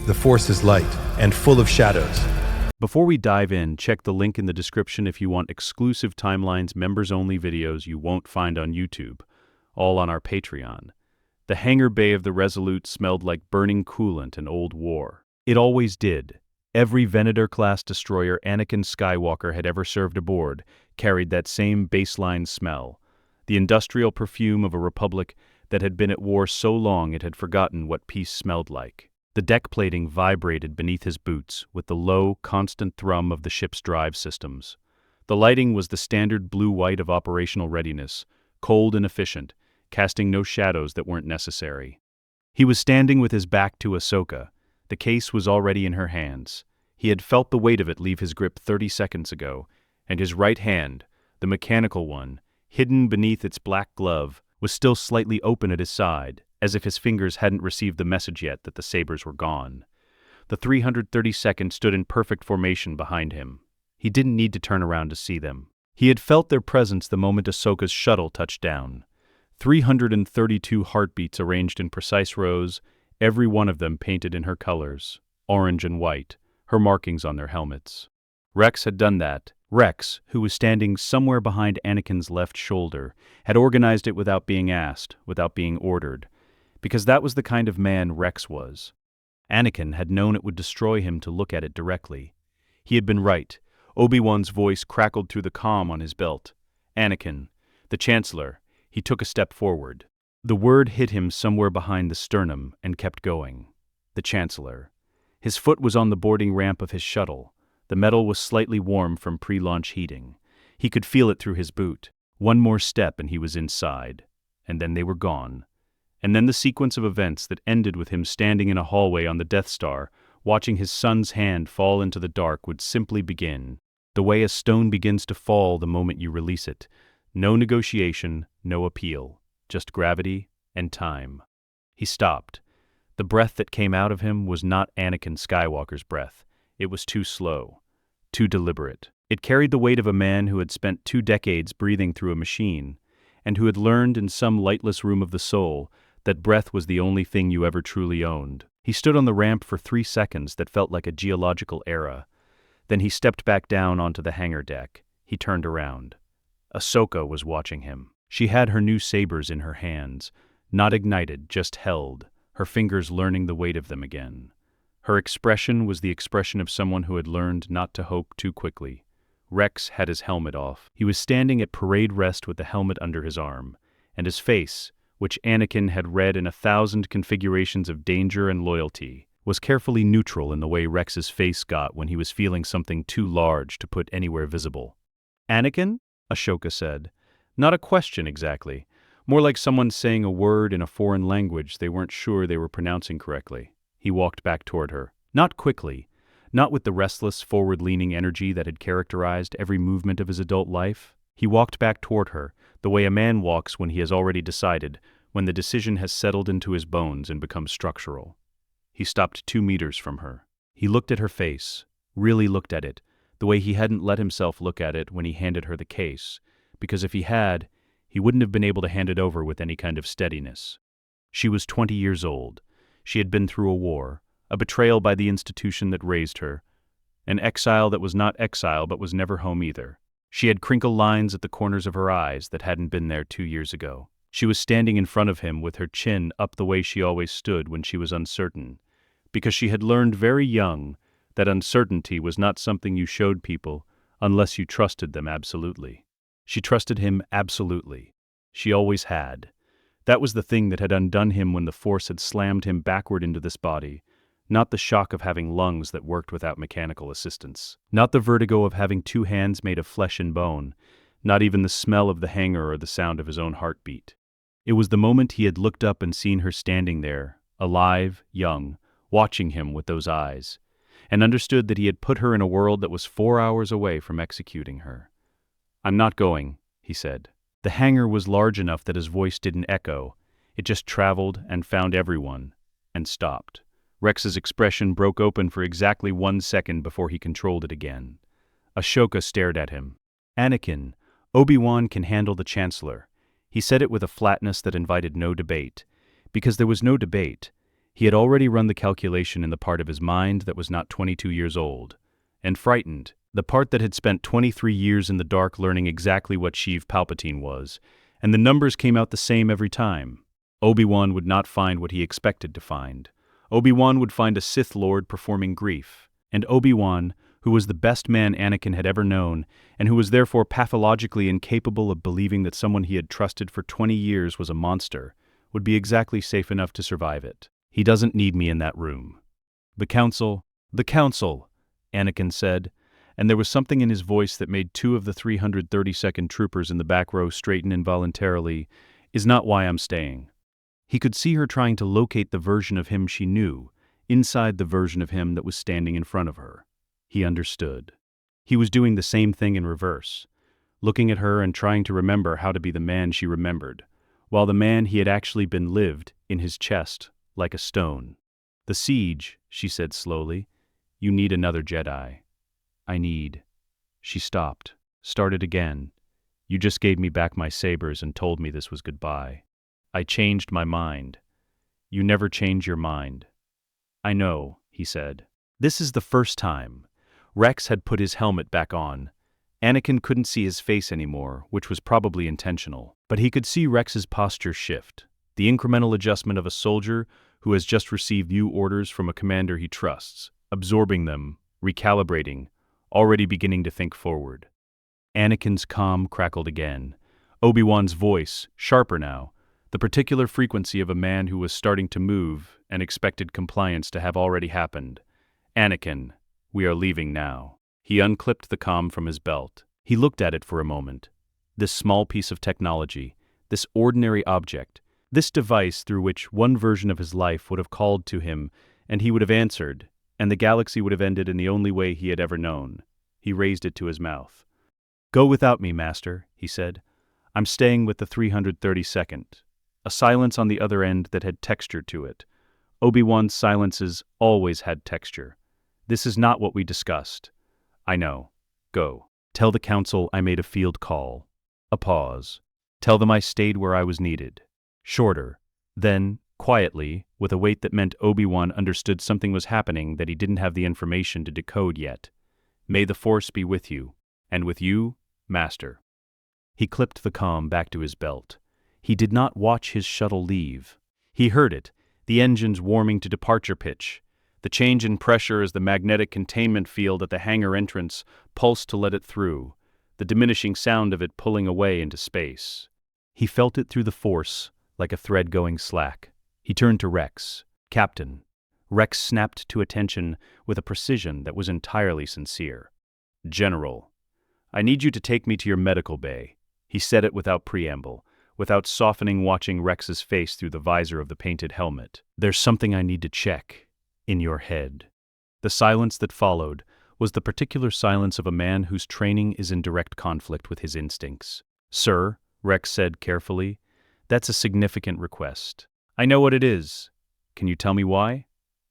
The Force is light and full of shadows. Before we dive in, check the link in the description if you want exclusive timelines, members-only videos you won't find on YouTube, all on our Patreon. The hangar bay of the Resolute smelled like burning coolant and old war. It always did. Every Venator-class destroyer Anakin Skywalker had ever served aboard carried that same baseline smell, the industrial perfume of a republic that had been at war so long it had forgotten what peace smelled like. The deck plating vibrated beneath his boots with the low, constant thrum of the ship's drive systems. The lighting was the standard blue-white of operational readiness, cold and efficient, casting no shadows that weren't necessary. He was standing with his back to Ahsoka. The case was already in her hands. He had felt the weight of it leave his grip 30 seconds ago, and his right hand, the mechanical one, hidden beneath its black glove, was still slightly open at his side, as if his fingers hadn't received the message yet that the sabers were gone. The 332nd stood in perfect formation behind him. He didn't need to turn around to see them. He had felt their presence the moment Ahsoka's shuttle touched down. 332 heartbeats arranged in precise rows, every one of them painted in her colors, orange and white, her markings on their helmets. Rex had done that. Rex, who was standing somewhere behind Anakin's left shoulder, had organized it without being asked, without being ordered, because that was the kind of man Rex was. Anakin had known it would destroy him to look at it directly. He had been right. Obi-Wan's voice crackled through the comm on his belt. "Anakin, the Chancellor." He took a step forward. The word hit him somewhere behind the sternum and kept going. The Chancellor. His foot was on the boarding ramp of his shuttle. The metal was slightly warm from pre-launch heating. He could feel it through his boot. One more step and he was inside. And then they were gone. And then the sequence of events that ended with him standing in a hallway on the Death Star, watching his son's hand fall into the dark, would simply begin. The way a stone begins to fall the moment you release it. No negotiation, no appeal, just gravity and time. He stopped. The breath that came out of him was not Anakin Skywalker's breath. It was too slow, too deliberate. It carried the weight of a man who had spent 2 decades breathing through a machine, and who had learned in some lightless room of the soul that breath was the only thing you ever truly owned. He stood on the ramp for 3 seconds that felt like a geological era. Then he stepped back down onto the hangar deck. He turned around. Ahsoka was watching him. She had her new sabers in her hands, not ignited, just held, her fingers learning the weight of them again. Her expression was the expression of someone who had learned not to hope too quickly. Rex had his helmet off. He was standing at parade rest with the helmet under his arm, and his face, which Anakin had read in 1,000 configurations of danger and loyalty, was carefully neutral in the way Rex's face got when he was feeling something too large to put anywhere visible. "Anakin?" Ahsoka said. Not a question exactly, more like someone saying a word in a foreign language they weren't sure they were pronouncing correctly. He walked back toward her. Not quickly, not with the restless, forward-leaning energy that had characterized every movement of his adult life. He walked back toward her, the way a man walks when he has already decided, when the decision has settled into his bones and become structural. He stopped 2 meters from her. He looked at her face, really looked at it, the way he hadn't let himself look at it when he handed her the case, because if he had, he wouldn't have been able to hand it over with any kind of steadiness. She was 20 years old. She had been through a war, a betrayal by the institution that raised her, an exile that was not exile but was never home either. She had crinkled lines at the corners of her eyes that hadn't been there 2 years ago. She was standing in front of him with her chin up the way she always stood when she was uncertain, because she had learned very young that uncertainty was not something you showed people unless you trusted them absolutely. She trusted him absolutely. She always had. That was the thing that had undone him when the Force had slammed him backward into this body, not the shock of having lungs that worked without mechanical assistance, not the vertigo of having 2 hands made of flesh and bone, not even the smell of the hangar or the sound of his own heartbeat. It was the moment he had looked up and seen her standing there, alive, young, watching him with those eyes, and understood that he had put her in a world that was 4 hours away from executing her. "I'm not going," he said. The hangar was large enough that his voice didn't echo. It just traveled and found everyone, and stopped. Rex's expression broke open for exactly 1 second before he controlled it again. Ahsoka stared at him. "Anakin, Obi-Wan can handle the Chancellor." He said it with a flatness that invited no debate. Because there was no debate. He had already run the calculation in the part of his mind that was not 22 years old. And frightened, the part that had spent 23 years in the dark learning exactly what Sheev Palpatine was, and the numbers came out the same every time. Obi-Wan would not find what he expected to find. Obi-Wan would find a Sith Lord performing grief. And Obi-Wan, who was the best man Anakin had ever known, and who was therefore pathologically incapable of believing that someone he had trusted for 20 years was a monster, would be exactly safe enough to survive it. He doesn't need me in that room. The Council, Anakin said, and there was something in his voice that made 2 of the 332nd troopers in the back row straighten involuntarily, is not why I'm staying. He could see her trying to locate the version of him she knew, inside the version of him that was standing in front of her. He understood. He was doing the same thing in reverse, looking at her and trying to remember how to be the man she remembered, while the man he had actually been lived in his chest, like a stone. The siege, she said slowly. You need another Jedi. I need. She stopped, started again. You just gave me back my sabers and told me this was goodbye. I changed my mind. You never change your mind. I know, he said. This is the first time. Rex had put his helmet back on. Anakin couldn't see his face anymore, which was probably intentional, but he could see Rex's posture shift, the incremental adjustment of a soldier who has just received new orders from a commander he trusts, absorbing them, recalibrating, already beginning to think forward. Anakin's calm crackled again. Obi-Wan's voice, sharper now, the particular frequency of a man who was starting to move and expected compliance to have already happened. Anakin, we are leaving now. He unclipped the comm from his belt. He looked at it for a moment. This small piece of technology, this ordinary object, this device through which one version of his life would have called to him, and he would have answered, and the galaxy would have ended in the only way he had ever known. He raised it to his mouth. Go without me, Master, he said. I'm staying with the 332nd. A silence on the other end that had texture to it. Obi-Wan's silences always had texture. This is not what we discussed. I know. Go. Tell the Council I made a field call. A pause. Tell them I stayed where I was needed. Shorter. Then, quietly, with a weight that meant Obi-Wan understood something was happening that he didn't have the information to decode yet. May the Force be with you, and with you, Master. He clipped the comm back to his belt. He did not watch his shuttle leave. He heard it, the engines warming to departure pitch, the change in pressure as the magnetic containment field at the hangar entrance pulsed to let it through, the diminishing sound of it pulling away into space. He felt it through the Force, like a thread going slack. He turned to Rex. Captain. Rex snapped to attention with a precision that was entirely sincere. General. I need you to take me to your medical bay. He said it without preamble, without softening, watching Rex's face through the visor of the painted helmet. There's something I need to check. In your head. The silence that followed was the particular silence of a man whose training is in direct conflict with his instincts. Sir, Rex said carefully, that's a significant request. I know what it is. Can you tell me why?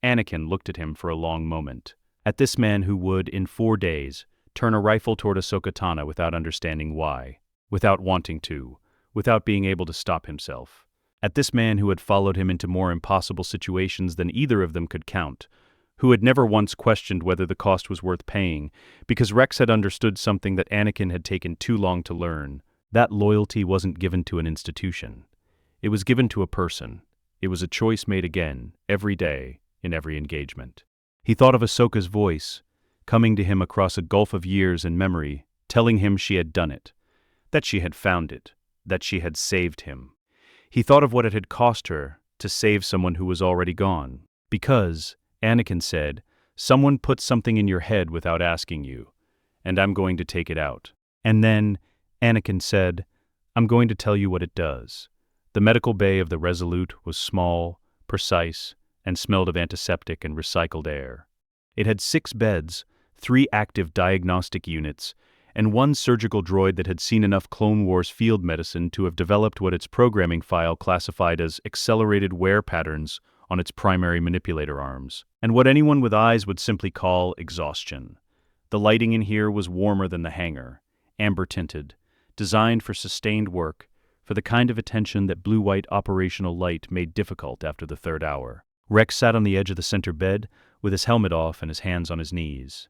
Anakin looked at him for a long moment. At this man who would, in 4 days, turn a rifle toward Ahsoka Tano without understanding why, without wanting to, without being able to stop himself. At this man who had followed him into more impossible situations than either of them could count, who had never once questioned whether the cost was worth paying, because Rex had understood something that Anakin had taken too long to learn. That loyalty wasn't given to an institution. It was given to a person. It was a choice made again, every day, in every engagement. He thought of Ahsoka's voice, coming to him across a gulf of years and memory, telling him she had done it, that she had found it, that she had saved him. He thought of what it had cost her to save someone who was already gone. Because, Anakin said, someone put something in your head without asking you, and I'm going to take it out. And then, Anakin said, I'm going to tell you what it does. The medical bay of the Resolute was small, precise, and smelled of antiseptic and recycled air. It had 6 beds, 3 active diagnostic units, and 1 surgical droid that had seen enough Clone Wars field medicine to have developed what its programming file classified as accelerated wear patterns on its primary manipulator arms, and what anyone with eyes would simply call exhaustion. The lighting in here was warmer than the hangar, amber-tinted, designed for sustained work, for the kind of attention that blue-white operational light made difficult after the 3rd hour. Rex sat on the edge of the center bed, with his helmet off and his hands on his knees.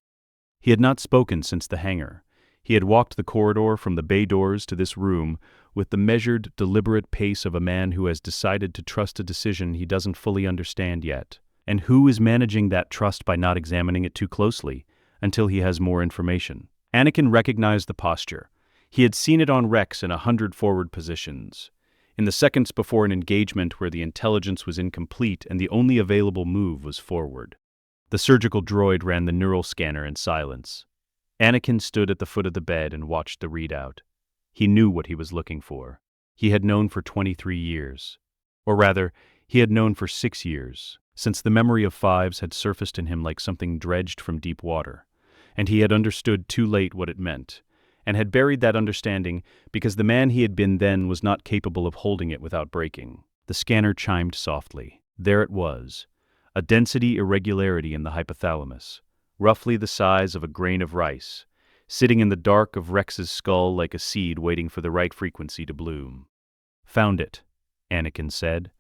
He had not spoken since the hangar. He had walked the corridor from the bay doors to this room with the measured, deliberate pace of a man who has decided to trust a decision he doesn't fully understand yet, and who is managing that trust by not examining it too closely until he has more information. Anakin recognized the posture. He had seen it on Rex in 100 forward positions, in the seconds before an engagement where the intelligence was incomplete and the only available move was forward. The surgical droid ran the neural scanner in silence. Anakin stood at the foot of the bed and watched the readout. He knew what he was looking for. He had known for 23 years. Or rather, he had known for 6 years, since the memory of fives had surfaced in him like something dredged from deep water, and he had understood too late what it meant, and had buried that understanding because the man he had been then was not capable of holding it without breaking. The scanner chimed softly. There it was, a density irregularity in the hypothalamus, roughly the size of a grain of rice, sitting in the dark of Rex's skull like a seed waiting for the right frequency to bloom. Found it, Anakin said.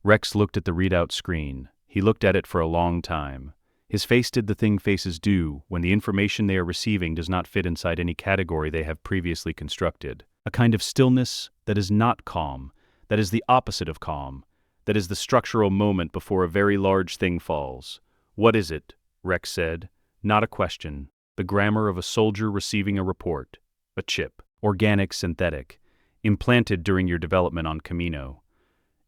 Rex looked at the readout screen. He looked at it for a long time. His face did the thing faces do when the information they are receiving does not fit inside any category they have previously constructed. A kind of stillness that is not calm, that is the opposite of calm, that is the structural moment before a very large thing falls. What is it? Rex said. Not a question. The grammar of a soldier receiving a report. A chip. Organic, synthetic. Implanted during your development on Camino.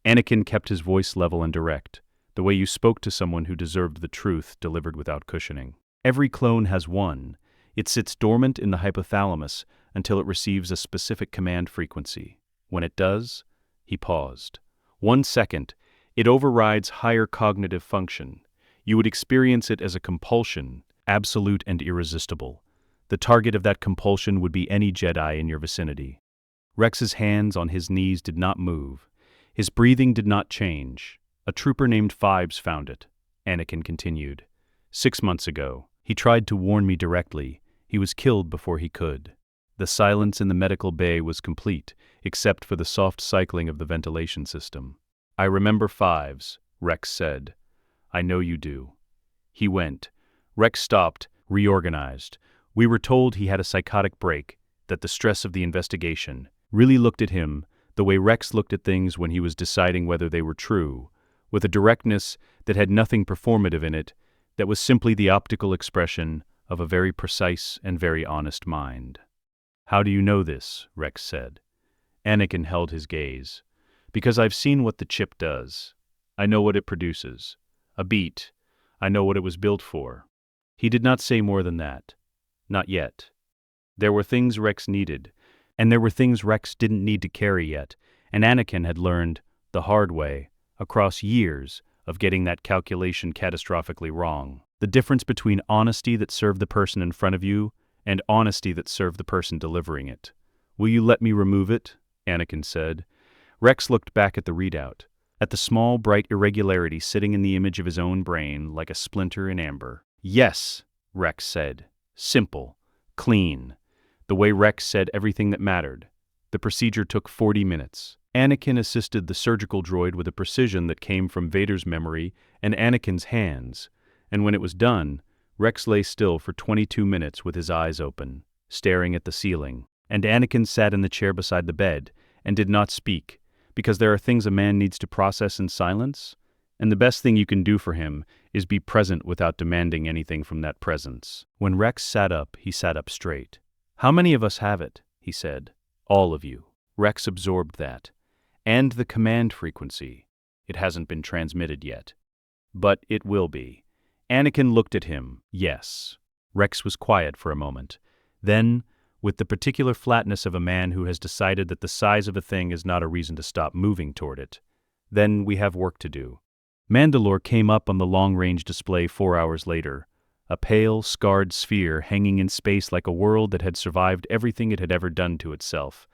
Anakin kept his voice level and direct, the way you spoke to someone who deserved the truth delivered without cushioning. Every clone has one. It sits dormant in the hypothalamus until it receives a specific command frequency. When it does, he paused. 1 second, it overrides higher cognitive function. You would experience it as a compulsion, absolute and irresistible. The target of that compulsion would be any Jedi in your vicinity. Rex's hands on his knees did not move. His breathing did not change. A trooper named Fives found it, Anakin continued. 6 months ago, he tried to warn me directly. He was killed before he could. The silence in the medical bay was complete, except for the soft cycling of the ventilation system. I remember Fives, Rex said. I know you do. He went. Rex stopped, reorganized. We were told he had a psychotic break, that the stress of the investigation really looked at him the way Rex looked at things when he was deciding whether they were true, with a directness that had nothing performative in it, that was simply the optical expression of a very precise and very honest mind. How do you know this? Rex said. Anakin held his gaze. Because I've seen what the chip does. I know what it produces. A beat. I know what it was built for. He did not say more than that. Not yet. There were things Rex needed, and there were things Rex didn't need to carry yet, and Anakin had learned, the hard way, across years of getting that calculation catastrophically wrong. The difference between honesty that served the person in front of you and honesty that served the person delivering it. Will you let me remove it? Anakin said. Rex looked back at the readout, at the small, bright irregularity sitting in the image of his own brain like a splinter in amber. Yes, Rex said. Simple. Clean. The way Rex said everything that mattered. The procedure took 40 minutes. Anakin assisted the surgical droid with a precision that came from Vader's memory and Anakin's hands, and when it was done, Rex lay still for 22 minutes with his eyes open, staring at the ceiling, and Anakin sat in the chair beside the bed and did not speak, because there are things a man needs to process in silence, and the best thing you can do for him is be present without demanding anything from that presence. When Rex sat up, he sat up straight. How many of us have it? He said. All of you. Rex absorbed that. And the command frequency. It hasn't been transmitted yet. But it will be. Anakin looked at him. Yes. Rex was quiet for a moment. Then, with the particular flatness of a man who has decided that the size of a thing is not a reason to stop moving toward it. Then we have work to do. Mandalore came up on the long-range display 4 hours later, a pale, scarred sphere hanging in space like a world that had survived everything it had ever done to itself,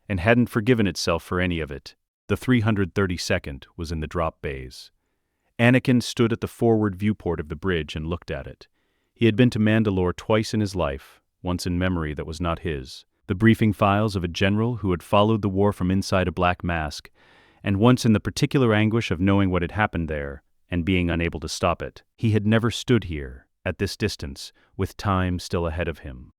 and hadn't forgiven itself for any of it. The 332nd was in the drop bays. Anakin stood at the forward viewport of the bridge and looked at it. He had been to Mandalore twice in his life, once in memory that was not his, the briefing files of a general who had followed the war from inside a black mask, and once in the particular anguish of knowing what had happened there, and being unable to stop it. He had never stood here, at this distance, with time still ahead of him.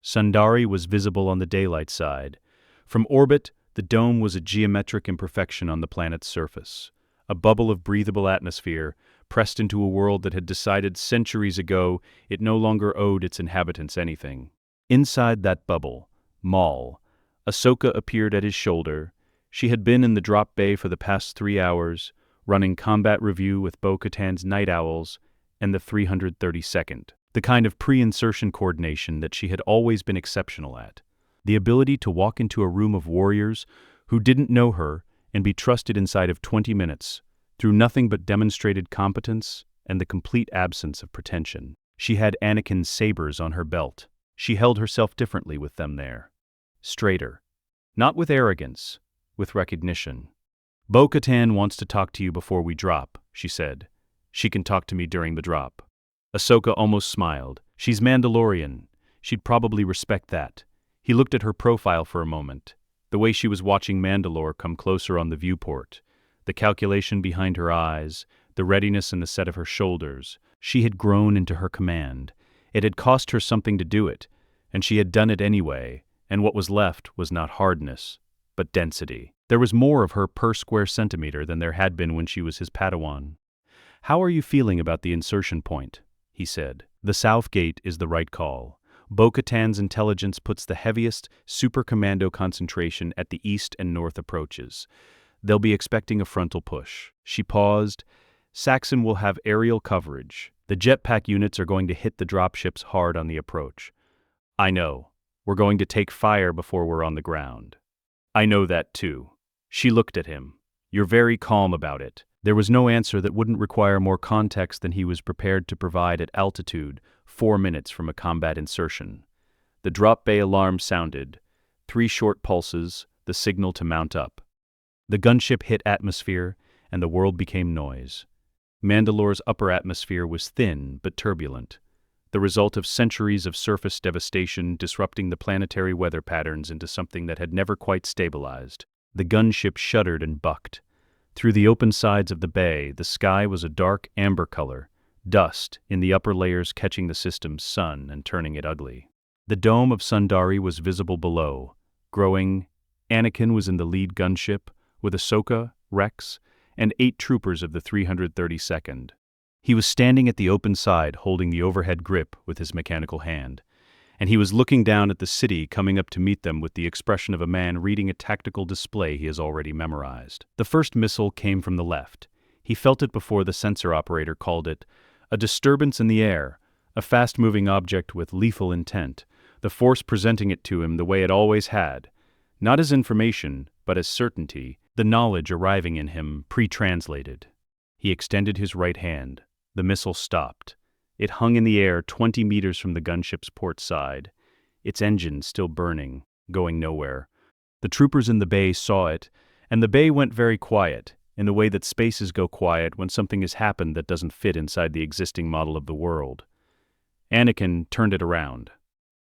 Sundari was visible on the daylight side. From orbit, the dome was a geometric imperfection on the planet's surface, a bubble of breathable atmosphere pressed into a world that had decided centuries ago it no longer owed its inhabitants anything. Inside that bubble, Maul, Ahsoka appeared at his shoulder. She had been in the drop bay for the past 3 hours, running combat review with Bo-Katan's Night Owls and the 332nd. The kind of pre-insertion coordination that she had always been exceptional at. The ability to walk into a room of warriors who didn't know her and be trusted inside of 20 minutes, through nothing but demonstrated competence and the complete absence of pretension. She had Anakin's sabers on her belt. She held herself differently with them there. Straighter. Not with arrogance, with recognition. Bo-Katan wants to talk to you before we drop, she said. She can talk to me during the drop. Ahsoka almost smiled. She's Mandalorian. She'd probably respect that. He looked at her profile for a moment, the way she was watching Mandalore come closer on the viewport, the calculation behind her eyes, the readiness in the set of her shoulders. She had grown into her command. It had cost her something to do it, and she had done it anyway, and what was left was not hardness, but density. There was more of her per square centimeter than there had been when she was his Padawan. "How are you feeling about the insertion point?" he said. "The South Gate is the right call. Bo-Katan's intelligence puts the heaviest super commando concentration at the east and north approaches. They'll be expecting a frontal push." She paused. "Saxon will have aerial coverage. The jetpack units are going to hit the dropships hard on the approach." "I know. We're going to take fire before we're on the ground." "I know that too." She looked at him. "You're very calm about it." There was no answer that wouldn't require more context than he was prepared to provide at altitude 4 minutes from a combat insertion. The drop bay alarm sounded. 3 short pulses, the signal to mount up. The gunship hit atmosphere, and the world became noise. Mandalore's upper atmosphere was thin but turbulent, the result of centuries of surface devastation disrupting the planetary weather patterns into something that had never quite stabilized. The gunship shuddered and bucked. Through the open sides of the bay, the sky was a dark amber color, dust in the upper layers catching the system's sun and turning it ugly. The dome of Sundari was visible below, growing. Anakin was in the lead gunship, with Ahsoka, Rex, and 8 troopers of the 332nd. He was standing at the open side holding the overhead grip with his mechanical hand, and he was looking down at the city coming up to meet them with the expression of a man reading a tactical display he has already memorized. The first missile came from the left. He felt it before the sensor operator called it a disturbance in the air, a fast-moving object with lethal intent, the Force presenting it to him the way it always had, not as information, but as certainty, the knowledge arriving in him pre-translated. He extended his right hand. The missile stopped. It hung in the air 20 meters from the gunship's port side, its engine still burning, going nowhere. The troopers in the bay saw it, and the bay went very quiet, in the way that spaces go quiet when something has happened that doesn't fit inside the existing model of the world. Anakin turned it around.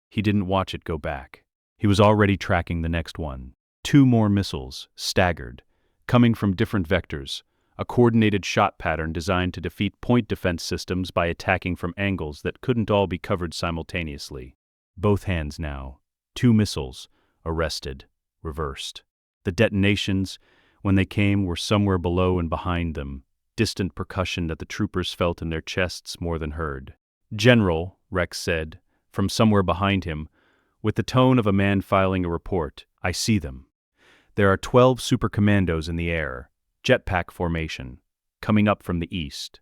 He didn't watch it go back. He was already tracking the next one. 2 more missiles, staggered, coming from different vectors, a coordinated shot pattern designed to defeat point defense systems by attacking from angles that couldn't all be covered simultaneously. Both hands now. 2 missiles, arrested, reversed. The detonations, when they came, were somewhere below and behind them, distant percussion that the troopers felt in their chests more than heard. "General," Rex said, from somewhere behind him, with the tone of a man filing a report, "I see them. There are 12 super commandos in the air, jetpack formation, coming up from the east.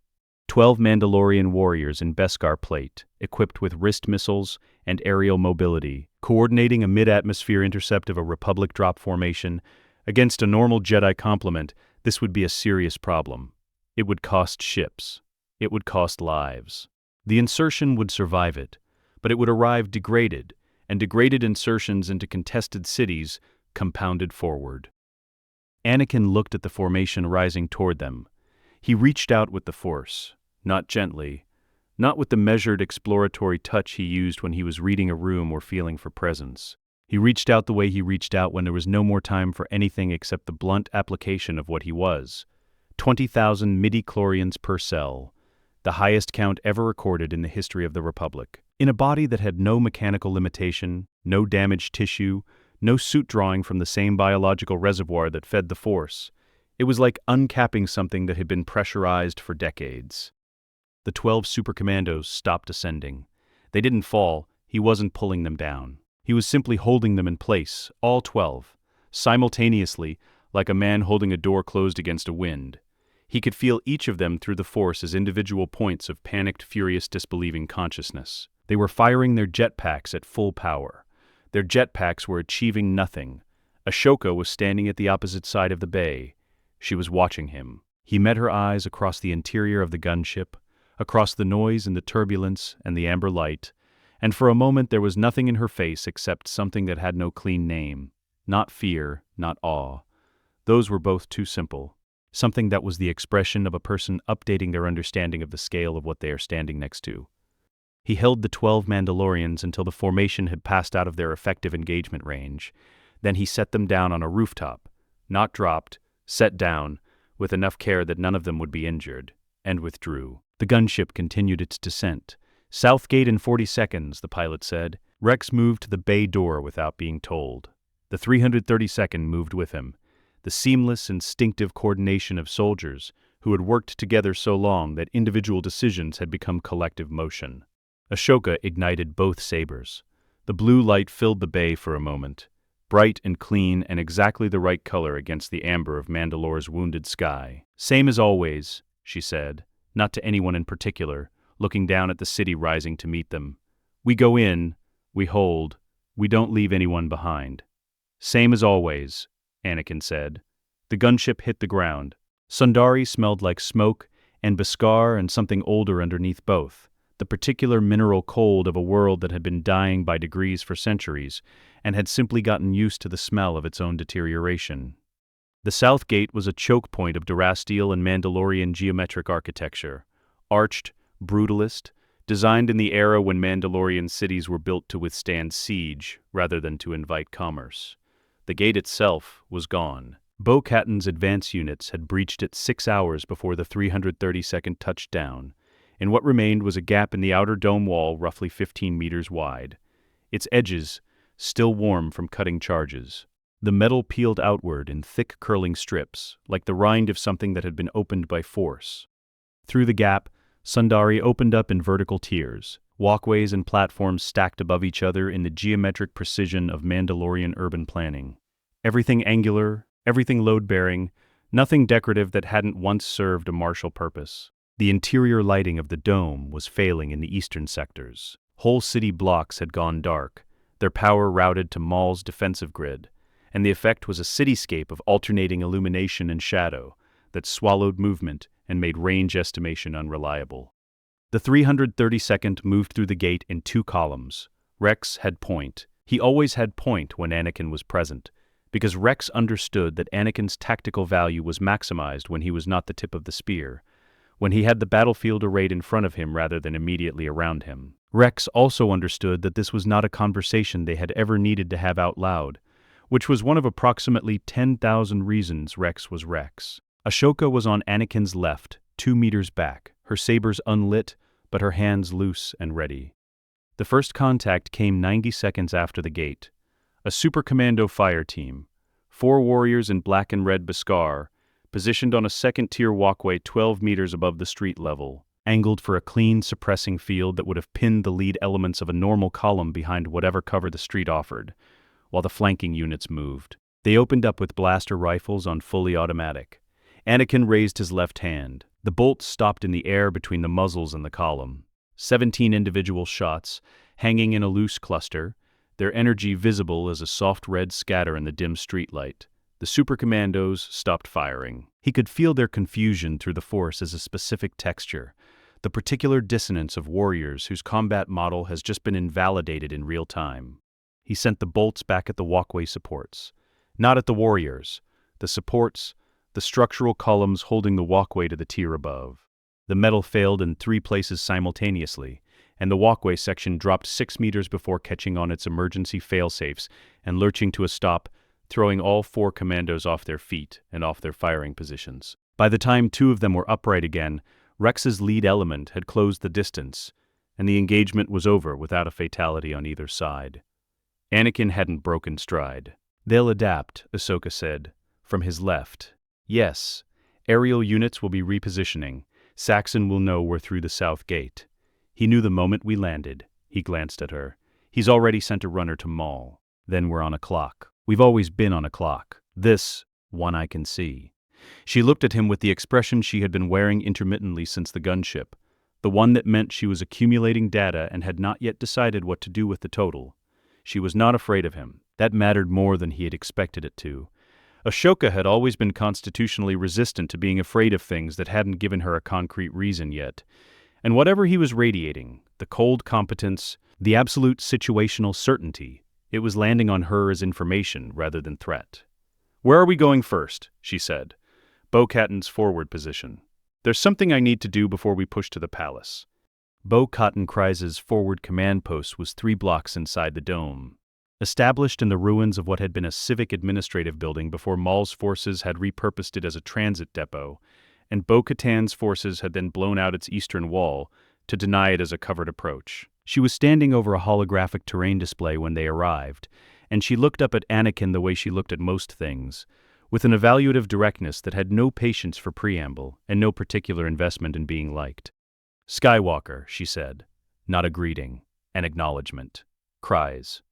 12 Mandalorian warriors in Beskar plate, equipped with wrist missiles and aerial mobility, coordinating a mid-atmosphere intercept of a Republic drop formation. Against a normal Jedi complement, this would be a serious problem. It would cost ships. It would cost lives. The insertion would survive it, but it would arrive degraded, and degraded insertions into contested cities compounded forward." Anakin looked at the formation rising toward them. He reached out with the Force, not gently, not with the measured exploratory touch he used when he was reading a room or feeling for presence. He reached out the way he reached out when there was no more time for anything except the blunt application of what he was, 20,000 midichlorians per cell, the highest count ever recorded in the history of the Republic. In a body that had no mechanical limitation, no damaged tissue, no suit drawing from the same biological reservoir that fed the Force, it was like uncapping something that had been pressurized for decades. The 12 super commandos stopped ascending. They didn't fall, he wasn't pulling them down. He was simply holding them in place, all 12, simultaneously, like a man holding a door closed against a wind. He could feel each of them through the Force as individual points of panicked, furious, disbelieving consciousness. They were firing their jetpacks at full power. Their jetpacks were achieving nothing. Ahsoka was standing at the opposite side of the bay. She was watching him. He met her eyes across the interior of the gunship, across the noise and the turbulence and the amber light, and for a moment there was nothing in her face except something that had no clean name. Not fear, not awe. Those were both too simple. Something that was the expression of a person updating their understanding of the scale of what they are standing next to. He held the 12 Mandalorians until the formation had passed out of their effective engagement range. Then he set them down on a rooftop, not dropped, set down, with enough care that none of them would be injured, and withdrew. The gunship continued its descent. "South gate in 40 seconds, the pilot said. Rex moved to the bay door without being told. The 332nd moved with him. The seamless, instinctive coordination of soldiers who had worked together so long that individual decisions had become collective motion. Ahsoka ignited both sabers. The blue light filled the bay for a moment, bright and clean and exactly the right color against the amber of Mandalore's wounded sky. "Same as always," she said, not to anyone in particular, looking down at the city rising to meet them. "We go in, we hold, we don't leave anyone behind." "Same as always," Anakin said. The gunship hit the ground. Sundari smelled like smoke, and Beskar and something older underneath both, the particular mineral cold of a world that had been dying by degrees for centuries, and had simply gotten used to the smell of its own deterioration. The South Gate was a choke point of Durasteel and Mandalorian geometric architecture, arched, brutalist, designed in the era when Mandalorian cities were built to withstand siege rather than to invite commerce. The gate itself was gone. Bo-Katan's advance units had breached it 6 hours before the 332nd touched down. In what remained was a gap in the outer dome wall roughly 15 meters wide, its edges still warm from cutting charges. The metal peeled outward in thick curling strips, like the rind of something that had been opened by force. Through the gap, Sundari opened up in vertical tiers, walkways and platforms stacked above each other in the geometric precision of Mandalorian urban planning. Everything angular, everything load-bearing, nothing decorative that hadn't once served a martial purpose. The interior lighting of the dome was failing in the eastern sectors. Whole city blocks had gone dark, their power routed to Maul's defensive grid, and the effect was a cityscape of alternating illumination and shadow that swallowed movement and made range estimation unreliable. The 332nd moved through the gate in 2 columns. Rex had point. He always had point when Anakin was present, because Rex understood that Anakin's tactical value was maximized when he was not the tip of the spear, when he had the battlefield arrayed in front of him rather than immediately around him. Rex also understood that this was not a conversation they had ever needed to have out loud, which was one of approximately 10,000 reasons Rex was Rex. Ahsoka was on Anakin's left, 2 meters back, her sabers unlit, but her hands loose and ready. The first contact came 90 seconds after the gate. A super commando fire team, 4 warriors in black and red Beskar, positioned on a second-tier walkway 12 meters above the street level, angled for a clean, suppressing field that would have pinned the lead elements of a normal column behind whatever cover the street offered, while the flanking units moved. They opened up with blaster rifles on fully automatic. Anakin raised his left hand. The bolts stopped in the air between the muzzles and the column. 17 individual shots, hanging in a loose cluster, their energy visible as a soft red scatter in the dim streetlight. The super commandos stopped firing. He could feel their confusion through the Force as a specific texture, the particular dissonance of warriors whose combat model has just been invalidated in real time. He sent the bolts back at the walkway supports. Not at the warriors. The supports, the structural columns holding the walkway to the tier above. The metal failed in 3 places simultaneously, and the walkway section dropped 6 meters before catching on its emergency failsafes and lurching to a stop, throwing all 4 commandos off their feet and off their firing positions. By the time two of them were upright again, Rex's lead element had closed the distance, and the engagement was over without a fatality on either side. Anakin hadn't broken stride. "They'll adapt," Ahsoka said, from his left. "Yes. Aerial units will be repositioning. Saxon will know we're through the south gate. He knew the moment we landed." He glanced at her. "He's already sent a runner to Maul. Then we're on a clock. We've always been on a clock. This one I can see." She looked at him with the expression she had been wearing intermittently since the gunship, the one that meant she was accumulating data and had not yet decided what to do with the total. She was not afraid of him. That mattered more than he had expected it to. Ahsoka had always been constitutionally resistant to being afraid of things that hadn't given her a concrete reason yet. And whatever he was radiating, the cold competence, the absolute situational certainty, it was landing on her as information rather than threat. "Where are we going first?" she said. "Bo-Katan's forward position. There's something I need to do before we push to the palace." Bo-Katan Kryze's forward command post was 3 blocks inside the dome. Established in the ruins of what had been a civic administrative building before Maul's forces had repurposed it as a transit depot, and Bo-Katan's forces had then blown out its eastern wall to deny it as a covered approach. She was standing over a holographic terrain display when they arrived, and she looked up at Anakin the way she looked at most things, with an evaluative directness that had no patience for preamble and no particular investment in being liked. "Skywalker," she said. Not a greeting, an acknowledgement. Kryze.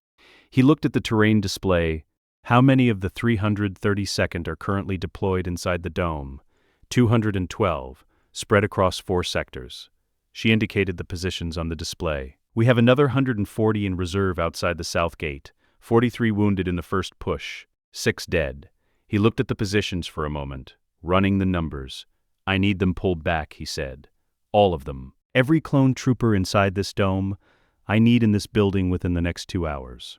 He looked at the terrain display. "How many of the 332nd are currently deployed inside the dome?" 212, spread across 4 sectors. She indicated the positions on the display. "We have another 140 in reserve outside the south gate, 43 wounded in the first push, 6 dead." He looked at the positions for a moment, running the numbers. "I need them pulled back," he said. "All of them. Every clone trooper inside this dome, I need in this building within the next 2 hours."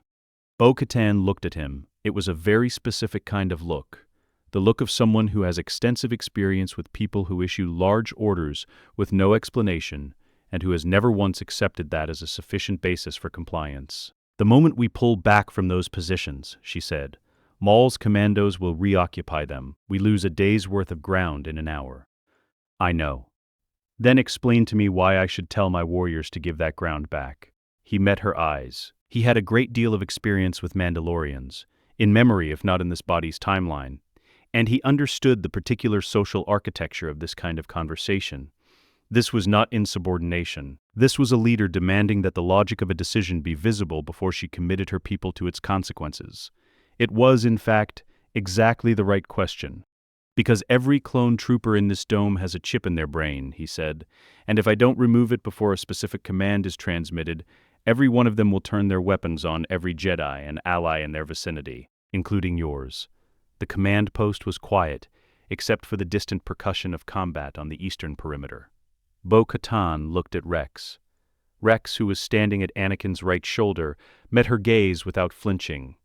Bo-Katan looked at him. It was a very specific kind of look. The look of someone who has extensive experience with people who issue large orders with no explanation, and who has never once accepted that as a sufficient basis for compliance. "The moment we pull back from those positions," she said, "Maul's commandos will reoccupy them. We lose a day's worth of ground in an hour." "I know." "Then explain to me why I should tell my warriors to give that ground back." He met her eyes. He had a great deal of experience with Mandalorians, in memory if not in this body's timeline, and he understood the particular social architecture of this kind of conversation. This was not insubordination. This was a leader demanding that the logic of a decision be visible before she committed her people to its consequences. It was, in fact, exactly the right question. "Because every clone trooper in this dome has a chip in their brain," he said, "and if I don't remove it before a specific command is transmitted, every one of them will turn their weapons on every Jedi and ally in their vicinity, including yours." The command post was quiet, except for the distant percussion of combat on the eastern perimeter. Bo-Katan looked at Rex. Rex, who was standing at Anakin's right shoulder, met her gaze without flinching.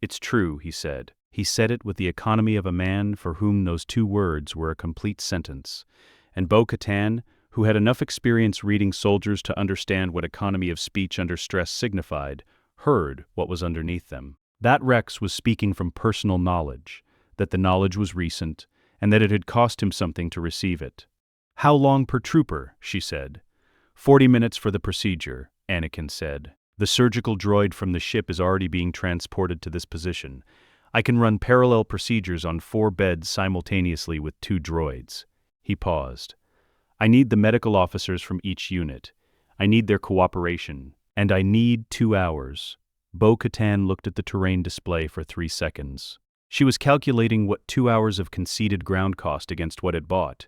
"It's true," he said. He said it with the economy of a man for whom those 2 words were a complete sentence. And Bo-Katan, who had enough experience reading soldiers to understand what economy of speech under stress signified, heard what was underneath them. That Rex was speaking from personal knowledge, that the knowledge was recent, and that it had cost him something to receive it. "How long per trooper?" she said. 40 minutes for the procedure," Anakin said. "The surgical droid from the ship is already being transported to this position. I can run parallel procedures on 4 beds simultaneously with 2 droids." He paused. "I need the medical officers from each unit. I need their cooperation. And I need 2 hours." Bo-Katan looked at the terrain display for 3 seconds. She was calculating what 2 hours of conceded ground cost against what it bought,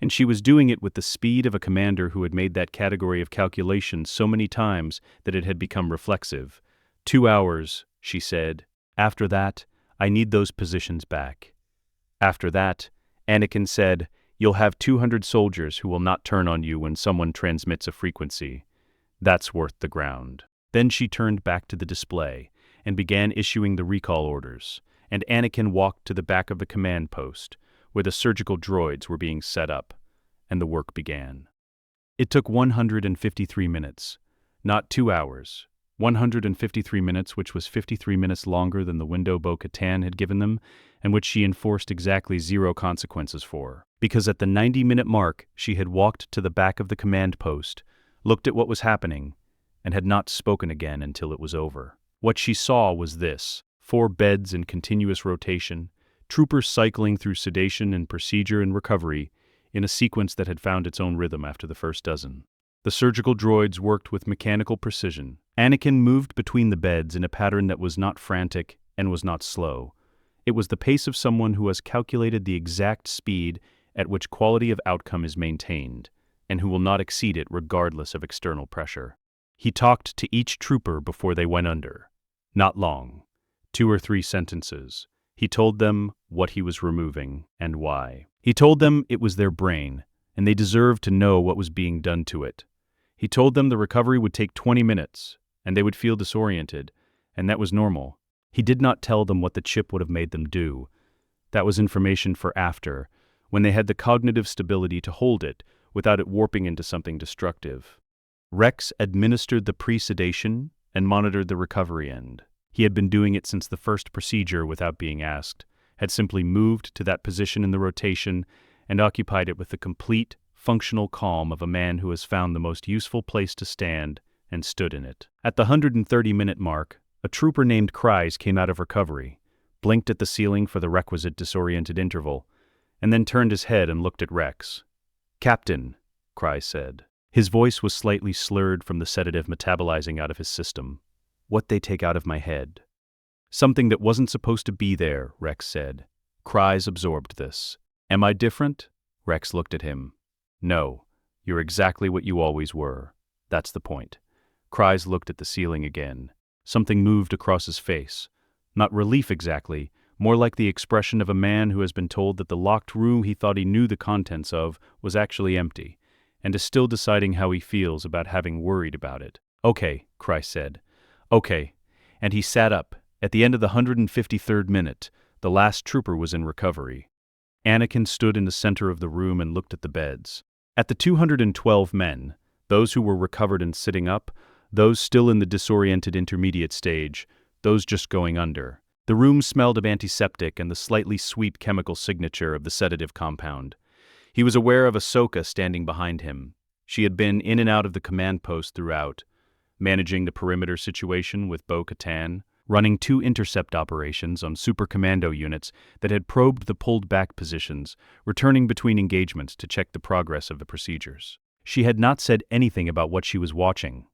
and she was doing it with the speed of a commander who had made that category of calculation so many times that it had become reflexive. 2 hours, she said. "After that, I need those positions back." "After that," Anakin said, "you'll have 200 soldiers who will not turn on you when someone transmits a frequency. That's worth the ground." Then she turned back to the display and began issuing the recall orders, and Anakin walked to the back of the command post, where the surgical droids were being set up, and the work began. It took 153 minutes, not 2 hours. 153 minutes, which was 53 minutes longer than the window Bo-Katan had given them, and which she enforced exactly 0 consequences for. because at the 90-minute mark she had walked to the back of the command post, looked at what was happening, and had not spoken again until it was over. What she saw was this: 4 beds in continuous rotation, troopers cycling through sedation and procedure and recovery in a sequence that had found its own rhythm after the first dozen. The surgical droids worked with mechanical precision. Anakin moved between the beds in a pattern that was not frantic and was not slow. It was the pace of someone who has calculated the exact speed at which quality of outcome is maintained, and who will not exceed it regardless of external pressure. He talked to each trooper before they went under. Not long. 2 or 3 sentences. He told them what he was removing and why. He told them it was their brain, and they deserved to know what was being done to it. He told them the recovery would take 20 minutes, and they would feel disoriented, and that was normal. He did not tell them what the chip would have made them do. That was information for after, when they had the cognitive stability to hold it without it warping into something destructive. Rex administered the pre-sedation and monitored the recovery end. He had been doing it since the first procedure without being asked, had simply moved to that position in the rotation and occupied it with the complete, functional calm of a man who has found the most useful place to stand and stood in it. At the 130-minute mark, a trooper named Kryze came out of recovery, blinked at the ceiling for the requisite disoriented interval, and then turned his head and looked at Rex. "Captain," Kryze said. His voice was slightly slurred from the sedative metabolizing out of his system. "What they take out of my head." "Something that wasn't supposed to be there," Rex said. Kryze absorbed this. "Am I different?" Rex looked at him. "No, you're exactly what you always were. That's the point." Kryze looked at the ceiling again. Something moved across his face. Not relief exactly, more like the expression of a man who has been told that the locked room he thought he knew the contents of was actually empty, and is still deciding how he feels about having worried about it. "Okay," Kryze said. "Okay." And he sat up. At the end of the 153rd minute, the last trooper was in recovery. Anakin stood in the center of the room and looked at the beds. At the 212 men, those who were recovered and sitting up, those still in the disoriented intermediate stage, those just going under. The room smelled of antiseptic and the slightly sweet chemical signature of the sedative compound. He was aware of Ahsoka standing behind him. She had been in and out of the command post throughout, managing the perimeter situation with Bo-Katan, running 2 intercept operations on super commando units that had probed the pulled-back positions, returning between engagements to check the progress of the procedures. She had not said anything about what she was watching.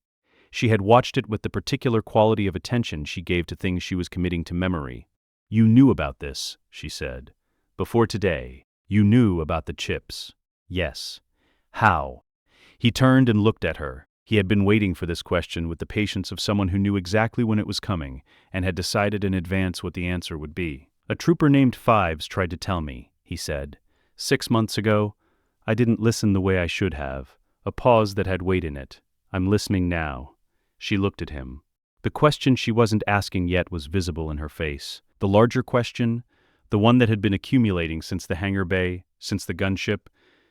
She had watched it with the particular quality of attention she gave to things she was committing to memory. "You knew about this," she said. "Before today. You knew about the chips." "Yes." "How?" He turned and looked at her. He had been waiting for this question with the patience of someone who knew exactly when it was coming and had decided in advance what the answer would be. "A trooper named Fives tried to tell me," he said. "6 months ago. I didn't listen the way I should have. A pause that had weight in it. I'm listening now." She looked at him. The question she wasn't asking yet was visible in her face. The larger question, the one that had been accumulating since the hangar bay, since the gunship,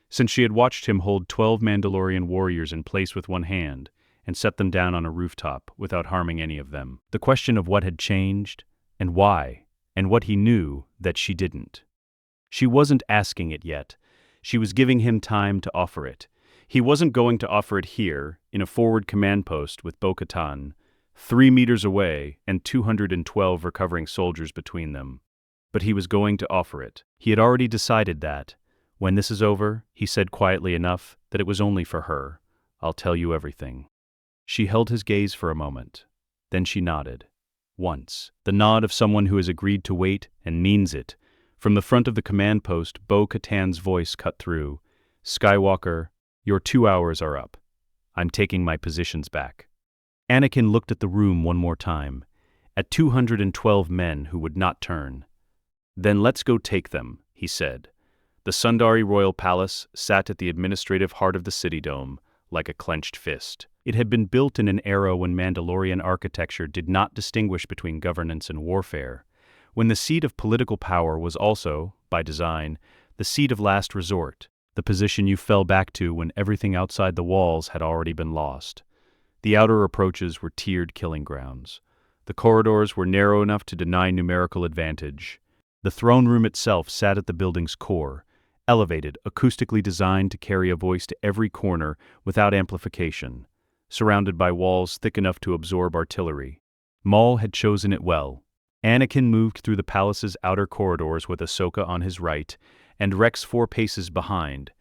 since she had watched him hold 12 Mandalorian warriors in place with one hand and set them down on a rooftop without harming any of them. The question of what had changed, and why, and what he knew that she didn't. She wasn't asking it yet. She was giving him time to offer it. He wasn't going to offer it here, in a forward command post with Bo-Katan, 3 meters away and 212 recovering soldiers between them. But he was going to offer it. He had already decided that. "When this is over," he said quietly enough that it was only for her, "I'll tell you everything." She held his gaze for a moment. Then she nodded. Once. The nod of someone who has agreed to wait and means it. From the front of the command post, Bo-Katan's voice cut through. "Skywalker, your 2 hours are up. I'm taking my positions back." Anakin looked at the room one more time, at 212 men who would not turn. "Then let's go take them," he said. The Sundari Royal Palace sat at the administrative heart of the city dome, like a clenched fist. It had been built in an era when Mandalorian architecture did not distinguish between governance and warfare, when the seat of political power was also, by design, the seat of last resort, the position you fell back to when everything outside the walls had already been lost. The outer approaches were tiered killing grounds. The corridors were narrow enough to deny numerical advantage. The throne room itself sat at the building's core, elevated, acoustically designed to carry a voice to every corner without amplification, surrounded by walls thick enough to absorb artillery. Maul had chosen it well. Anakin moved through the palace's outer corridors with Ahsoka on his right, and Rex 4 paces behind.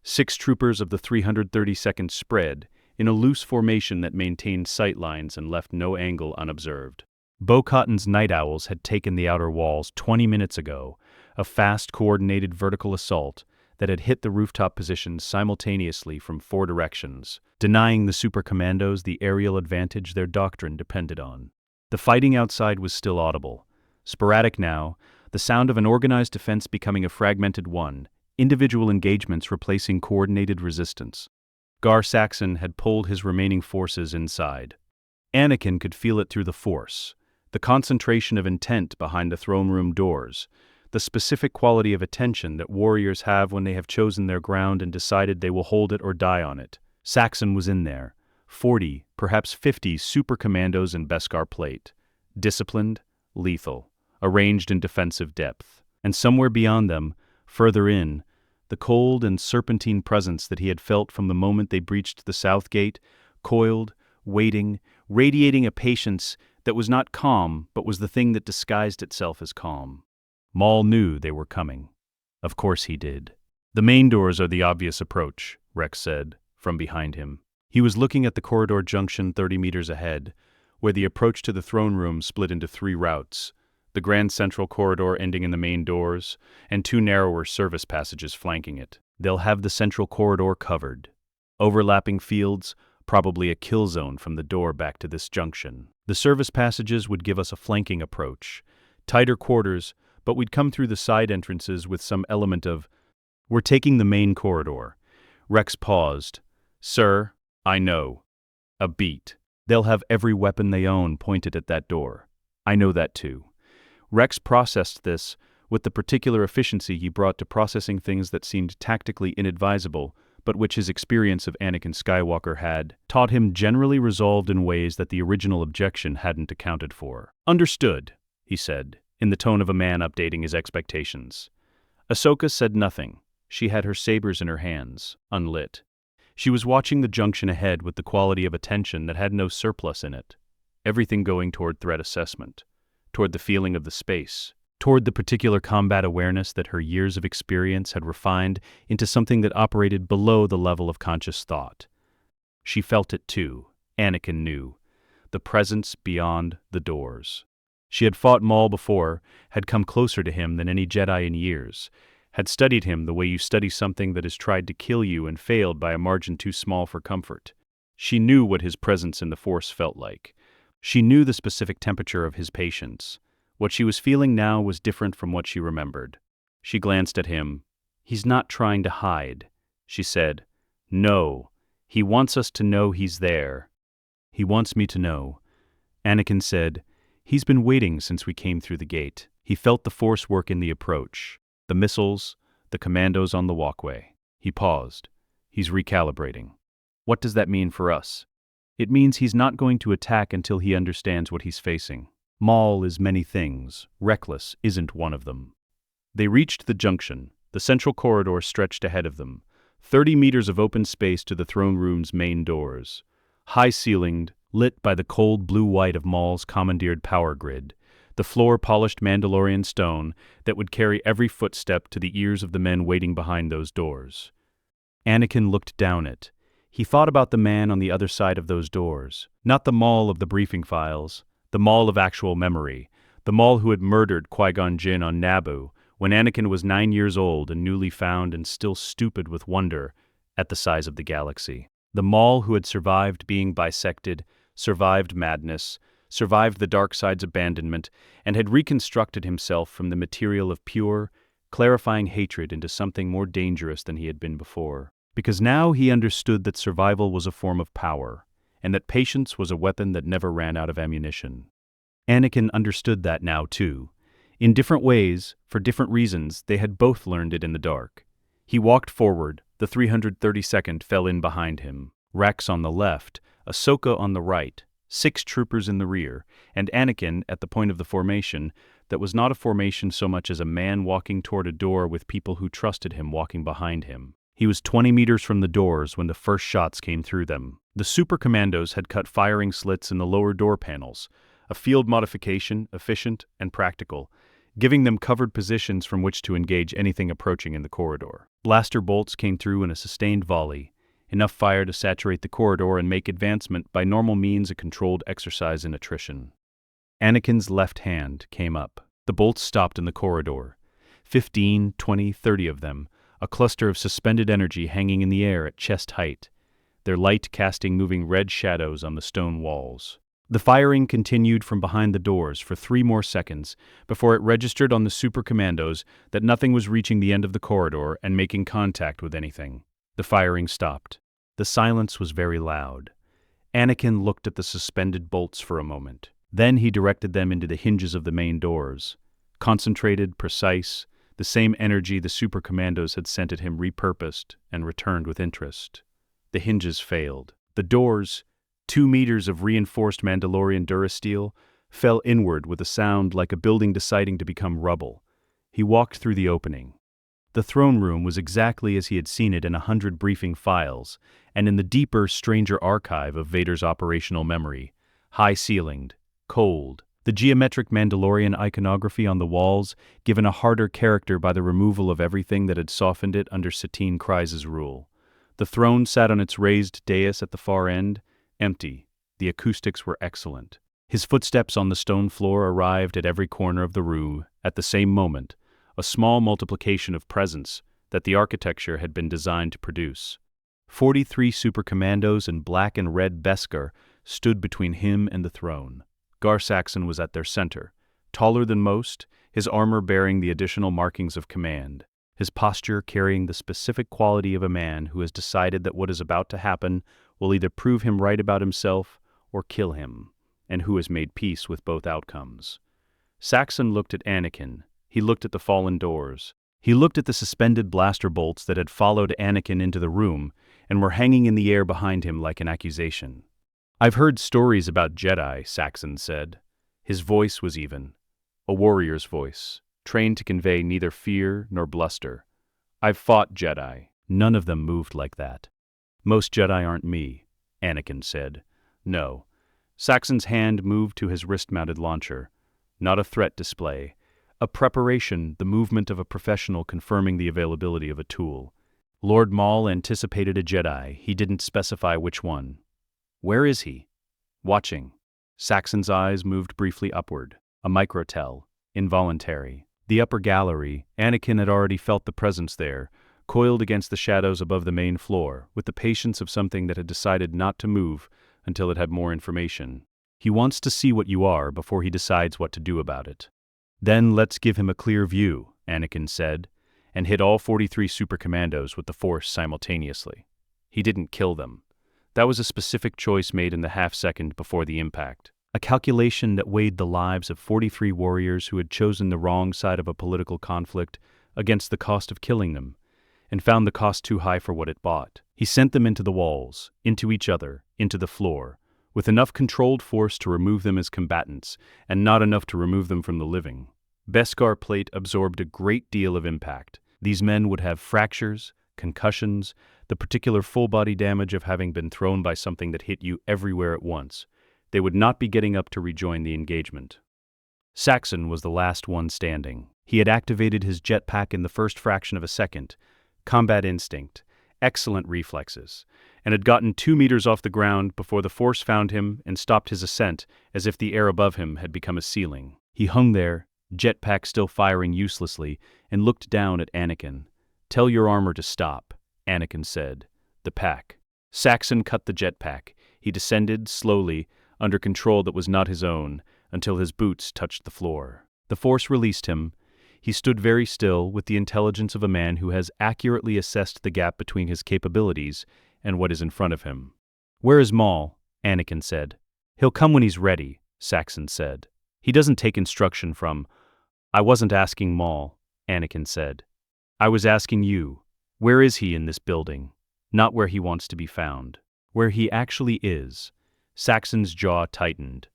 6 troopers of the 332nd spread, in a loose formation that maintained sight lines and left no angle unobserved. Bo-Katan's Night Owls had taken the outer walls 20 minutes ago, a fast, coordinated vertical assault that had hit the rooftop positions simultaneously from 4 directions, denying the super commandos the aerial advantage their doctrine depended on. The fighting outside was still audible. Sporadic now, the sound of an organized defense becoming a fragmented one, individual engagements replacing coordinated resistance. Gar Saxon had pulled his remaining forces inside. Anakin could feel it through the Force, the concentration of intent behind the throne room doors, the specific quality of attention that warriors have when they have chosen their ground and decided they will hold it or die on it. Saxon was in there, 40, perhaps 50 super commandos in Beskar plate, disciplined, lethal, arranged in defensive depth. And somewhere beyond them, further in, the cold and serpentine presence that he had felt from the moment they breached the south gate, coiled, waiting, radiating a patience that was not calm but was the thing that disguised itself as calm. Maul knew they were coming. Of course he did. "The main doors are the obvious approach," Rex said, from behind him. He was looking at the corridor junction 30 meters ahead, where the approach to the throne room split into 3 routes, the grand central corridor ending in the main doors, and 2 narrower service passages flanking it. They'll have the central corridor covered. Overlapping fields, probably a kill zone from the door back to this junction. The service passages would give us a flanking approach. Tighter quarters, but we'd come through the side entrances with some element of, "We're taking the main corridor." Rex paused. "Sir, I know. A beat. They'll have every weapon they own pointed at that door. I know that too." Rex processed this with the particular efficiency he brought to processing things that seemed tactically inadvisable, but which his experience of Anakin Skywalker had taught him generally resolved in ways that the original objection hadn't accounted for. "Understood," he said, in the tone of a man updating his expectations. Ahsoka said nothing. She had her sabers in her hands, unlit. She was watching the junction ahead with the quality of attention that had no surplus in it, everything going toward threat assessment, toward the feeling of the space, toward the particular combat awareness that her years of experience had refined into something that operated below the level of conscious thought. She felt it too, Anakin knew, the presence beyond the doors. She had fought Maul before, had come closer to him than any Jedi in years, had studied him the way you study something that has tried to kill you and failed by a margin too small for comfort. She knew what his presence in the Force felt like. She knew the specific temperature of his patience. What she was feeling now was different from what she remembered. She glanced at him. "He's not trying to hide," she said. "No, he wants us to know he's there." "He wants me to know." Anakin said, "He's been waiting since we came through the gate." He felt the Force work in the approach, the missiles, the commandos on the walkway. He paused. He's recalibrating. What does that mean for us? It means he's not going to attack until he understands what he's facing. Maul is many things. Reckless isn't one of them. They reached the junction. The central corridor stretched ahead of them. 30 meters of open space to the throne room's main doors. High-ceilinged, lit by the cold blue-white of Maul's commandeered power grid. The floor polished Mandalorian stone that would carry every footstep to the ears of the men waiting behind those doors. Anakin looked down it. He thought about the man on the other side of those doors. Not the Maul of the briefing files, the Maul of actual memory, the Maul who had murdered Qui-Gon Jinn on Naboo when Anakin was 9 years old and newly found and still stupid with wonder at the size of the galaxy. The Maul who had survived being bisected, survived madness, survived the dark side's abandonment, and had reconstructed himself from the material of pure, clarifying hatred into something more dangerous than he had been before. Because now he understood that survival was a form of power, and that patience was a weapon that never ran out of ammunition. Anakin understood that now, too. In different ways, for different reasons, they had both learned it in the dark. He walked forward, the 332nd fell in behind him. Rex on the left, Ahsoka on the right, 6 troopers in the rear, and Anakin at the point of the formation that was not a formation so much as a man walking toward a door with people who trusted him walking behind him. He was 20 meters from the doors when the first shots came through them. The super commandos had cut firing slits in the lower door panels, a field modification, efficient and practical, giving them covered positions from which to engage anything approaching in the corridor. Blaster bolts came through in a sustained volley, enough fire to saturate the corridor and make advancement by normal means a controlled exercise in attrition. Anakin's left hand came up. The bolts stopped in the corridor. 15, 20, 30 of them, a cluster of suspended energy hanging in the air at chest height, their light casting moving red shadows on the stone walls. The firing continued from behind the doors for 3 more seconds before it registered on the super commandos that nothing was reaching the end of the corridor and making contact with anything. The firing stopped. The silence was very loud. Anakin looked at the suspended bolts for a moment. Then he directed them into the hinges of the main doors. Concentrated, precise, the same energy the super commandos had sent at him repurposed and returned with interest. The hinges failed. The doors, 2 meters of reinforced Mandalorian durasteel, fell inward with a sound like a building deciding to become rubble. He walked through the opening. The throne room was exactly as he had seen it in 100 briefing files, and in the deeper, stranger archive of Vader's operational memory. High-ceilinged, cold, the geometric Mandalorian iconography on the walls given a harder character by the removal of everything that had softened it under Satine Kryze's rule. The throne sat on its raised dais at the far end, empty. The acoustics were excellent. His footsteps on the stone floor arrived at every corner of the room at the same moment, a small multiplication of presence that the architecture had been designed to produce. 43 super commandos in black and red Beskar stood between him and the throne. Gar Saxon was at their center, taller than most, his armor bearing the additional markings of command, his posture carrying the specific quality of a man who has decided that what is about to happen will either prove him right about himself or kill him, and who has made peace with both outcomes. Saxon looked at Anakin. He looked at the fallen doors. He looked at the suspended blaster bolts that had followed Anakin into the room and were hanging in the air behind him like an accusation. "I've heard stories about Jedi," Saxon said. His voice was even, a warrior's voice, trained to convey neither fear nor bluster. "I've fought Jedi. None of them moved like that." "Most Jedi aren't me," Anakin said. "No." Saxon's hand moved to his wrist-mounted launcher. Not a threat display. A preparation, the movement of a professional confirming the availability of a tool. Lord Maul anticipated a Jedi. He didn't specify which one. "Where is he?" "Watching." Saxon's eyes moved briefly upward. A microtel. Involuntary. The upper gallery, Anakin had already felt the presence there, coiled against the shadows above the main floor, with the patience of something that had decided not to move until it had more information. He wants to see what you are before he decides what to do about it. "Then let's give him a clear view," Anakin said, and hit all 43 super commandos with the Force simultaneously. He didn't kill them. That was a specific choice made in the half-second before the impact. A calculation that weighed the lives of 43 warriors who had chosen the wrong side of a political conflict against the cost of killing them, and found the cost too high for what it bought. He sent them into the walls, into each other, into the floor, with enough controlled force to remove them as combatants, and not enough to remove them from the living. Beskar plate absorbed a great deal of impact. These men would have fractures, concussions, the particular full-body damage of having been thrown by something that hit you everywhere at once. They would not be getting up to rejoin the engagement. Saxon was the last one standing. He had activated his jetpack in the first fraction of a second, combat instinct, excellent reflexes, and had gotten 2 meters off the ground before the Force found him and stopped his ascent as if the air above him had become a ceiling. He hung there, jetpack still firing uselessly, and looked down at Anakin. "Tell your armor to stop," Anakin said. "The pack." Saxon cut the jetpack. He descended, slowly, under control that was not his own, until his boots touched the floor. The Force released him. He stood very still with the intelligence of a man who has accurately assessed the gap between his capabilities and what is in front of him. "Where is Maul?" Anakin said. "He'll come when he's ready," Saxon said. "He doesn't take instruction from—" "I wasn't asking Maul," Anakin said. "I was asking you. Where is he in this building? Not where he wants to be found. Where he actually is." Saxon's jaw tightened.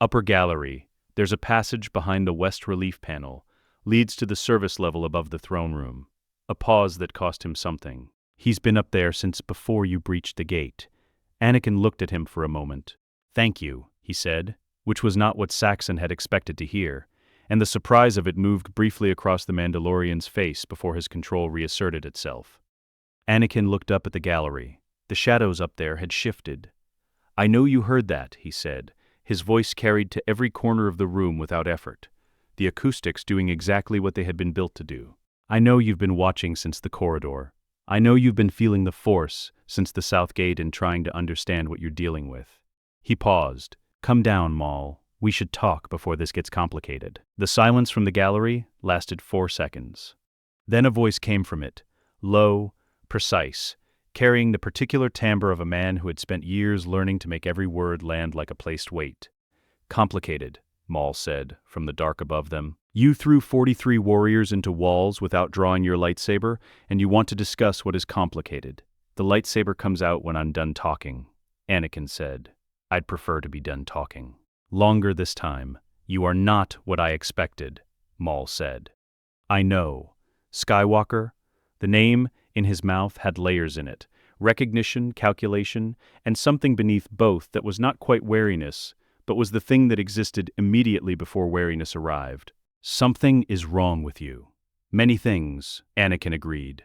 Upper gallery. There's a passage behind the west relief panel. Leads to the service level above the throne room. A pause that cost him something. He's been up there since before you breached the gate. Anakin looked at him for a moment. Thank you, he said, which was not what Saxon had expected to hear, and the surprise of it moved briefly across the Mandalorian's face before his control reasserted itself. Anakin looked up at the gallery. The shadows up there had shifted. I know you heard that, he said, his voice carried to every corner of the room without effort, the acoustics doing exactly what they had been built to do. I know you've been watching since the corridor. I know you've been feeling the Force since the South Gate and trying to understand what you're dealing with. He paused. Come down, Maul. We should talk before this gets complicated. The silence from the gallery lasted 4 seconds. Then a voice came from it, low, precise, carrying the particular timbre of a man who had spent years learning to make every word land like a placed weight. Complicated, Maul said, from the dark above them. You threw 43 warriors into walls without drawing your lightsaber, and you want to discuss what is complicated. The lightsaber comes out when I'm done talking, Anakin said. I'd prefer to be done talking. Longer this time. You are not what I expected, Maul said. I know. Skywalker? The name in his mouth had layers in it, recognition, calculation, and something beneath both that was not quite wariness, but was the thing that existed immediately before wariness arrived. Something is wrong with you. Many things, Anakin agreed.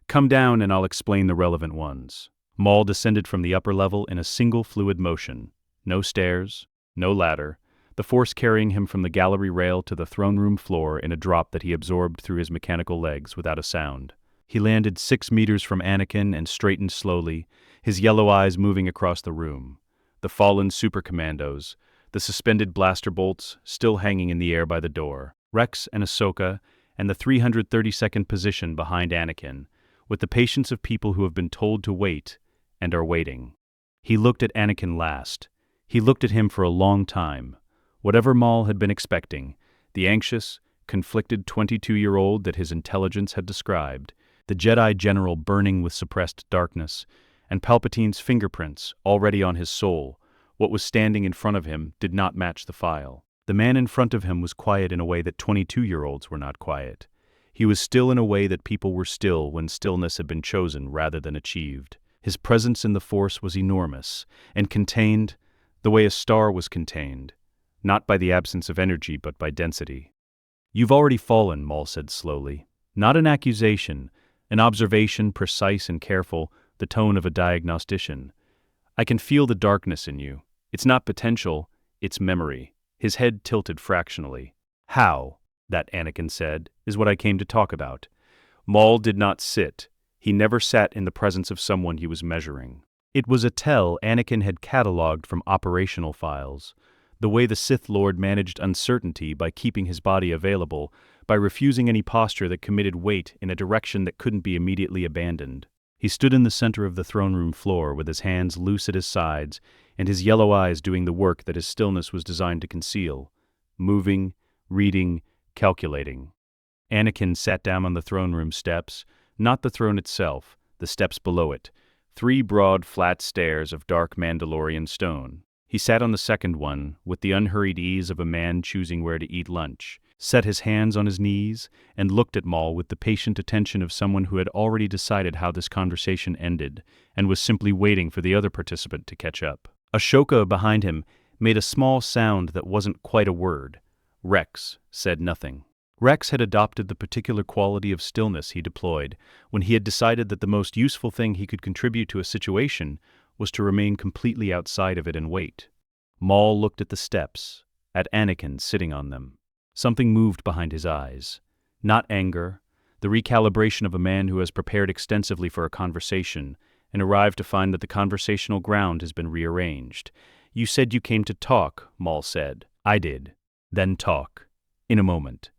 Come down and I'll explain the relevant ones. Maul descended from the upper level in a single fluid motion. No stairs, no ladder, the Force carrying him from the gallery rail to the throne room floor in a drop that he absorbed through his mechanical legs without a sound. He landed 6 meters from Anakin and straightened slowly, his yellow eyes moving across the room. The fallen super commandos, the suspended blaster bolts still hanging in the air by the door, Rex and Ahsoka, and the 332nd position behind Anakin, with the patience of people who have been told to wait and are waiting. He looked at Anakin last. He looked at him for a long time. Whatever Maul had been expecting, the anxious, conflicted 22-year-old that his intelligence had described, the Jedi general burning with suppressed darkness, and Palpatine's fingerprints already on his soul, what was standing in front of him did not match the file. The man in front of him was quiet in a way that 22-year-olds were not quiet. He was still in a way that people were still when stillness had been chosen rather than achieved. His presence in the Force was enormous, and contained, the way a star was contained, not by the absence of energy but by density. You've already fallen, Maul said slowly. Not an accusation, an observation precise and careful, the tone of a diagnostician. I can feel the darkness in you. It's not potential, it's memory. His head tilted fractionally. How, that Anakin said, is what I came to talk about. Maul did not sit. He never sat in the presence of someone he was measuring. It was a tell Anakin had catalogued from operational files. The way the Sith Lord managed uncertainty by keeping his body available, by refusing any posture that committed weight in a direction that couldn't be immediately abandoned. He stood in the center of the throne room floor with his hands loose at his sides and his yellow eyes doing the work that his stillness was designed to conceal. Moving, reading, calculating. Anakin sat down on the throne room steps, not the throne itself, the steps below it, 3 broad, flat stairs of dark Mandalorian stone. He sat on the second one with the unhurried ease of a man choosing where to eat lunch, set his hands on his knees, and looked at Maul with the patient attention of someone who had already decided how this conversation ended and was simply waiting for the other participant to catch up. Ahsoka behind him made a small sound that wasn't quite a word. Rex said nothing. Rex had adopted the particular quality of stillness he deployed when he had decided that the most useful thing he could contribute to a situation was to remain completely outside of it and wait. Maul looked at the steps, at Anakin sitting on them. Something moved behind his eyes. Not anger, the recalibration of a man who has prepared extensively for a conversation and arrived to find that the conversational ground has been rearranged. You said you came to talk, Maul said. I did. Then talk. In a moment.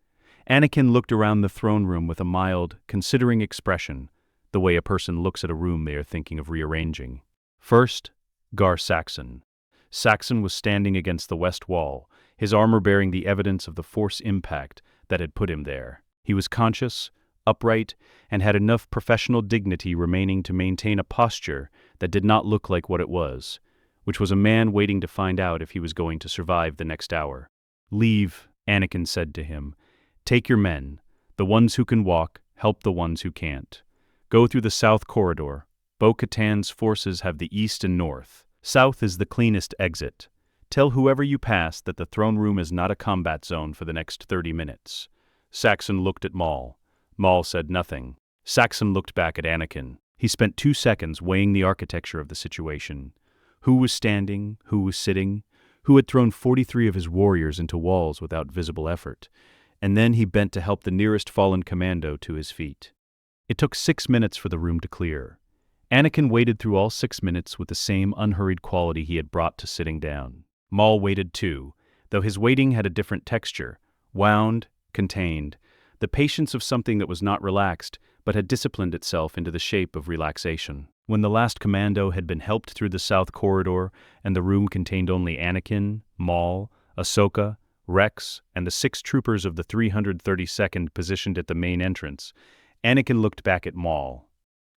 Anakin looked around the throne room with a mild, considering expression, the way a person looks at a room they are thinking of rearranging. First, Gar Saxon. Saxon was standing against the west wall, his armor bearing the evidence of the Force impact that had put him there. He was conscious, upright, and had enough professional dignity remaining to maintain a posture that did not look like what it was, which was a man waiting to find out if he was going to survive the next hour. "Leave," Anakin said to him. "Take your men. The ones who can walk, help the ones who can't. Go through the south corridor. Bo-Katan's forces have the east and north. South is the cleanest exit. Tell whoever you pass that the throne room is not a combat zone for the next 30 minutes. Saxon looked at Maul. Maul said nothing. Saxon looked back at Anakin. He spent 2 seconds weighing the architecture of the situation. Who was standing? Who was sitting? Who had thrown 43 of his warriors into walls without visible effort? And then he bent to help the nearest fallen commando to his feet. It took 6 minutes for the room to clear. Anakin waited through all 6 minutes with the same unhurried quality he had brought to sitting down. Maul waited too, though his waiting had a different texture, wound, contained, the patience of something that was not relaxed, but had disciplined itself into the shape of relaxation. When the last commando had been helped through the south corridor and the room contained only Anakin, Maul, Ahsoka, Rex, and the 6 troopers of the 332nd positioned at the main entrance, Anakin looked back at Maul.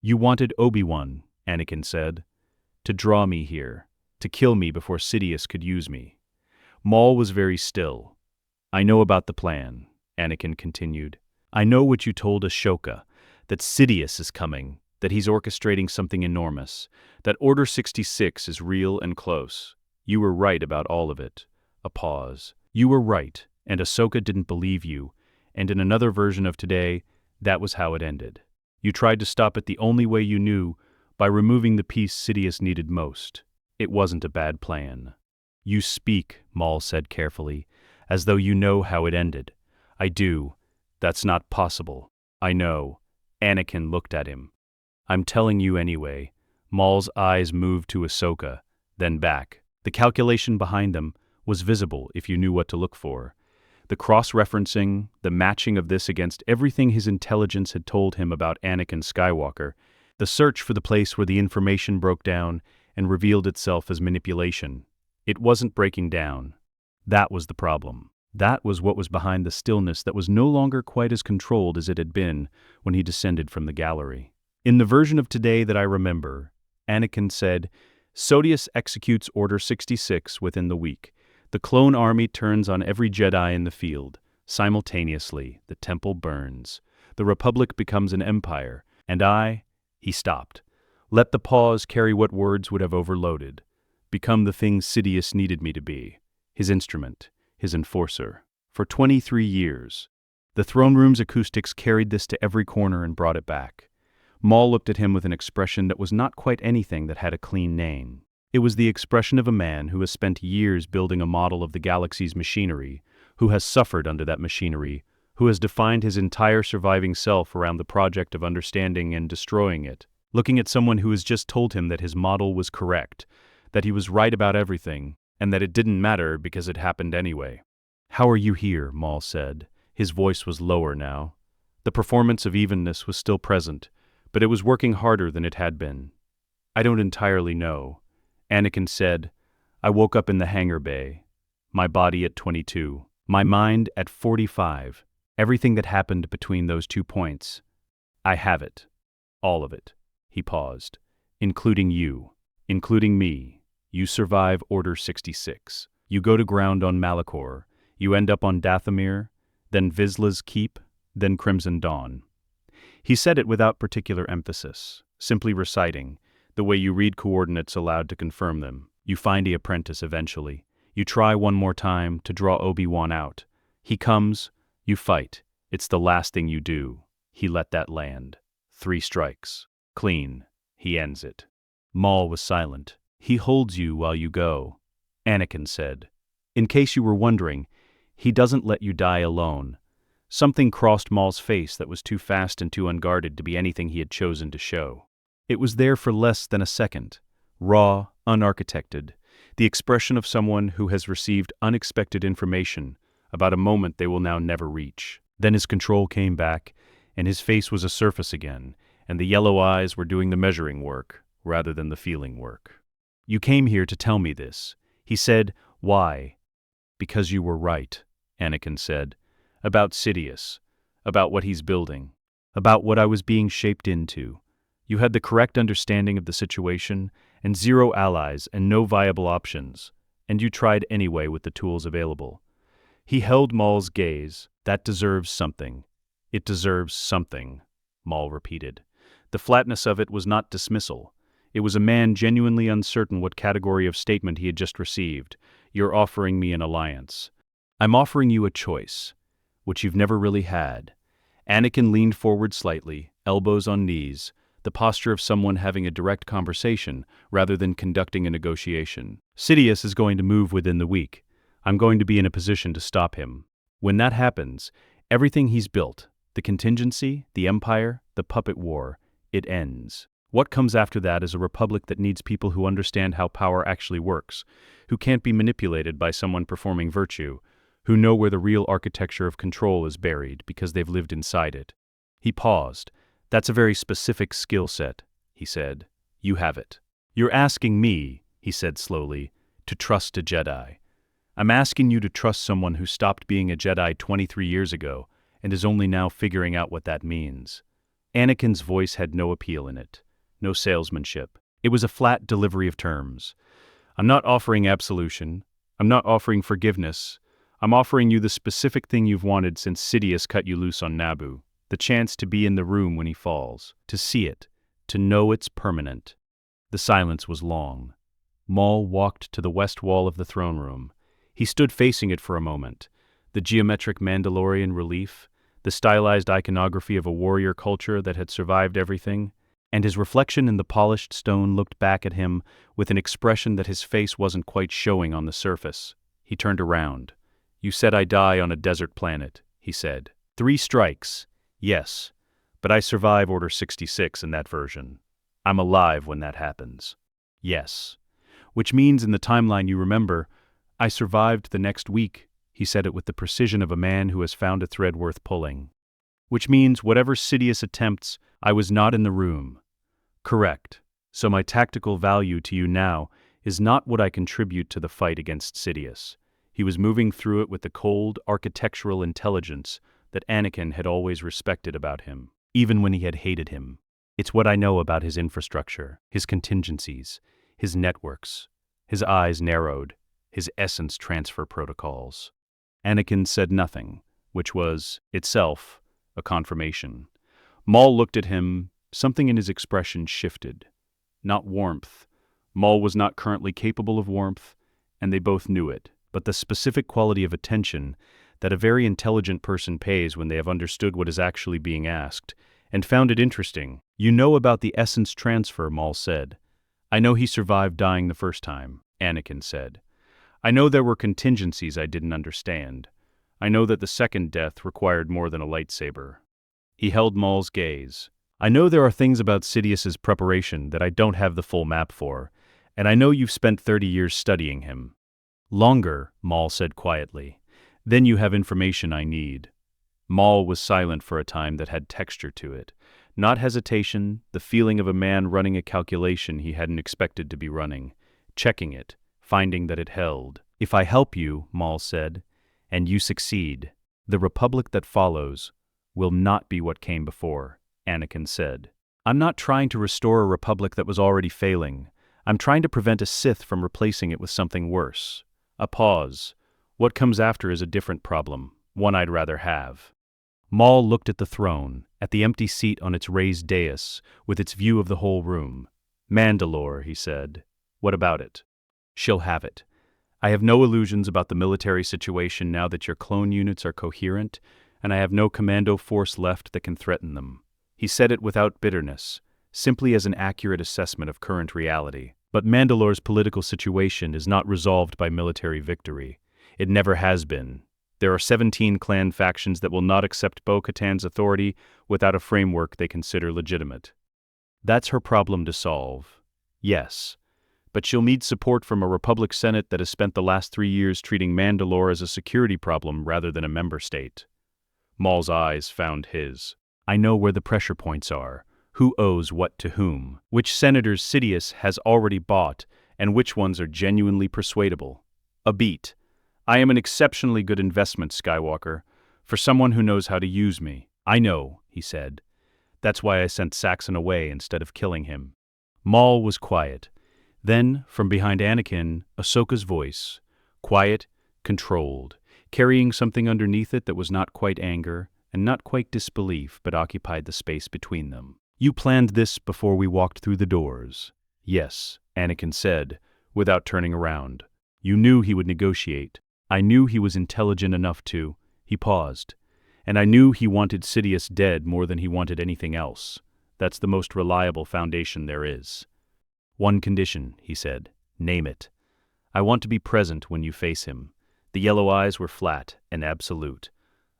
"You wanted Obi-Wan," Anakin said, "to draw me here, to kill me before Sidious could use me." Maul was very still. "I know about the plan," Anakin continued. "I know what you told Ahsoka, that Sidious is coming, that he's orchestrating something enormous, that Order 66 is real and close. You were right about all of it." A pause. "You were right, and Ahsoka didn't believe you, and in another version of today, that was how it ended. You tried to stop it the only way you knew, by removing the piece Sidious needed most. It wasn't a bad plan." "You speak," Maul said carefully, "as though you know how it ended." "I do. That's not possible." "I know." Anakin looked at him. "I'm telling you anyway." Maul's eyes moved to Ahsoka, then back. The calculation behind them was visible if you knew what to look for. The cross-referencing, the matching of this against everything his intelligence had told him about Anakin Skywalker, the search for the place where the information broke down and revealed itself as manipulation. It wasn't breaking down. That was the problem. That was what was behind the stillness that was no longer quite as controlled as it had been when he descended from the gallery. In the version of today that I remember, Anakin said, "Sidious executes Order 66 within the week. The clone army turns on every Jedi in the field. Simultaneously, the temple burns. The Republic becomes an empire. And I—" He stopped. Let the pause carry what words would have overloaded. "Become the thing Sidious needed me to be. His instrument, his enforcer. For 23 years. The throne room's acoustics carried this to every corner and brought it back." Maul looked at him with an expression that was not quite anything that had a clean name. It was the expression of a man who has spent years building a model of the galaxy's machinery, who has suffered under that machinery, who has defined his entire surviving self around the project of understanding and destroying it, looking at someone who has just told him that his model was correct, that he was right about everything, and that it didn't matter because it happened anyway. "How are you here?" Maul said. His voice was lower now. The performance of evenness was still present, but it was working harder than it had been. "I don't entirely know." Anakin said, "I woke up in the hangar bay. My body at 22. My mind at 45. Everything that happened between those 2 points. I have it. All of it." He paused. "Including you. Including me. You survive Order 66. You go to ground on Malachor. You end up on Dathomir, then Vizsla's Keep, then Crimson Dawn." He said it without particular emphasis, simply reciting, the way you read coordinates aloud to confirm them. You find the apprentice eventually. You try one more time to draw Obi-Wan out. He comes, you fight. It's the last thing you do. He let that land. 3 strikes. Clean. He ends it. Maul was silent. "He holds you while you go," Anakin said. "In case you were wondering, he doesn't let you die alone." Something crossed Maul's face that was too fast and too unguarded to be anything he had chosen to show. It was there for less than a second, raw, unarchitected, the expression of someone who has received unexpected information about a moment they will now never reach. Then his control came back, and his face was a surface again, and the yellow eyes were doing the measuring work rather than the feeling work. "You came here to tell me this." He said, "Why?" "Because you were right," Anakin said. "About Sidious, about what he's building, about what I was being shaped into. You had the correct understanding of the situation, and zero allies and no viable options, and you tried anyway with the tools available. He held Maul's gaze. That deserves something. It deserves something, Maul repeated. The flatness of it was not dismissal. It was a man genuinely uncertain what category of statement he had just received. You're offering me an alliance. I'm offering you a choice, which you've never really had. Anakin leaned forward slightly, elbows on knees, the posture of someone having a direct conversation rather than conducting a negotiation. Sidious is going to move within the week. I'm going to be in a position to stop him. When that happens, everything he's built, the contingency, the empire, the puppet war, it ends. What comes after that is a republic that needs people who understand how power actually works, who can't be manipulated by someone performing virtue, who know where the real architecture of control is buried because they've lived inside it. He paused. That's a very specific skill set, he said. You have it. You're asking me, he said slowly, to trust a Jedi. I'm asking you to trust someone who stopped being a Jedi 23 years ago and is only now figuring out what that means. Anakin's voice had no appeal in it, no salesmanship. It was a flat delivery of terms. I'm not offering absolution. I'm not offering forgiveness. I'm offering you the specific thing you've wanted since Sidious cut you loose on Naboo, the chance to be in the room when he falls, to see it, to know it's permanent. The silence was long. Maul walked to the west wall of the throne room. He stood facing it for a moment, the geometric Mandalorian relief, the stylized iconography of a warrior culture that had survived everything, and his reflection in the polished stone looked back at him with an expression that his face wasn't quite showing on the surface. He turned around. You said I die on a desert planet, he said. 3 strikes, yes, but I survive Order 66 in that version. I'm alive when that happens. Yes. Which means in the timeline you remember, I survived the next week, he said it with the precision of a man who has found a thread worth pulling. Which means whatever Sidious attempts, I was not in the room. Correct. So my tactical value to you now is not what I contribute to the fight against Sidious. He was moving through it with the cold, architectural intelligence that Anakin had always respected about him, even when he had hated him. It's what I know about his infrastructure, his contingencies, his networks. His eyes narrowed, his essence transfer protocols. Anakin said nothing, which was, itself, a confirmation. Maul looked at him. Something in his expression shifted. Not warmth. Maul was not currently capable of warmth, and they both knew it. But the specific quality of attention that a very intelligent person pays when they have understood what is actually being asked, and found it interesting. You know about the essence transfer, Maul said. I know he survived dying the first time, Anakin said. I know there were contingencies I didn't understand. I know that the second death required more than a lightsaber. He held Maul's gaze. I know there are things about Sidious's preparation that I don't have the full map for, and I know you've spent 30 years studying him. Longer, Maul said quietly. Then you have information I need. Maul was silent for a time that had texture to it. Not hesitation, the feeling of a man running a calculation he hadn't expected to be running, checking it, finding that it held. If I help you, Maul said, and you succeed, the republic that follows will not be what came before, Anakin said. I'm not trying to restore a republic that was already failing. I'm trying to prevent a Sith from replacing it with something worse. A pause. What comes after is a different problem, one I'd rather have. Maul looked at the throne, at the empty seat on its raised dais, with its view of the whole room. Mandalore, he said. What about it? She'll have it. I have no illusions about the military situation now that your clone units are coherent, and I have no commando force left that can threaten them. He said it without bitterness, simply as an accurate assessment of current reality. But Mandalore's political situation is not resolved by military victory. It never has been. There are 17 clan factions that will not accept Bo-Katan's authority without a framework they consider legitimate. That's her problem to solve. Yes. But she'll need support from a Republic Senate that has spent the last 3 years treating Mandalore as a security problem rather than a member state. Maul's eyes found his. I know where the pressure points are. Who owes what to whom, which senators Sidious has already bought, and which ones are genuinely persuadable. A beat. I am an exceptionally good investment, Skywalker, for someone who knows how to use me. I know, he said. That's why I sent Saxon away instead of killing him. Maul was quiet. Then, from behind Anakin, Ahsoka's voice, quiet, controlled, carrying something underneath it that was not quite anger and not quite disbelief, but occupied the space between them. "You planned this before we walked through the doors." "Yes," Anakin said, without turning around. "You knew he would negotiate. I knew he was intelligent enough to." He paused. "And I knew he wanted Sidious dead more than he wanted anything else. That's the most reliable foundation there is." "One condition," he said. "Name it. I want to be present when you face him." The yellow eyes were flat and absolute.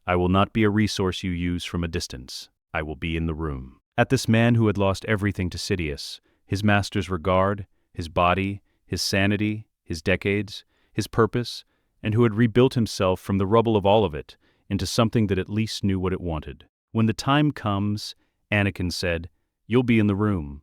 "I will not be a resource you use from a distance. I will be in the room." At this man who had lost everything to Sidious, his master's regard, his body, his sanity, his decades, his purpose, and who had rebuilt himself from the rubble of all of it into something that at least knew what it wanted. "When the time comes," Anakin said, "you'll be in the room."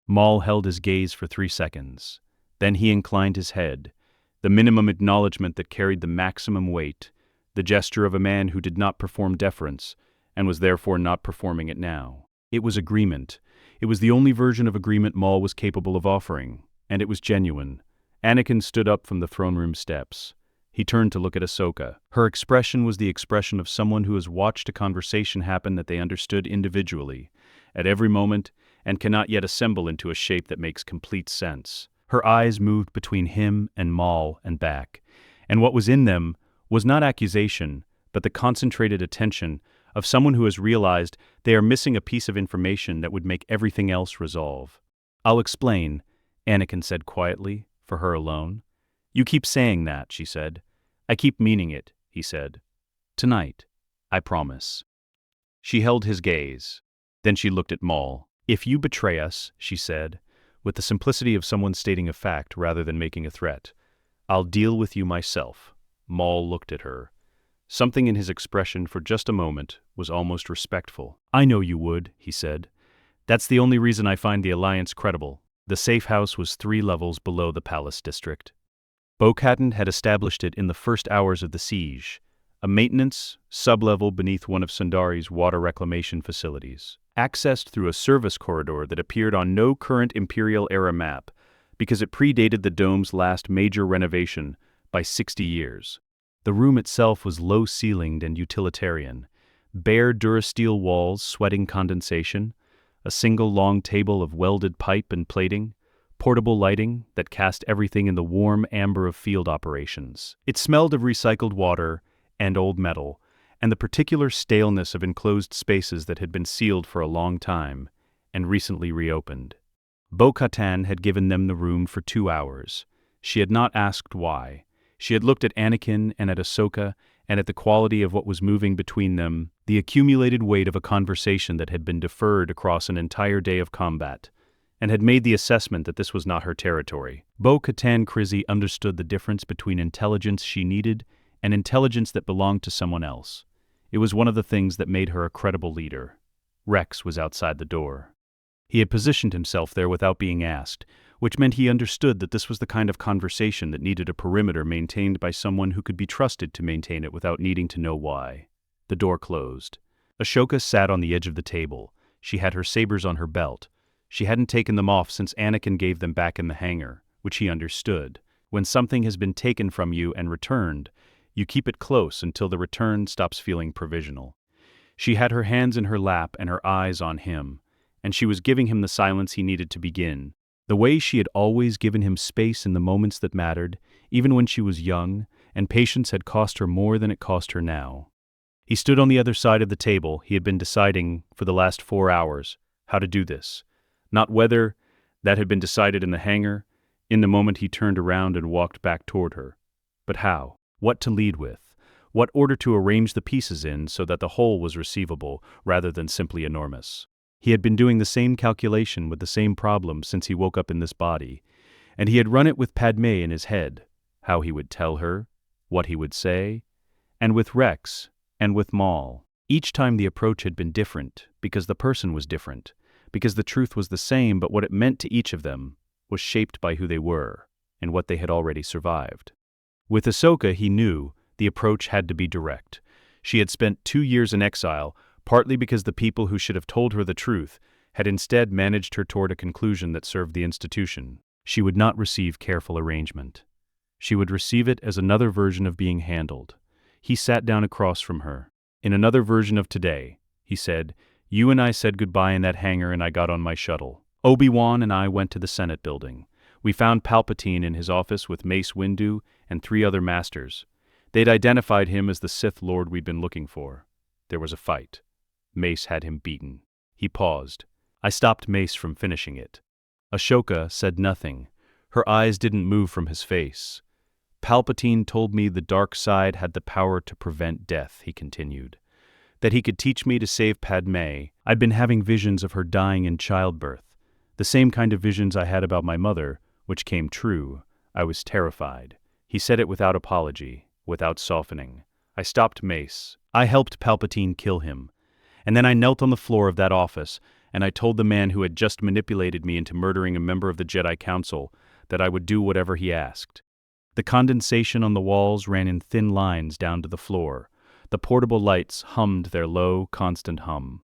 Maul held his gaze for 3 seconds. Then he inclined his head, the minimum acknowledgement that carried the maximum weight, the gesture of a man who did not perform deference, and was therefore not performing it now. It was agreement. It was the only version of agreement Maul was capable of offering, and it was genuine. Anakin stood up from the throne room steps. He turned to look at Ahsoka. Her expression was the expression of someone who has watched a conversation happen that they understood individually, at every moment, and cannot yet assemble into a shape that makes complete sense. Her eyes moved between him and Maul and back, and what was in them was not accusation, but the concentrated attention of someone who has realized they are missing a piece of information that would make everything else resolve. "I'll explain," Anakin said quietly, for her alone. "You keep saying that," she said. "I keep meaning it," he said. "Tonight, I promise." She held his gaze. Then she looked at Maul. "If you betray us," she said, with the simplicity of someone stating a fact rather than making a threat, "I'll deal with you myself." Maul looked at her. Something in his expression for just a moment was almost respectful. "I know you would," he said. "That's the only reason I find the alliance credible." The safe house was 3 levels below the palace district. Bo-Katan had established it in the first hours of the siege, a maintenance sub-level beneath one of Sundari's water reclamation facilities, accessed through a service corridor that appeared on no current Imperial-era map because it predated the dome's last major renovation by 60 years. The room itself was low-ceilinged and utilitarian, bare durasteel walls sweating condensation, a single long table of welded pipe and plating, portable lighting that cast everything in the warm amber of field operations. It smelled of recycled water and old metal, and the particular staleness of enclosed spaces that had been sealed for a long time and recently reopened. Bo-Katan had given them the room for 2 hours. She had not asked why. She had looked at Anakin and at Ahsoka and at the quality of what was moving between them, the accumulated weight of a conversation that had been deferred across an entire day of combat, and had made the assessment that this was not her territory. Bo-Katan Kryze understood the difference between intelligence she needed and intelligence that belonged to someone else. It was one of the things that made her a credible leader. Rex was outside the door. He had positioned himself there without being asked, which meant he understood that this was the kind of conversation that needed a perimeter maintained by someone who could be trusted to maintain it without needing to know why. The door closed. Ahsoka sat on the edge of the table. She had her sabers on her belt. She hadn't taken them off since Anakin gave them back in the hangar, which he understood. When something has been taken from you and returned, you keep it close until the return stops feeling provisional. She had her hands in her lap and her eyes on him, and she was giving him the silence he needed to begin. The way she had always given him space in the moments that mattered, even when she was young, and patience had cost her more than it cost her now. He stood on the other side of the table. He had been deciding, for the last 4 hours, how to do this. Not whether, that had been decided in the hangar, in the moment he turned around and walked back toward her. But how? What to lead with? What order to arrange the pieces in so that the whole was receivable, rather than simply enormous? He had been doing the same calculation with the same problem since he woke up in this body, and he had run it with Padmé in his head, how he would tell her, what he would say, and with Rex, and with Maul. Each time the approach had been different, because the person was different, because the truth was the same, but what it meant to each of them was shaped by who they were, and what they had already survived. With Ahsoka, he knew the approach had to be direct. She had spent 2 years in exile, partly because the people who should have told her the truth had instead managed her toward a conclusion that served the institution. She would not receive careful arrangement. She would receive it as another version of being handled. He sat down across from her. In another version of today, he said, "You and I said goodbye in that hangar and I got on my shuttle. Obi-Wan and I went to the Senate building. We found Palpatine in his office with Mace Windu and 3 other masters. They'd identified him as the Sith Lord we'd been looking for. There was a fight. Mace had him beaten." He paused. I stopped Mace from finishing it. Ahsoka said nothing. Her eyes didn't move from his face. "Palpatine told me the dark side had the power to prevent death," he continued. "That he could teach me to save Padmé. I'd been having visions of her dying in childbirth. The same kind of visions I had about my mother, which came true. I was terrified." He said it without apology, without softening. I stopped Mace. "I helped Palpatine kill him. And then I knelt on the floor of that office, and I told the man who had just manipulated me into murdering a member of the Jedi Council that I would do whatever he asked." The condensation on the walls ran in thin lines down to the floor. The portable lights hummed their low, constant hum.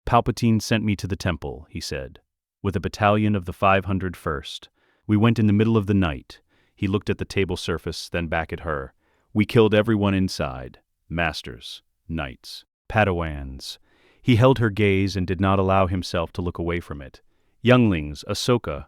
"Palpatine sent me to the temple," he said, "with a battalion of the 501st. We went in the middle of the night." He looked at the table surface, then back at her. "We killed everyone inside. Masters, knights, Padawans." He held her gaze and did not allow himself to look away from it. "Younglings, Ahsoka."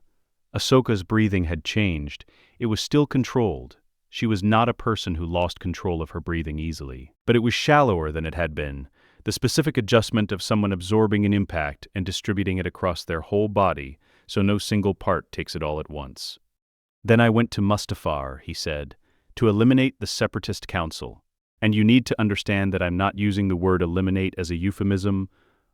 Ahsoka's breathing had changed. It was still controlled. She was not a person who lost control of her breathing easily. But it was shallower than it had been, the specific adjustment of someone absorbing an impact and distributing it across their whole body, so no single part takes it all at once. "Then I went to Mustafar," he said, "to eliminate the Separatist Council. And you need to understand that I'm not using the word eliminate as a euphemism.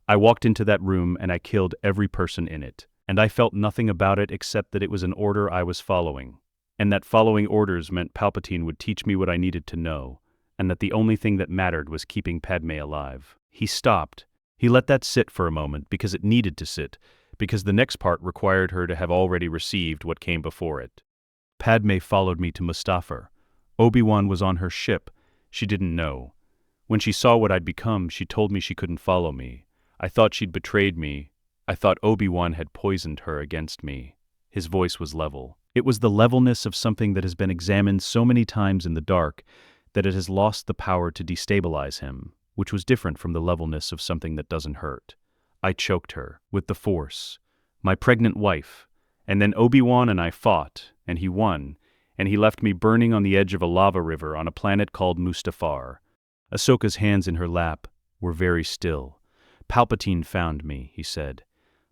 I walked into that room and I killed every person in it. And I felt nothing about it except that it was an order I was following. And that following orders meant Palpatine would teach me what I needed to know, and that the only thing that mattered was keeping Padmé alive." He stopped. He let that sit for a moment because it needed to sit, because the next part required her to have already received what came before it. "Padmé followed me to Mustafar. Obi-Wan was on her ship. She didn't know. When she saw what I'd become, she told me she couldn't follow me. I thought she'd betrayed me. I thought Obi-Wan had poisoned her against me." His voice was level. It was the levelness of something that has been examined so many times in the dark that it has lost the power to destabilize him, which was different from the levelness of something that doesn't hurt. "I choked her, with the Force. My pregnant wife. And then Obi-Wan and I fought, and he won, and he left me burning on the edge of a lava river on a planet called Mustafar." Ahsoka's hands in her lap were very still. "Palpatine found me," he said.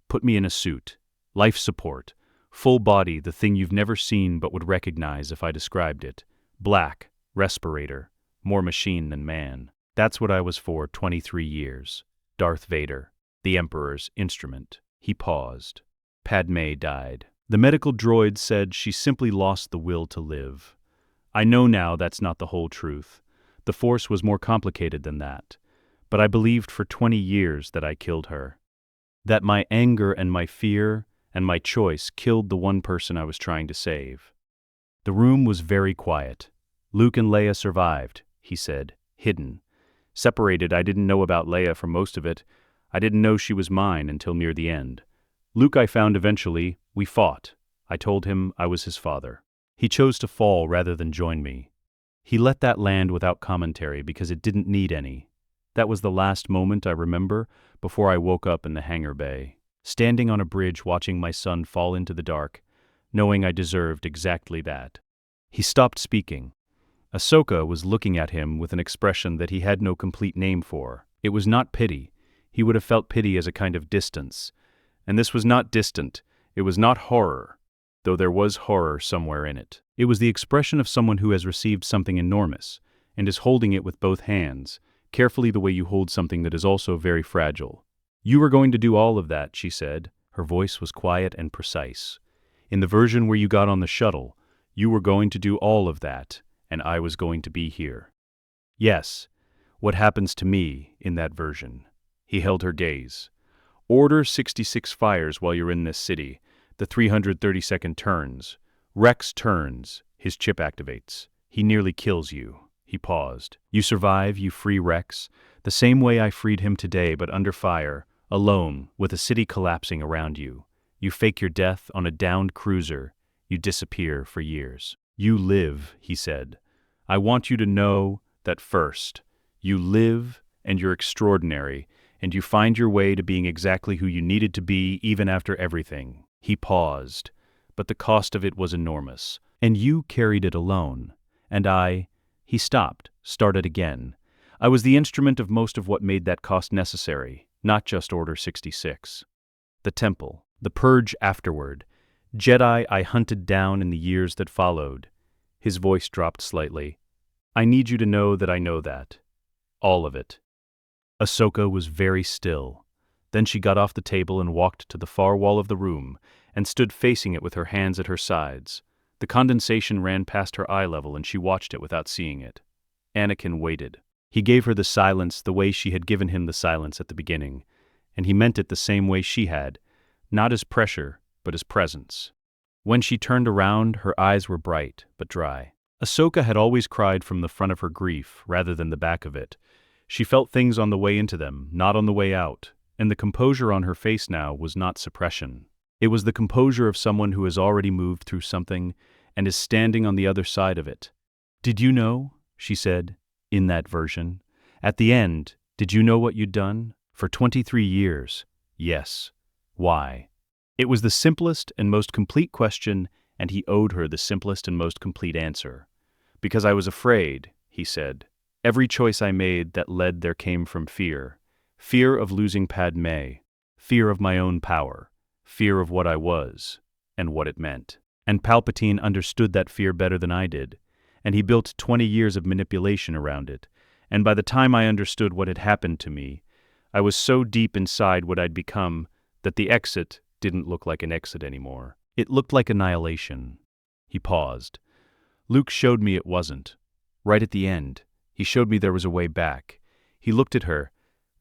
"Put me in a suit. Life support. Full body, the thing you've never seen but would recognize if I described it. Black, respirator, more machine than man. That's what I was for 23 years. Darth Vader, the Emperor's instrument." He paused. "Padmé died. The medical droid said she simply lost the will to live. I know now that's not the whole truth. The Force was more complicated than that. But I believed for 20 years that I killed her. That my anger and my fear and my choice killed the one person I was trying to save." The room was very quiet. "Luke and Leia survived," he said, hidden. "Separated, I didn't know about Leia for most of it. I didn't know she was mine until near the end. Luke I found eventually. We fought. I told him I was his father. He chose to fall rather than join me. He let that land without commentary because it didn't need any. That was the last moment I remember before I woke up in the hangar bay, standing on a bridge watching my son fall into the dark, knowing I deserved exactly that." He stopped speaking. Ahsoka was looking at him with an expression that he had no complete name for. It was not pity. He would have felt pity as a kind of distance. And this was not distant. It was not horror, though there was horror somewhere in it. It was the expression of someone who has received something enormous and is holding it with both hands, carefully the way you hold something that is also very fragile. "You were going to do all of that," she said. Her voice was quiet and precise. "In the version where you got on the shuttle, you were going to do all of that, and I was going to be here." "Yes. What happens to me in that version?" He held her gaze. "Order 66 fires while you're in this city. The 332nd turns. Rex turns. His chip activates. He nearly kills you." He paused. "You survive, you free Rex, the same way I freed him today, but under fire, alone, with a city collapsing around you. You fake your death on a downed cruiser. you disappear for years. You live, he said. I want you to know that first. You live, and you're extraordinary, and you find your way to being exactly who you needed to be even after everything. He paused, but the cost of it was enormous. And you carried it alone. And he stopped, started again. I was the instrument of most of what made that cost necessary, not just Order 66. The temple, the purge afterward, Jedi I hunted down in the years that followed. His voice dropped slightly. I need you to know that I know that. All of it. Ahsoka was very still. Then she got off the table and walked to the far wall of the room and stood facing it with her hands at her sides. The condensation ran past her eye level and she watched it without seeing it. Anakin waited. He gave her the silence the way she had given him the silence at the beginning, and he meant it the same way she had, not as pressure, but as presence. When she turned around, her eyes were bright, but dry. Ahsoka had always cried from the front of her grief, rather than the back of it. She felt things on the way into them, not on the way out, and the composure on her face now was not suppression. It was the composure of someone who has already moved through something and is standing on the other side of it. Did you know, she said, in that version. At the end, did you know what you'd done? For 23 years. Yes. Why? It was the simplest and most complete question, and he owed her the simplest and most complete answer. Because I was afraid, he said. Every choice I made that led there came from fear. Fear of losing Padmé. Fear of my own power. Fear of what I was, and what it meant. And Palpatine understood that fear better than I did, and he built 20 years of manipulation around it. And by the time I understood what had happened to me, I was so deep inside what I'd become that the exit didn't look like an exit anymore. It looked like annihilation. He paused. Luke showed me it wasn't. Right at the end, he showed me there was a way back. He looked at her.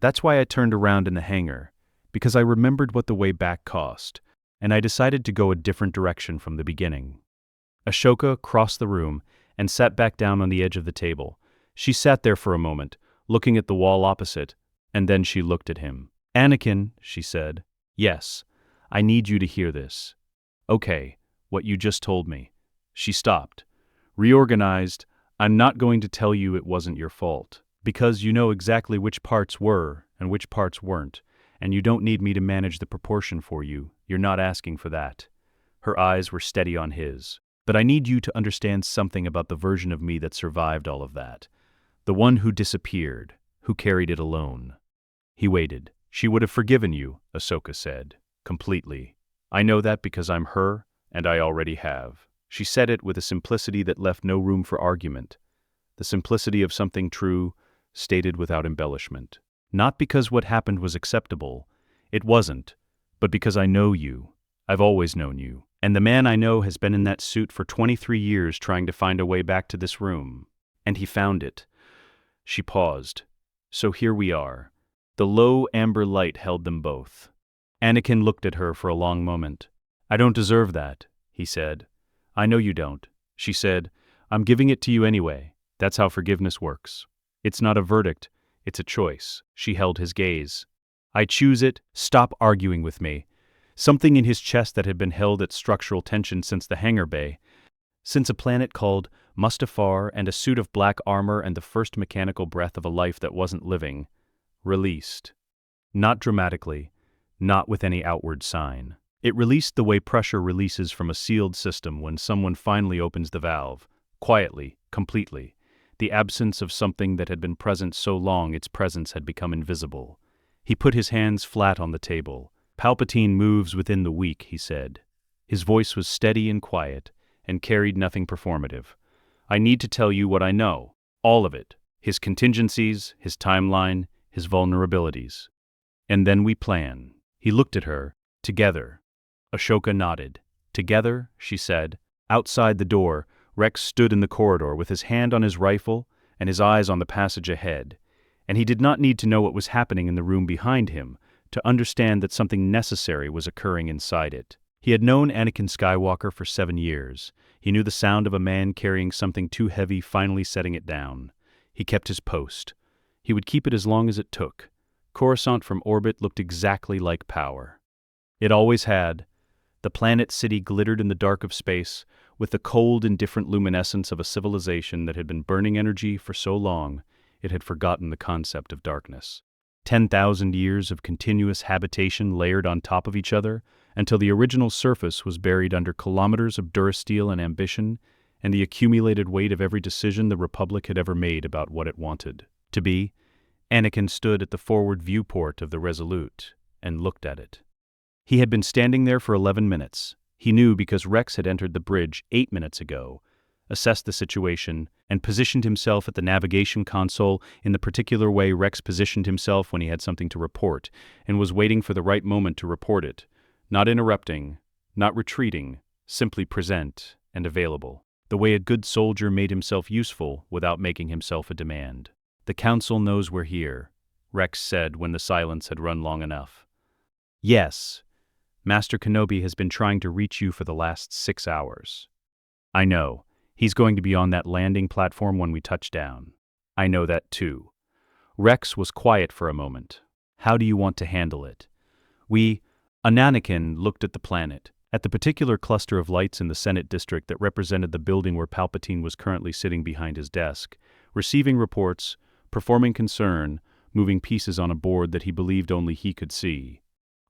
That's why I turned around in the hangar, because I remembered what the way back cost, and I decided to go a different direction from the beginning. Ahsoka crossed the room and sat back down on the edge of the table. She sat there for a moment, looking at the wall opposite, and then she looked at him. Anakin, she said. Yes, I need you to hear this. Okay, what you just told me. She stopped. Reorganized. I'm not going to tell you it wasn't your fault, because you know exactly which parts were and which parts weren't, and you don't need me to manage the proportion for you. You're not asking for that. Her eyes were steady on his. But I need you to understand something about the version of me that survived all of that. The one who disappeared, who carried it alone. He waited. She would have forgiven you, Ahsoka said. Completely. I know that because I'm her, and I already have. She said it with a simplicity that left no room for argument. The simplicity of something true, stated without embellishment. Not because what happened was acceptable. It wasn't. But because I know you. I've always known you. And the man I know has been in that suit for 23 years trying to find a way back to this room. And he found it. She paused. So here we are. The low amber light held them both. Anakin looked at her for a long moment. I don't deserve that, he said. I know you don't, she said. I'm giving it to you anyway. That's how forgiveness works. It's not a verdict, it's a choice. She held his gaze. I choose it. Stop arguing with me. Something in his chest that had been held at structural tension since the hangar bay, since a planet called Mustafar and a suit of black armor and the first mechanical breath of a life that wasn't living, released. Not dramatically, not with any outward sign. It released the way pressure releases from a sealed system when someone finally opens the valve, quietly, completely. The absence of something that had been present so long its presence had become invisible. He put his hands flat on the table. Palpatine moves within the weak, he said. His voice was steady and quiet, and carried nothing performative. I need to tell you what I know. All of it. His contingencies, his timeline, his vulnerabilities. And then we plan. He looked at her. Together. Ahsoka nodded. Together, she said. Outside the door, Rex stood in the corridor with his hand on his rifle and his eyes on the passage ahead. And he did not need to know what was happening in the room behind him to understand that something necessary was occurring inside it. He had known Anakin Skywalker for 7 years. He knew the sound of a man carrying something too heavy finally setting it down. He kept his post. He would keep it as long as it took. Coruscant from orbit looked exactly like power. It always had. The The planet city glittered in the dark of space, with the cold, indifferent luminescence of a civilization that had been burning energy for so long it had forgotten the concept of darkness. 10,000 years of continuous habitation layered on top of each other until the original surface was buried under kilometers of durasteel and ambition and the accumulated weight of every decision the Republic had ever made about what it wanted to be. Anakin stood at the forward viewport of the Resolute and looked at it. He had been standing there for 11 minutes. He knew because Rex had entered the bridge 8 minutes ago, assessed the situation, and positioned himself at the navigation console in the particular way Rex positioned himself when he had something to report, and was waiting for the right moment to report it, not interrupting, not retreating, simply present and available, the way a good soldier made himself useful without making himself a demand. "The Council knows we're here," Rex said when the silence had run long enough. "Yes. Master Kenobi has been trying to reach you for the last 6 hours. I know. He's going to be on that landing platform when we touch down. I know that too." Rex was quiet for a moment. "How do you want to handle it?" Anakin looked at the planet, at the particular cluster of lights in the Senate district that represented the building where Palpatine was currently sitting behind his desk, receiving reports, performing concern, moving pieces on a board that he believed only he could see.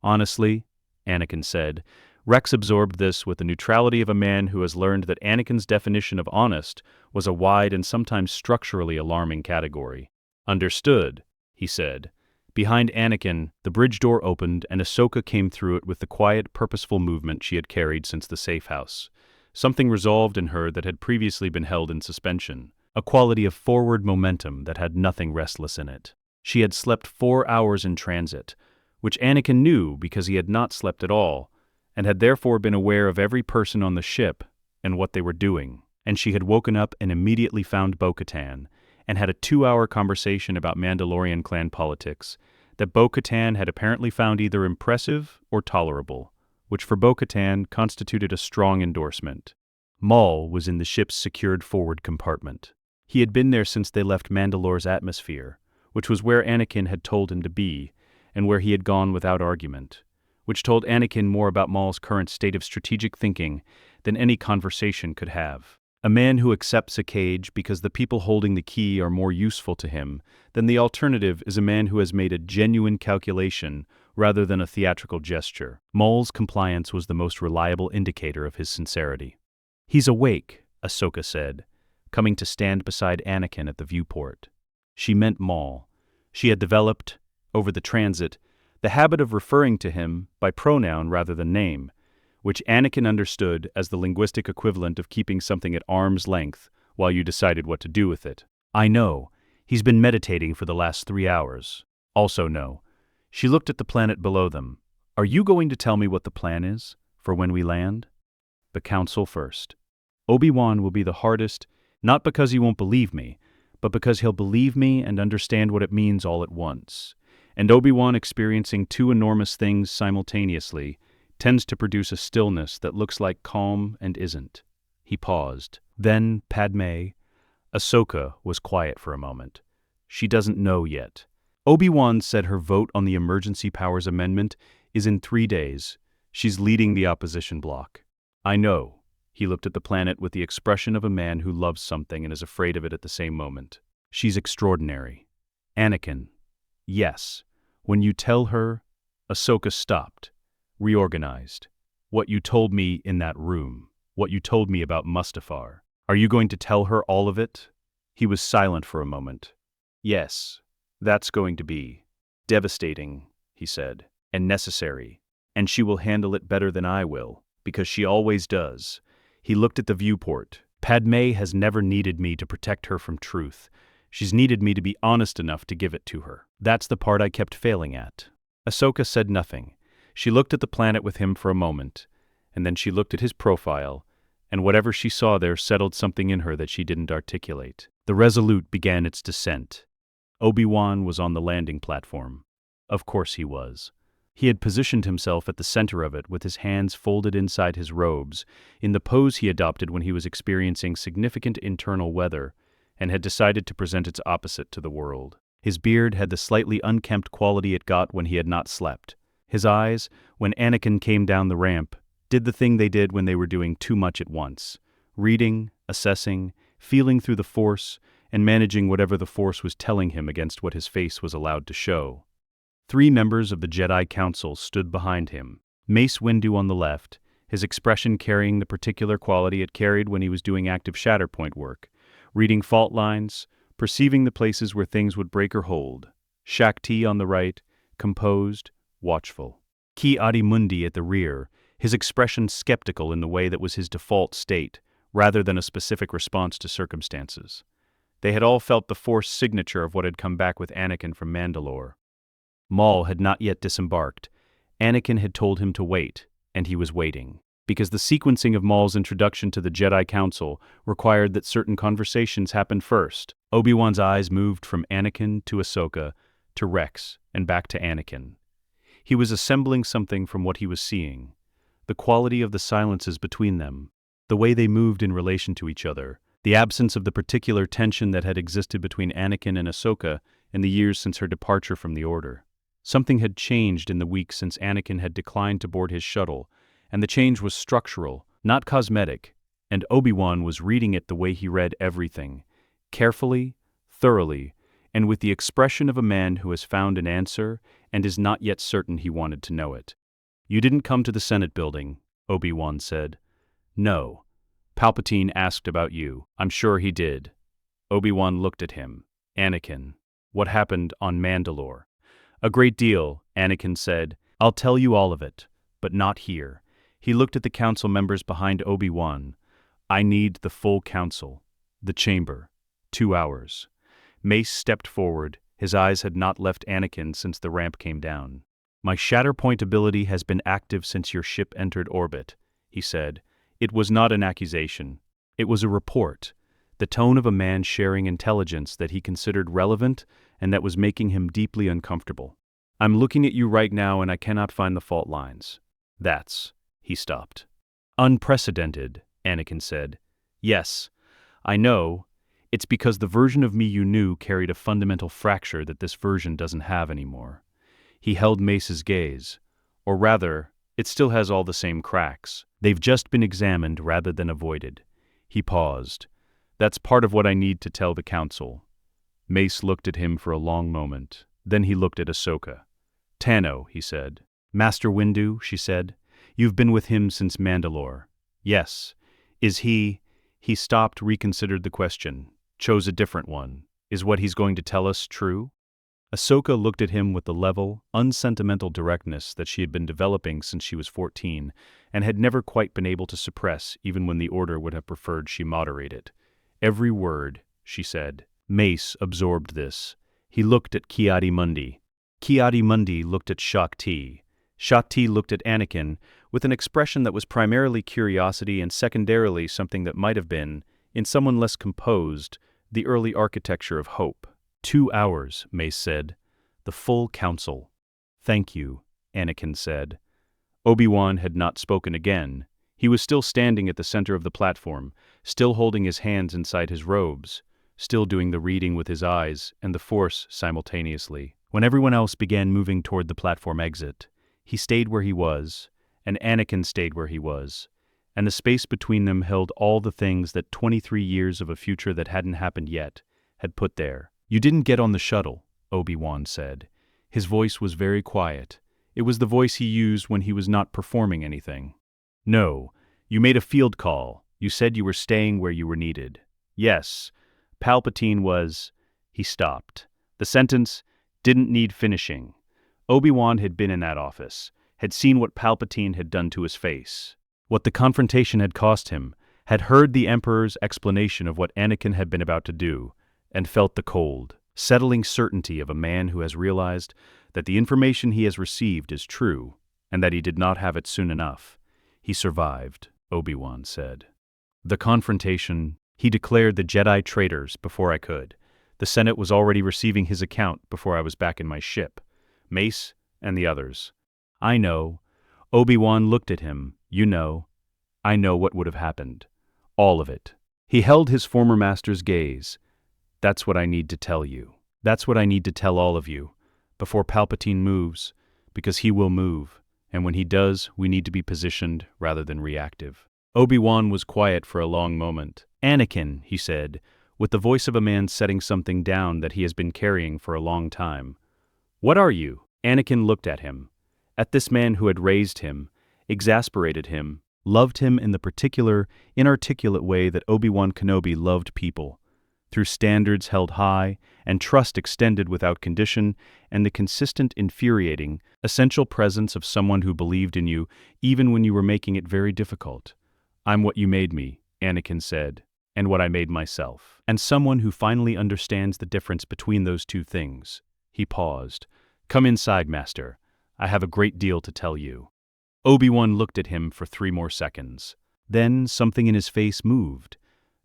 "Honestly," Anakin said, Rex absorbed this with the neutrality of a man who has learned that Anakin's definition of honest was a wide and sometimes structurally alarming category. "Understood," he said. Behind Anakin, the bridge door opened and Ahsoka came through it with the quiet, purposeful movement she had carried since the safe house. Something resolved in her that had previously been held in suspension, a quality of forward momentum that had nothing restless in it. She had slept 4 hours in transit, which Anakin knew because he had not slept at all, and had therefore been aware of every person on the ship and what they were doing. And she had woken up and immediately found Bo-Katan, and had a 2-hour conversation about Mandalorian clan politics that Bo-Katan had apparently found either impressive or tolerable, which for Bo-Katan constituted a strong endorsement. Maul was in the ship's secured forward compartment. He had been there since they left Mandalore's atmosphere, which was where Anakin had told him to be, and where he had gone without argument, which told Anakin more about Maul's current state of strategic thinking than any conversation could have. A man who accepts a cage because the people holding the key are more useful to him than the alternative is a man who has made a genuine calculation rather than a theatrical gesture. Maul's compliance was the most reliable indicator of his sincerity. "He's awake," Ahsoka said, coming to stand beside Anakin at the viewport. She meant Maul. She had developed, over the transit, the habit of referring to him by pronoun rather than name, which Anakin understood as the linguistic equivalent of keeping something at arm's length while you decided what to do with it. "I know. He's been meditating for the last 3 hours. Also know." She looked at the planet below them. "Are you going to tell me what the plan is for when we land?" "The Council first. Obi-Wan will be the hardest, not because he won't believe me, but because he'll believe me and understand what it means all at once. And Obi-Wan experiencing 2 enormous things simultaneously tends to produce a stillness that looks like calm and isn't." He paused. "Then, Padmé." Ahsoka was quiet for a moment. "She doesn't know yet. Obi-Wan said her vote on the Emergency Powers Amendment is in 3 days. She's leading the opposition bloc." "I know." He looked at the planet with the expression of a man who loves something and is afraid of it at the same moment. "She's extraordinary." "Anakin." "Yes. When you tell her..." Ahsoka stopped, reorganized. "What you told me in that room. What you told me about Mustafar. Are you going to tell her all of it?" He was silent for a moment. "Yes. That's going to be devastating," he said, "and necessary. And she will handle it better than I will, because she always does." He looked at the viewport. "Padmé has never needed me to protect her from truth. She's needed me to be honest enough to give it to her. That's the part I kept failing at." Ahsoka said nothing. She looked at the planet with him for a moment, and then she looked at his profile, and whatever she saw there settled something in her that she didn't articulate. The Resolute began its descent. Obi-Wan was on the landing platform. Of course he was. He had positioned himself at the center of it with his hands folded inside his robes, in the pose he adopted when he was experiencing significant internal weather, and had decided to present its opposite to the world. His beard had the slightly unkempt quality it got when he had not slept. His eyes, when Anakin came down the ramp, did the thing they did when they were doing too much at once, reading, assessing, feeling through the Force, and managing whatever the Force was telling him against what his face was allowed to show. 3 members of the Jedi Council stood behind him, Mace Windu on the left, his expression carrying the particular quality it carried when he was doing active Shatterpoint work, reading fault lines, perceiving the places where things would break or hold. Shaak Ti on the right, composed, watchful. Ki-Adi-Mundi at the rear, his expression skeptical in the way that was his default state, rather than a specific response to circumstances. They had all felt the Force signature of what had come back with Anakin from Mandalore. Maul had not yet disembarked. Anakin had told him to wait, and he was waiting. Because the sequencing of Maul's introduction to the Jedi Council required that certain conversations happen first. Obi-Wan's eyes moved from Anakin to Ahsoka, to Rex, and back to Anakin. He was assembling something from what he was seeing. The quality of the silences between them, the way they moved in relation to each other, the absence of the particular tension that had existed between Anakin and Ahsoka in the years since her departure from the Order. Something had changed in the weeks since Anakin had declined to board his shuttle, and the change was structural, not cosmetic, and Obi-Wan was reading it the way he read everything, carefully, thoroughly, and with the expression of a man who has found an answer and is not yet certain he wanted to know it. "You didn't come to the Senate building," Obi-Wan said. "No. Palpatine asked about you. I'm sure he did." Obi-Wan looked at him. "Anakin, what happened on Mandalore?" "A great deal," Anakin said. "I'll tell you all of it, but not here." He looked at the council members behind Obi-Wan. "I need the full council. The chamber. 2 hours." Mace stepped forward. His eyes had not left Anakin since the ramp came down. "My Shatterpoint ability has been active since your ship entered orbit," he said. It was not an accusation. It was a report, the tone of a man sharing intelligence that he considered relevant and that was making him deeply uncomfortable. "I'm looking at you right now and I cannot find the fault lines." "That's..." He stopped. "Unprecedented," Anakin said. "Yes, I know. It's because the version of me you knew carried a fundamental fracture that this version doesn't have anymore." He held Mace's gaze. "Or rather, it still has all the same cracks. They've just been examined rather than avoided." He paused. "That's part of what I need to tell the council." Mace looked at him for a long moment. Then he looked at Ahsoka. "Tano," he said. "Master Windu," she said. "You've been with him since Mandalore." "Yes." "Is he..." He stopped, reconsidered the question. Chose a different one. "Is what he's going to tell us true?" Ahsoka looked at him with the level, unsentimental directness that she had been developing since she was 14, and had never quite been able to suppress even when the Order would have preferred she moderate it. "Every word," she said. Mace absorbed this. He looked at Ki-Adi-Mundi. Ki-Adi-Mundi looked at Shaak Ti. Shaak Ti looked at Anakin with an expression that was primarily curiosity and secondarily something that might have been, in someone less composed, the early architecture of hope. 2 hours, Mace said. "The full council." "Thank you," Anakin said. Obi-Wan had not spoken again. He was still standing at the center of the platform, still holding his hands inside his robes, still doing the reading with his eyes and the Force simultaneously. When everyone else began moving toward the platform exit, he stayed where he was, and Anakin stayed where he was, and the space between them held all the things that 23 years of a future that hadn't happened yet had put there. "You didn't get on the shuttle," Obi-Wan said. His voice was very quiet. It was the voice he used when he was not performing anything. "No, you made a field call. You said you were staying where you were needed." "Yes, Palpatine was..." He stopped. The sentence didn't need finishing. Obi-Wan had been in that office, had seen what Palpatine had done to his face, what the confrontation had cost him, had heard the Emperor's explanation of what Anakin had been about to do, and felt the cold, settling certainty of a man who has realized that the information he has received is true, and that he did not have it soon enough. "He survived," Obi-Wan said. "The confrontation, he declared the Jedi traitors before I could. The Senate was already receiving his account before I was back in my ship. Mace and the others." "I know." Obi-Wan looked at him. "You know. I know what would have happened. All of it." He held his former master's gaze. "That's what I need to tell you. That's what I need to tell all of you, before Palpatine moves, because he will move. And when he does, we need to be positioned rather than reactive. Obi-Wan was quiet for a long moment. "Anakin," he said, with the voice of a man setting something down that he has been carrying for a long time. "What are you?" Anakin looked at him. At this man who had raised him, exasperated him, loved him in the particular, inarticulate way that Obi-Wan Kenobi loved people, through standards held high, and trust extended without condition, and the consistent, infuriating, essential presence of someone who believed in you, even when you were making it very difficult. "I'm what you made me," Anakin said, "and what I made myself. And someone who finally understands the difference between those two things." He paused. "Come inside, Master. I have a great deal to tell you." Obi-Wan looked at him for 3 more seconds. Then something in his face moved.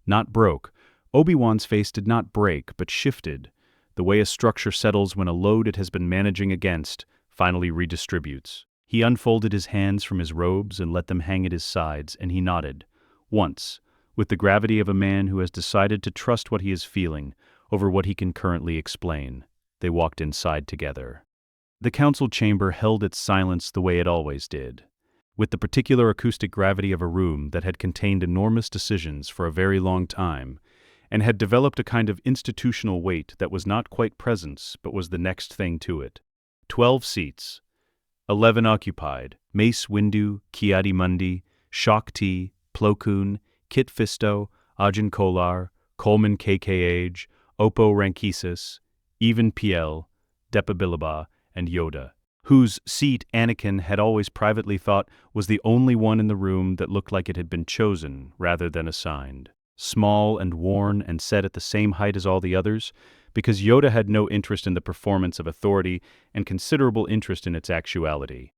Not broke. Obi-Wan's face did not break, but shifted, the way a structure settles when a load it has been managing against finally redistributes. He unfolded his hands from his robes and let them hang at his sides, and he nodded. Once, with the gravity of a man who has decided to trust what he is feeling over what he can currently explain. They walked inside together. The council chamber held its silence the way it always did, with the particular acoustic gravity of a room that had contained enormous decisions for a very long time, and had developed a kind of institutional weight that was not quite presence but was the next thing to it. 12 seats. 11 occupied. Mace Windu, Ki-Adi-Mundi, Shak Ti, Plo Koon, Kit Fisto, Ajin Kolar, Coleman KKH, Oppo Rankisis, Even Piel, Depa Billaba, and Yoda, whose seat Anakin had always privately thought was the only one in the room that looked like it had been chosen rather than assigned. Small and worn and set at the same height as all the others, because Yoda had no interest in the performance of authority and considerable interest in its actuality.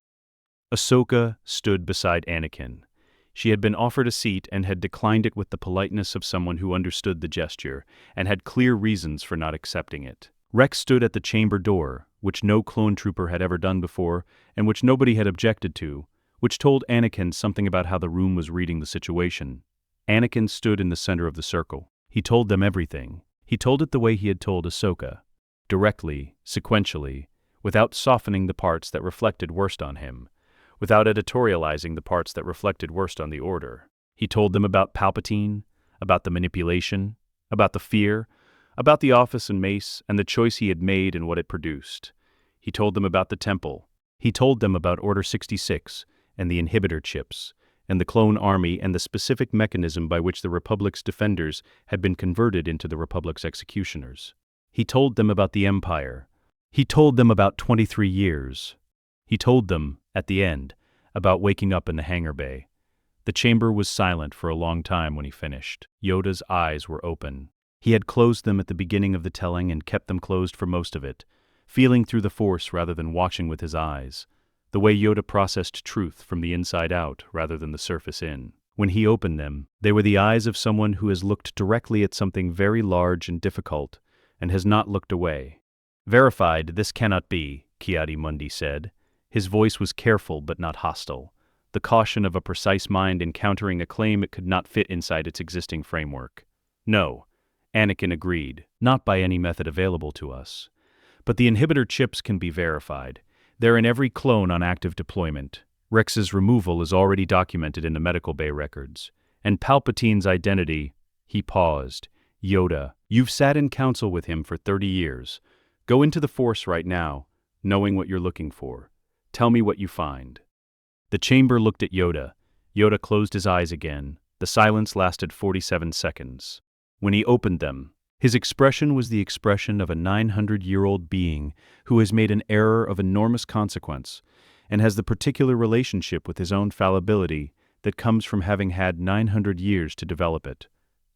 Ahsoka stood beside Anakin. She had been offered a seat and had declined it with the politeness of someone who understood the gesture and had clear reasons for not accepting it. Rex stood at the chamber door, which no clone trooper had ever done before and which nobody had objected to, which told Anakin something about how the room was reading the situation. Anakin stood in the center of the circle. He told them everything. He told it the way he had told Ahsoka, directly, sequentially, without softening the parts that reflected worst on him, without editorializing the parts that reflected worst on the Order. He told them about Palpatine, about the manipulation, about the fear, about the office and Mace and the choice he had made and what it produced. He told them about the Temple. He told them about Order 66 and the inhibitor chips, and the clone army and the specific mechanism by which the Republic's defenders had been converted into the Republic's executioners. He told them about the Empire. He told them about 23 years. He told them, at the end, about waking up in the hangar bay. The chamber was silent for a long time when he finished. Yoda's eyes were open. He had closed them at the beginning of the telling and kept them closed for most of it, feeling through the Force rather than watching with his eyes, the way Yoda processed truth from the inside out rather than the surface in. When he opened them, they were the eyes of someone who has looked directly at something very large and difficult and has not looked away. "Verified, this cannot be," Ki-Adi-Mundi said. His voice was careful but not hostile, the caution of a precise mind encountering a claim it could not fit inside its existing framework. "No," Anakin agreed, "not by any method available to us. But the inhibitor chips can be verified. They're in every clone on active deployment. Rex's removal is already documented in the medical bay records. And Palpatine's identity..." He paused. "Yoda, you've sat in council with him for 30 years. Go into the Force right now, knowing what you're looking for. Tell me what you find." The chamber looked at Yoda. Yoda closed his eyes again. The silence lasted 47 seconds. When he opened them, his expression was the expression of a 900-year-old being who has made an error of enormous consequence and has the particular relationship with his own fallibility that comes from having had 900 years to develop it.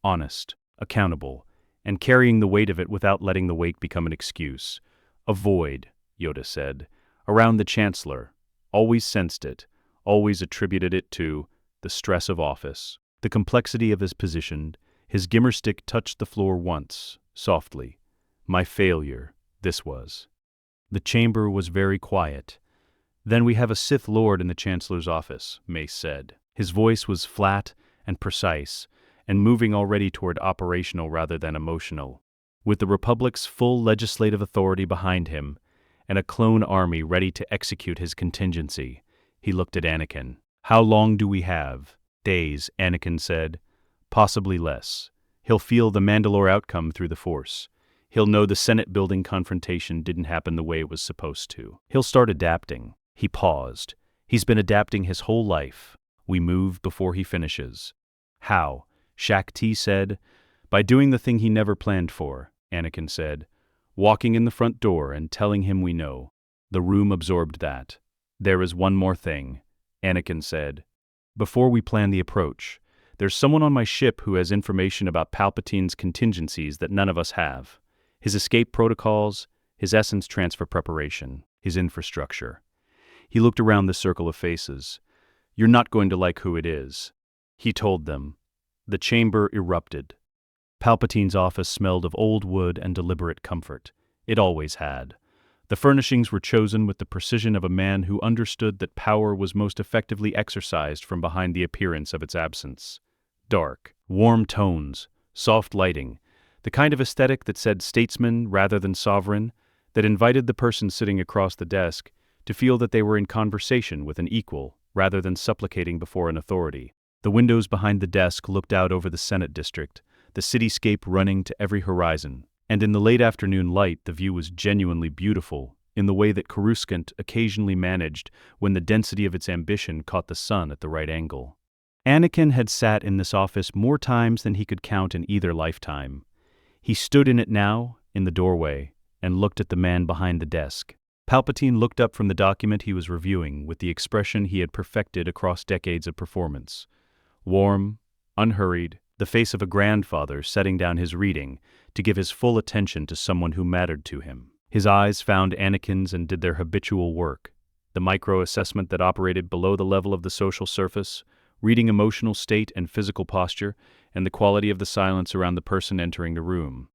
Honest, accountable, and carrying the weight of it without letting the weight become an excuse. A void, Yoda said, around the Chancellor. Always sensed it, always attributed it to the stress of office, the complexity of his position. His gimmer stick touched the floor once, softly. My failure, this was. The chamber was very quiet. "Then we have a Sith Lord in the Chancellor's office," Mace said. His voice was flat and precise, and moving already toward operational rather than emotional. With the Republic's full legislative authority behind him, and a clone army ready to execute his contingency, He looked at Anakin. "How long do we have?" "Days," Anakin said. "Possibly less. He'll feel the Mandalore outcome through the Force. He'll know the Senate building confrontation didn't happen the way it was supposed to. He'll start adapting." He paused. "He's been adapting his whole life. We move before he finishes." "How?" Shaak Ti said. "By doing the thing he never planned for," Anakin said. "Walking in the front door and telling him we know." The room absorbed that. "There is one more thing," Anakin said. "Before we plan the approach, there's someone on my ship who has information about Palpatine's contingencies that none of us have. His escape protocols, his essence transfer preparation, his infrastructure." He looked around the circle of faces. "You're not going to like who it is," he told them. The chamber erupted. Palpatine's office smelled of old wood and deliberate comfort. It always had. The furnishings were chosen with the precision of a man who understood that power was most effectively exercised from behind the appearance of its absence. Dark, warm tones, soft lighting, the kind of aesthetic that said statesman rather than sovereign, that invited the person sitting across the desk to feel that they were in conversation with an equal rather than supplicating before an authority. The windows behind the desk looked out over the Senate district, the cityscape running to every horizon, and in the late afternoon light the view was genuinely beautiful in the way that Coruscant occasionally managed when the density of its ambition caught the sun at the right angle. Anakin had sat in this office more times than he could count in either lifetime. He stood in it now, in the doorway, and looked at the man behind the desk. Palpatine looked up from the document he was reviewing with the expression he had perfected across decades of performance. Warm, unhurried, the face of a grandfather setting down his reading to give his full attention to someone who mattered to him. His eyes found Anakin's and did their habitual work, the micro-assessment that operated below the level of the social surface, reading emotional state and physical posture, and the quality of the silence around the person entering the room.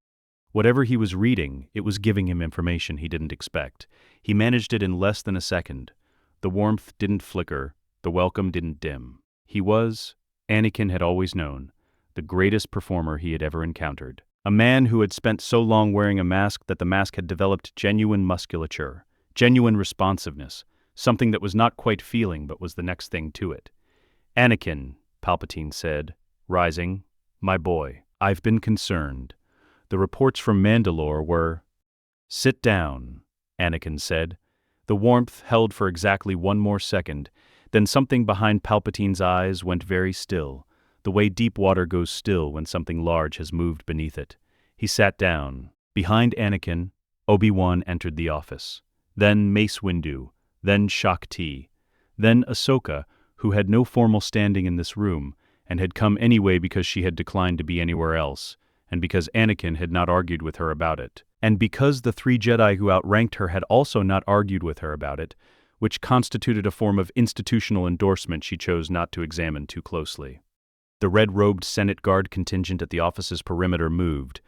Whatever he was reading, it was giving him information he didn't expect. He managed it in less than a second. The warmth didn't flicker, the welcome didn't dim. He was, Anakin had always known, the greatest performer he had ever encountered. A man who had spent so long wearing a mask that the mask had developed genuine musculature, genuine responsiveness, something that was not quite feeling but was the next thing to it. "Anakin," Palpatine said, rising, "my boy, I've been concerned. The reports from Mandalore were—" "Sit down," Anakin said. The warmth held for exactly one more second, then something behind Palpatine's eyes went very still, the way deep water goes still when something large has moved beneath it. He sat down. Behind Anakin, Obi-Wan entered the office. Then Mace Windu, then Shaak Ti, then Ahsoka, who had no formal standing in this room, and had come anyway because she had declined to be anywhere else, and because Anakin had not argued with her about it, and because the 3 Jedi who outranked her had also not argued with her about it, which constituted a form of institutional endorsement she chose not to examine too closely. The red-robed Senate Guard contingent at the office's perimeter moved,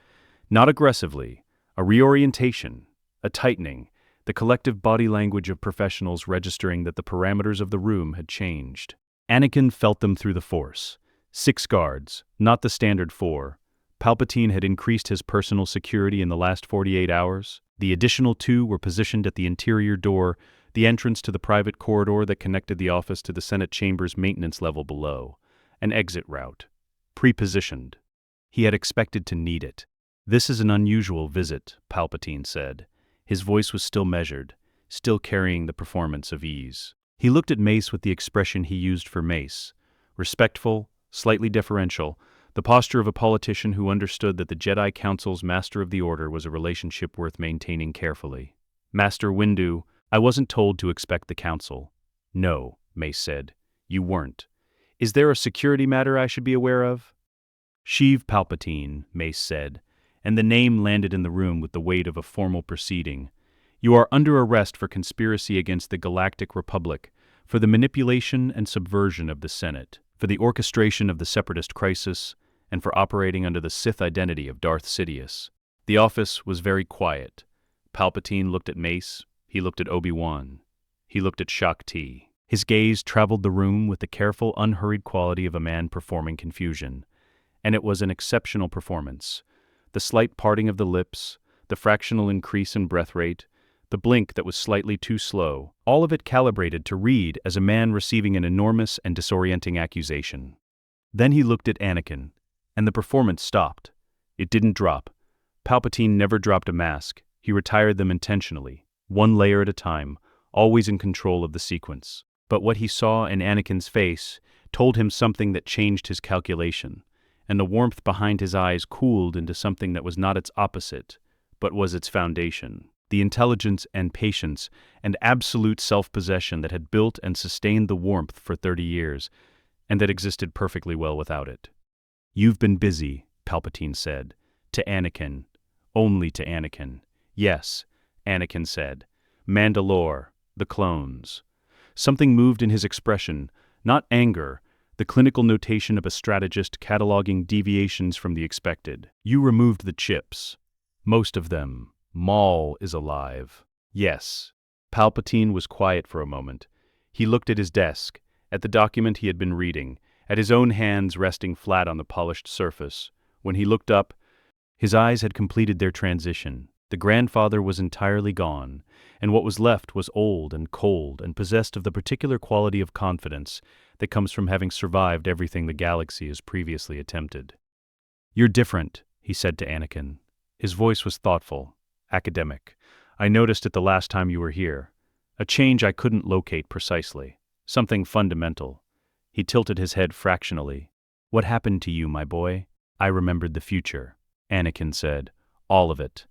not aggressively, a reorientation, a tightening, the collective body language of professionals registering that the parameters of the room had changed. Anakin felt them through the Force. 6 guards, not the standard 4. Palpatine had increased his personal security in the last 48 hours. The additional 2 were positioned at the interior door, the entrance to the private corridor that connected the office to the Senate chamber's maintenance level below. An exit route. Pre-positioned. He had expected to need it. "This is an unusual visit," Palpatine said. His voice was still measured, still carrying the performance of ease. He looked at Mace with the expression he used for Mace. Respectful, slightly deferential, the posture of a politician who understood that the Jedi Council's Master of the Order was a relationship worth maintaining carefully. "Master Windu, I wasn't told to expect the Council." "No," Mace said. "You weren't. Is there a security matter I should be aware of?" "Sheev Palpatine," Mace said, and the name landed in the room with the weight of a formal proceeding. "You are under arrest for conspiracy against the Galactic Republic, for the manipulation and subversion of the Senate, for the orchestration of the Separatist crisis, and for operating under the Sith identity of Darth Sidious." The office was very quiet. Palpatine looked at Mace, he looked at Obi-Wan, he looked at Shaak Ti. His gaze traveled the room with the careful, unhurried quality of a man performing confusion. And it was an exceptional performance. The slight parting of the lips, the fractional increase in breath rate, the blink that was slightly too slow, all of it calibrated to read as a man receiving an enormous and disorienting accusation. Then he looked at Anakin, and the performance stopped. It didn't drop. Palpatine never dropped a mask. He retired them intentionally, one layer at a time, always in control of the sequence. But what he saw in Anakin's face told him something that changed his calculation, and the warmth behind his eyes cooled into something that was not its opposite, but was its foundation. The intelligence and patience and absolute self-possession that had built and sustained the warmth for 30 years, and that existed perfectly well without it. "You've been busy," Palpatine said, to Anakin, only to Anakin. "Yes," Anakin said. "Mandalore, the clones." Something moved in his expression, not anger, the clinical notation of a strategist cataloging deviations from the expected. "You removed the chips. Most of them. Maul is alive." "Yes." Palpatine was quiet for a moment. He looked at his desk, at the document he had been reading, at his own hands resting flat on the polished surface. When he looked up, his eyes had completed their transition. The grandfather was entirely gone, and what was left was old and cold and possessed of the particular quality of confidence that comes from having survived everything the galaxy has previously attempted. "You're different," he said to Anakin. His voice was thoughtful, academic. "I noticed it the last time you were here. A change I couldn't locate precisely. Something fundamental." He tilted his head fractionally. "What happened to you, my boy?" "I remembered the future," Anakin said. "All of it."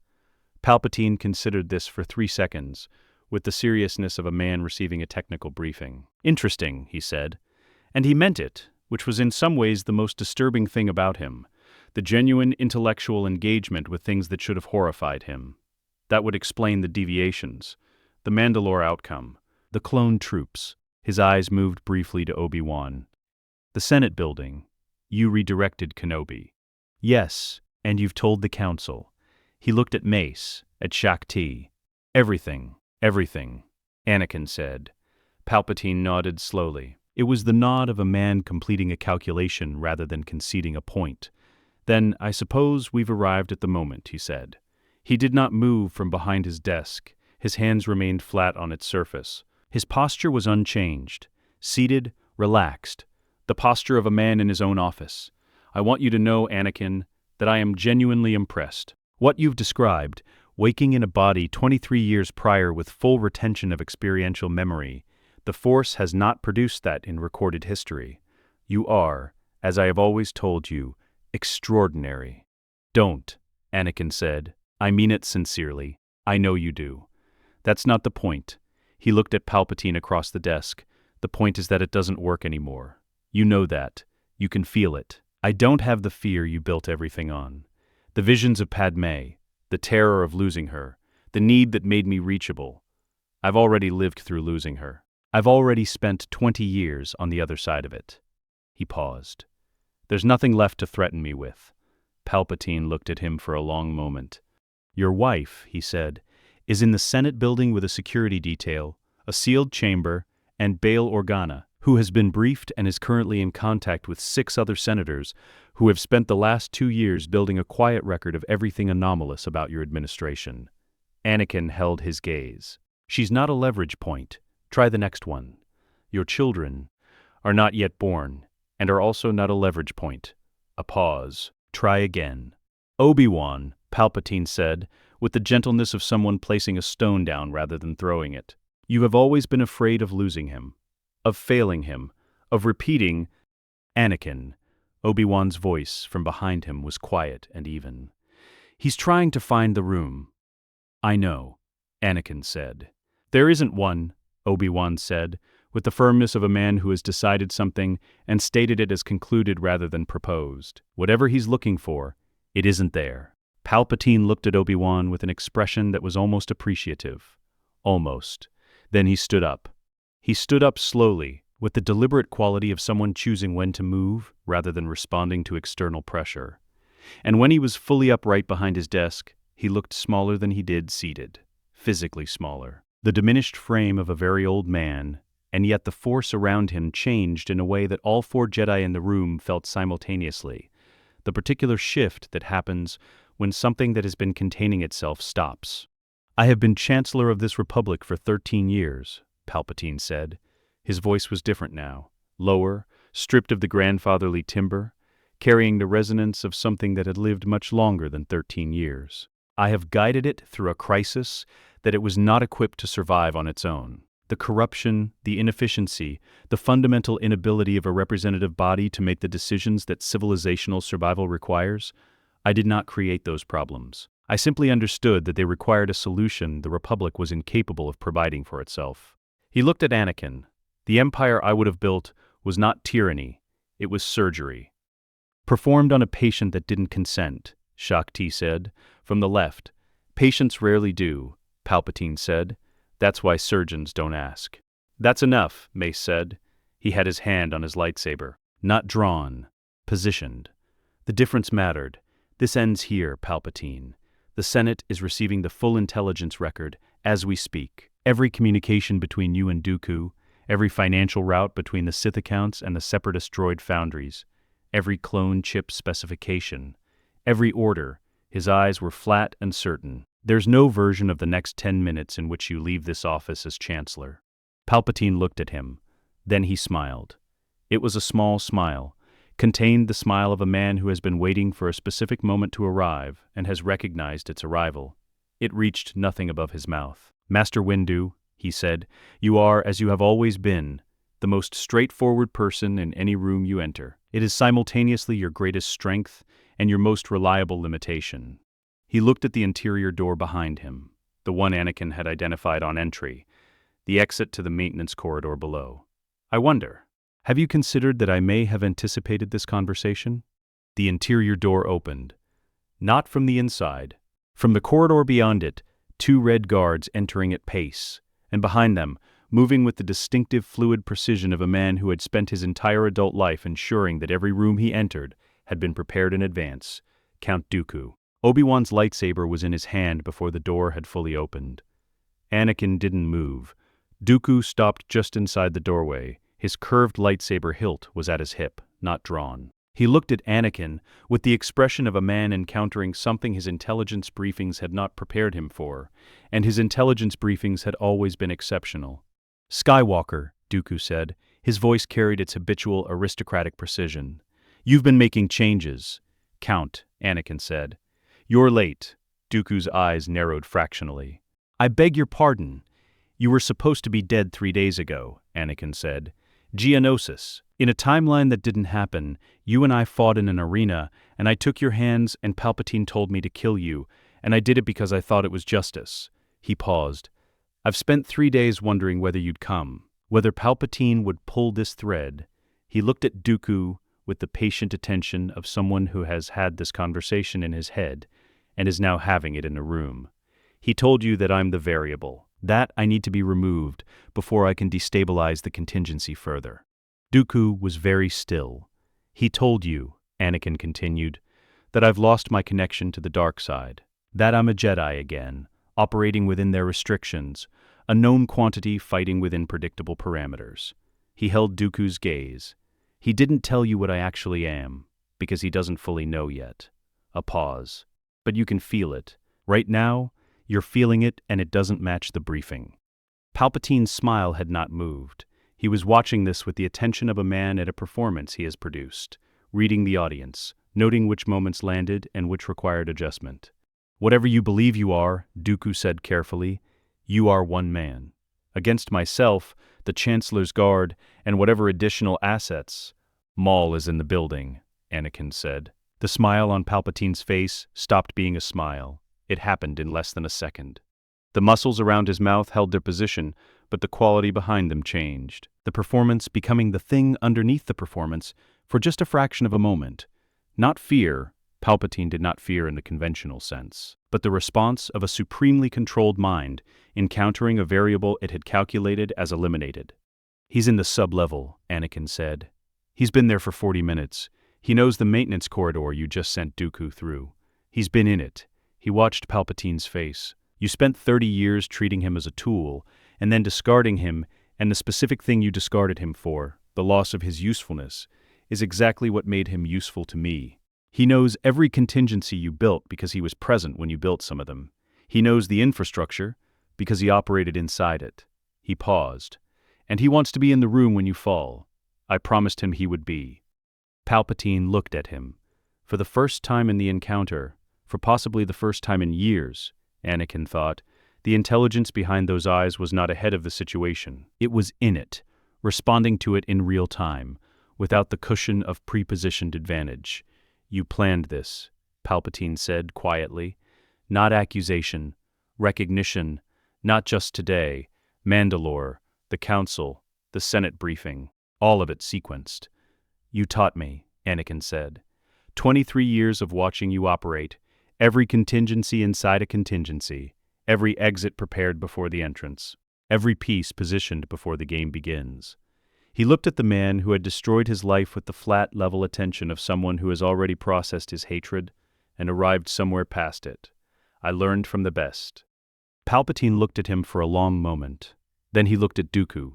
Palpatine considered this for 3 seconds, with the seriousness of a man receiving a technical briefing. "Interesting," he said. And he meant it, which was in some ways the most disturbing thing about him, the genuine intellectual engagement with things that should have horrified him. That would explain the deviations, the Mandalore outcome, the clone troops. His eyes moved briefly to Obi-Wan. "The Senate building. You redirected Kenobi." "Yes, and you've told the Council." He looked at Mace, at Shaak Ti. "Everything, everything," Anakin said. Palpatine nodded slowly. It was the nod of a man completing a calculation rather than conceding a point. "Then I suppose we've arrived at the moment," he said. He did not move from behind his desk. His hands remained flat on its surface. His posture was unchanged, seated, relaxed, the posture of a man in his own office. "I want you to know, Anakin, that I am genuinely impressed. What you've described, waking in a body 23 years prior with full retention of experiential memory, the Force has not produced that in recorded history. You are, as I have always told you, extraordinary." "Don't," Anakin said. "I mean it sincerely. I know you do." "That's not the point." He looked at Palpatine across the desk. "The point is that it doesn't work anymore. You know that. You can feel it. I don't have the fear you built everything on. The visions of Padmé, the terror of losing her, the need that made me reachable. I've already lived through losing her. I've already spent 20 years on the other side of it." He paused. "There's nothing left to threaten me with." Palpatine looked at him for a long moment. "Your wife," he said, "is in the Senate building with a security detail, a sealed chamber, and Bail Organa, who has been briefed and is currently in contact with 6 other senators who have spent the last 2 years building a quiet record of everything anomalous about your administration." Anakin held his gaze. "She's not a leverage point. Try the next one. Your children are not yet born, and are also not a leverage point." A pause. "Try again." "Obi-Wan," Palpatine said, with the gentleness of someone placing a stone down rather than throwing it. "You have always been afraid of losing him, of failing him, of repeating—" "Anakin," Obi-Wan's voice from behind him was quiet and even. "He's trying to find the room." "I know," Anakin said. "There isn't one," Obi-Wan said, with the firmness of a man who has decided something and stated it as concluded rather than proposed. "Whatever he's looking for, it isn't there." Palpatine looked at Obi-Wan with an expression that was almost appreciative. Almost. Then he stood up. He stood up slowly, with the deliberate quality of someone choosing when to move rather than responding to external pressure. And when he was fully upright behind his desk, he looked smaller than he did seated, physically smaller. The diminished frame of a very old man, and yet the force around him changed in a way that all 4 Jedi in the room felt simultaneously, the particular shift that happens when something that has been containing itself stops. "I have been Chancellor of this Republic for 13 years, Palpatine said. His voice was different now, lower, stripped of the grandfatherly timbre, carrying the resonance of something that had lived much longer than 13 years. I have guided it through a crisis that it was not equipped to survive on its own. The corruption, the inefficiency, the fundamental inability of a representative body to make the decisions that civilizational survival requires, I did not create those problems. I simply understood that they required a solution the Republic was incapable of providing for itself." He looked at Anakin. "The empire I would have built was not tyranny, it was surgery. Performed on a patient that didn't consent," Shakti said. From the left, "Patients rarely do," Palpatine said. "That's why surgeons don't ask." "That's enough," Mace said. He had his hand on his lightsaber. "Not drawn, positioned. The difference mattered. This ends here, Palpatine. The Senate is receiving the full intelligence record as we speak. Every communication between you and Dooku, every financial route between the Sith accounts and the Separatist droid foundries, every clone chip specification, every order." His eyes were flat and certain. "There's no version of the next 10 minutes in which you leave this office as Chancellor." Palpatine looked at him. Then he smiled. It was a small smile, contained the smile of a man who has been waiting for a specific moment to arrive and has recognized its arrival. It reached nothing above his mouth. "Master Windu," he said, "you are, as you have always been, the most straightforward person in any room you enter. It is simultaneously your greatest strength and your most reliable limitation." He looked at the interior door behind him, the one Anakin had identified on entry, the exit to the maintenance corridor below. "I wonder, have you considered that I may have anticipated this conversation?" The interior door opened. Not from the inside. From the corridor beyond it, 2 red guards entering at pace, and behind them, moving with the distinctive fluid precision of a man who had spent his entire adult life ensuring that every room he entered had been prepared in advance, Count Dooku. Obi-Wan's lightsaber was in his hand before the door had fully opened. Anakin didn't move. Dooku stopped just inside the doorway. His curved lightsaber hilt was at his hip, not drawn. He looked at Anakin with the expression of a man encountering something his intelligence briefings had not prepared him for, and his intelligence briefings had always been exceptional. "Skywalker," Dooku said. His voice carried its habitual aristocratic precision. "You've been making changes." "Count," Anakin said. "You're late." Dooku's eyes narrowed fractionally. "I beg your pardon. You were supposed to be dead 3 days ago," Anakin said. "Geonosis. In a timeline that didn't happen, you and I fought in an arena, and I took your hands and Palpatine told me to kill you, and I did it because I thought it was justice." He paused. "I've spent 3 days wondering whether you'd come, whether Palpatine would pull this thread." He looked at Dooku with the patient attention of someone who has had this conversation in his head and is now having it in a room. "He told you that I'm the variable, that I need to be removed before I can destabilize the contingency further." Dooku was very still. "He told you," Anakin continued, "that I've lost my connection to the dark side, that I'm a Jedi again, operating within their restrictions, a known quantity fighting within predictable parameters." He held Dooku's gaze. "He didn't tell you what I actually am, because he doesn't fully know yet." A pause. "But you can feel it. Right now, you're feeling it and it doesn't match the briefing." Palpatine's smile had not moved. He was watching this with the attention of a man at a performance he has produced, reading the audience, noting which moments landed and which required adjustment. "Whatever you believe you are," Dooku said carefully, "you are one man. Against myself, the Chancellor's Guard, and whatever additional assets." "Maul is in the building," Anakin said. The smile on Palpatine's face stopped being a smile. It happened in less than a second. The muscles around his mouth held their position, but the quality behind them changed. The performance becoming the thing underneath the performance for just a fraction of a moment. Not fear, Palpatine did not fear in the conventional sense, but the response of a supremely controlled mind encountering a variable it had calculated as eliminated. "He's in the sub-level," Anakin said. "He's been there for 40 minutes. He knows the maintenance corridor you just sent Dooku through. He's been in it." He watched Palpatine's face. "You spent 30 years treating him as a tool, and then discarding him, and the specific thing you discarded him for, the loss of his usefulness, is exactly what made him useful to me. He knows every contingency you built because he was present when you built some of them. He knows the infrastructure because he operated inside it. He paused. And he wants to be in the room when you fall. I promised him he would be. Palpatine looked at him. For the first time in the encounter, for possibly the first time in years, Anakin thought, the intelligence behind those eyes was not ahead of the situation. It was in it, responding to it in real time, without the cushion of prepositioned advantage. You planned this, Palpatine said quietly. Not accusation, recognition, not just today, Mandalore, the Council, the Senate briefing, all of it sequenced. You taught me, Anakin said. 23 years of watching you operate, every contingency inside a contingency, every exit prepared before the entrance, every piece positioned before the game begins. He looked at the man who had destroyed his life with the flat, level attention of someone who has already processed his hatred and arrived somewhere past it. I learned from the best. Palpatine looked at him for a long moment. Then he looked at Dooku.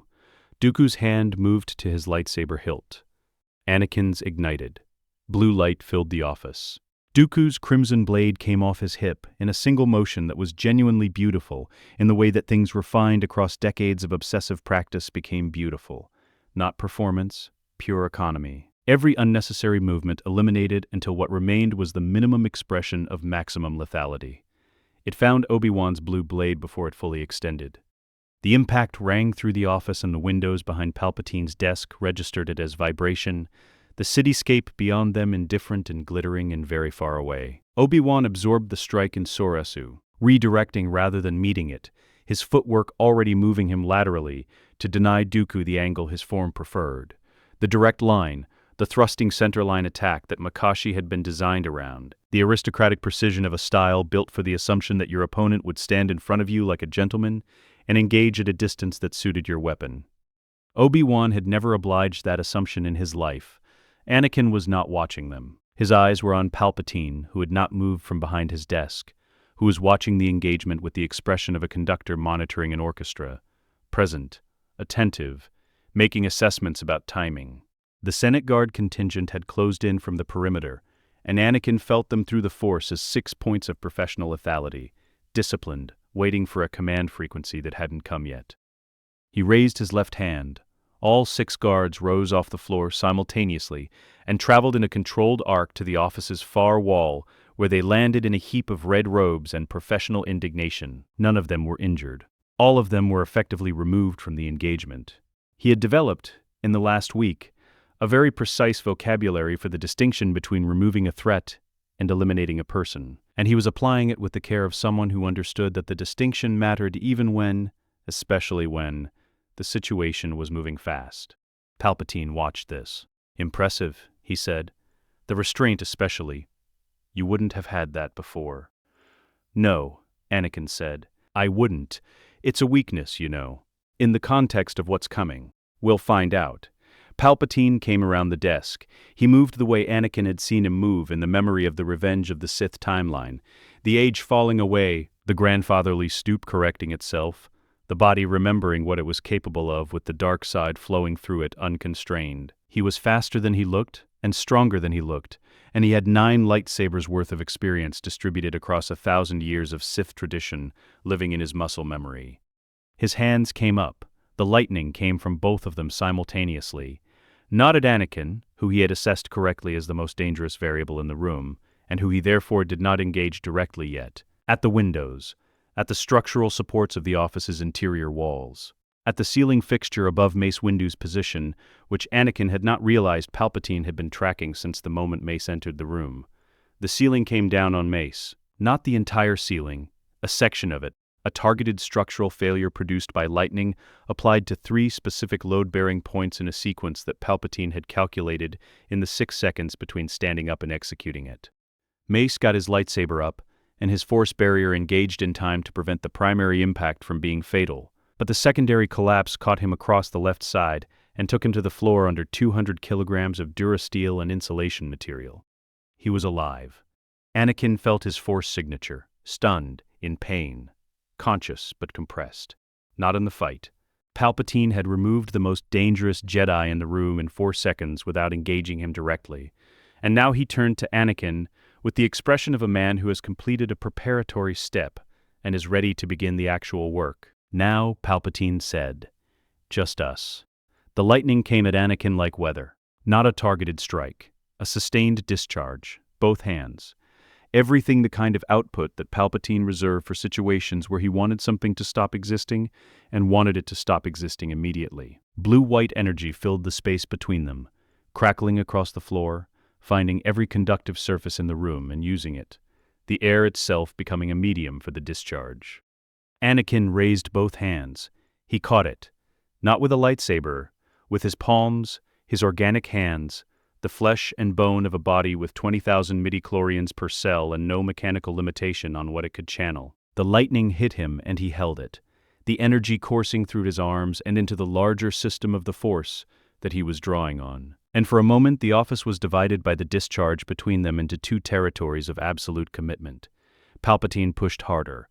Dooku's hand moved to his lightsaber hilt. Anakin's ignited. Blue light filled the office. Dooku's crimson blade came off his hip in a single motion that was genuinely beautiful, in the way that things refined across decades of obsessive practice became beautiful. Not performance, pure economy. Every unnecessary movement eliminated until what remained was the minimum expression of maximum lethality. It found Obi-Wan's blue blade before it fully extended. The impact rang through the office, and the windows behind Palpatine's desk registered it as vibration, the cityscape beyond them indifferent and glittering and very far away. Obi-Wan absorbed the strike in Soresu, redirecting rather than meeting it, his footwork already moving him laterally to deny Dooku the angle his form preferred. The direct line, the thrusting centerline attack that Makashi had been designed around, the aristocratic precision of a style built for the assumption that your opponent would stand in front of you like a gentleman and engage at a distance that suited your weapon. Obi-Wan had never obliged that assumption in his life. Anakin was not watching them. His eyes were on Palpatine, who had not moved from behind his desk, who was watching the engagement with the expression of a conductor monitoring an orchestra, present, attentive, making assessments about timing. The Senate Guard contingent had closed in from the perimeter, and Anakin felt them through the Force as 6 points of professional lethality, disciplined, waiting for a command frequency that hadn't come yet. He raised his left hand. All 6 guards rose off the floor simultaneously and traveled in a controlled arc to the office's far wall, where they landed in a heap of red robes and professional indignation. None of them were injured. All of them were effectively removed from the engagement. He had developed, in the last week, a very precise vocabulary for the distinction between removing a threat and eliminating a person, and he was applying it with the care of someone who understood that the distinction mattered even when, especially when, the situation was moving fast. Palpatine watched this. Impressive, he said. The restraint especially. You wouldn't have had that before. No, Anakin said. I wouldn't. It's a weakness, you know. In the context of what's coming. We'll find out. Palpatine came around the desk. He moved the way Anakin had seen him move in the memory of the Revenge of the Sith timeline. The age falling away, the grandfatherly stoop correcting itself, the body remembering what it was capable of with the dark side flowing through it unconstrained. He was faster than he looked, and stronger than he looked, and he had 9 lightsabers worth of experience distributed across 1,000 years of Sith tradition living in his muscle memory. His hands came up. The lightning came from both of them simultaneously. Not at Anakin, who he had assessed correctly as the most dangerous variable in the room, and who he therefore did not engage directly yet. At the windows, at the structural supports of the office's interior walls, at the ceiling fixture above Mace Windu's position, which Anakin had not realized Palpatine had been tracking since the moment Mace entered the room. The ceiling came down on Mace, not the entire ceiling, a section of it, a targeted structural failure produced by lightning applied to 3 specific load-bearing points in a sequence that Palpatine had calculated in the 6 seconds between standing up and executing it. Mace got his lightsaber up, and his force barrier engaged in time to prevent the primary impact from being fatal, but the secondary collapse caught him across the left side and took him to the floor under 200 kilograms of durasteel and insulation material. He was alive. Anakin felt his force signature, stunned, in pain, conscious but compressed. Not in the fight. Palpatine had removed the most dangerous Jedi in the room in 4 seconds without engaging him directly, and now he turned to Anakin with the expression of a man who has completed a preparatory step, and is ready to begin the actual work. Now, Palpatine said, "Just us." The lightning came at Anakin like weather. Not a targeted strike. A sustained discharge. Both hands. Everything the kind of output that Palpatine reserved for situations where he wanted something to stop existing and wanted it to stop existing immediately. Blue-white energy filled the space between them, crackling across the floor, finding every conductive surface in the room and using it, the air itself becoming a medium for the discharge. Anakin raised both hands. He caught it, not with a lightsaber, with his palms, his organic hands, the flesh and bone of a body with 20,000 midichlorians per cell and no mechanical limitation on what it could channel. The lightning hit him and he held it, the energy coursing through his arms and into the larger system of the Force that he was drawing on. And for a moment the office was divided by the discharge between them into two territories of absolute commitment. Palpatine pushed harder.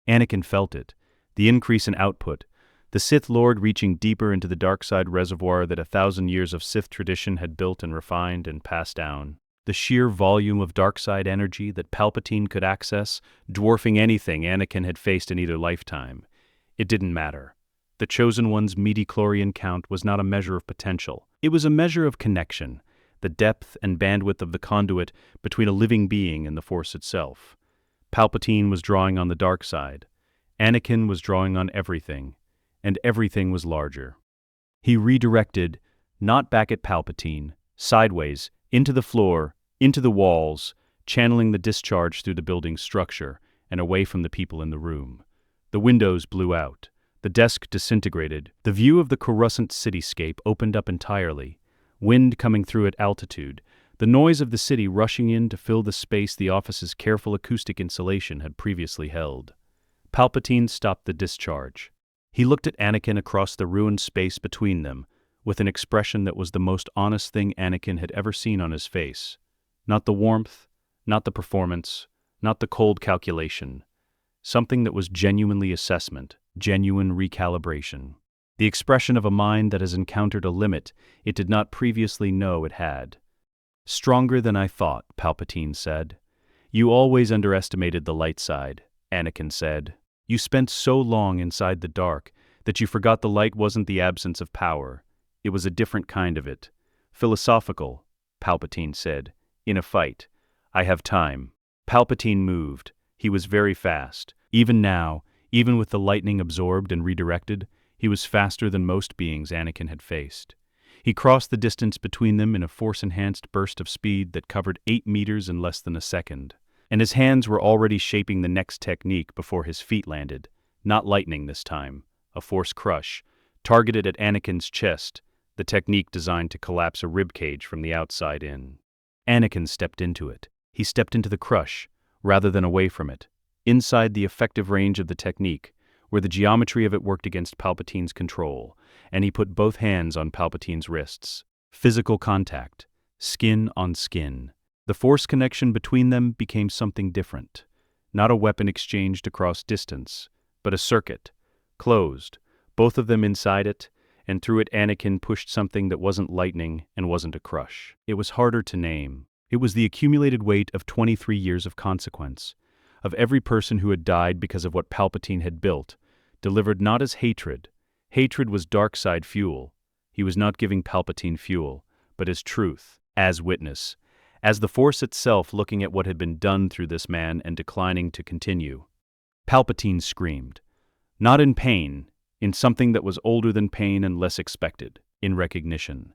Anakin felt it, the increase in output, the Sith Lord reaching deeper into the dark side reservoir that 1,000 years of Sith tradition had built and refined and passed down. The sheer volume of dark side energy that Palpatine could access, dwarfing anything Anakin had faced in either lifetime. It didn't matter. The Chosen One's midichlorian count was not a measure of potential. It was a measure of connection, the depth and bandwidth of the conduit between a living being and the Force itself. Palpatine was drawing on the dark side. Anakin was drawing on everything. And everything was larger. He redirected, not back at Palpatine, sideways, into the floor, into the walls, channeling the discharge through the building's structure and away from the people in the room. The windows blew out. The desk disintegrated. The view of the Coruscant cityscape opened up entirely, wind coming through at altitude, the noise of the city rushing in to fill the space the office's careful acoustic insulation had previously held. Palpatine stopped the discharge. He looked at Anakin across the ruined space between them, with an expression that was the most honest thing Anakin had ever seen on his face. Not the warmth, not the performance, not the cold calculation. Something that was genuinely assessment, genuine recalibration. The expression of a mind that has encountered a limit it did not previously know it had. "Stronger than I thought," Palpatine said. "You always underestimated the light side," Anakin said. "You spent so long inside the dark that you forgot the light wasn't the absence of power. It was a different kind of it. Philosophical," Palpatine said. "In a fight. I have time." Palpatine moved. He was very fast. Even now, even with the lightning absorbed and redirected, he was faster than most beings Anakin had faced. He crossed the distance between them in a Force-enhanced burst of speed that covered 8 meters in less than a second. And his hands were already shaping the next technique before his feet landed. Not lightning this time. A Force crush, targeted at Anakin's chest, the technique designed to collapse a ribcage from the outside in. Anakin stepped into it. He stepped into the crush, rather than away from it, inside the effective range of the technique, where the geometry of it worked against Palpatine's control, and he put both hands on Palpatine's wrists. Physical contact, skin on skin. The Force connection between them became something different. Not a weapon exchanged across distance, but a circuit, closed, both of them inside it, and through it Anakin pushed something that wasn't lightning and wasn't a crush. It was harder to name. It was the accumulated weight of 23 years of consequence, of every person who had died because of what Palpatine had built, delivered not as hatred. Hatred was dark side fuel. He was not giving Palpatine fuel, but as truth, as witness, as the Force itself looking at what had been done through this man and declining to continue. Palpatine screamed. Not in pain, in something that was older than pain and less expected, in recognition,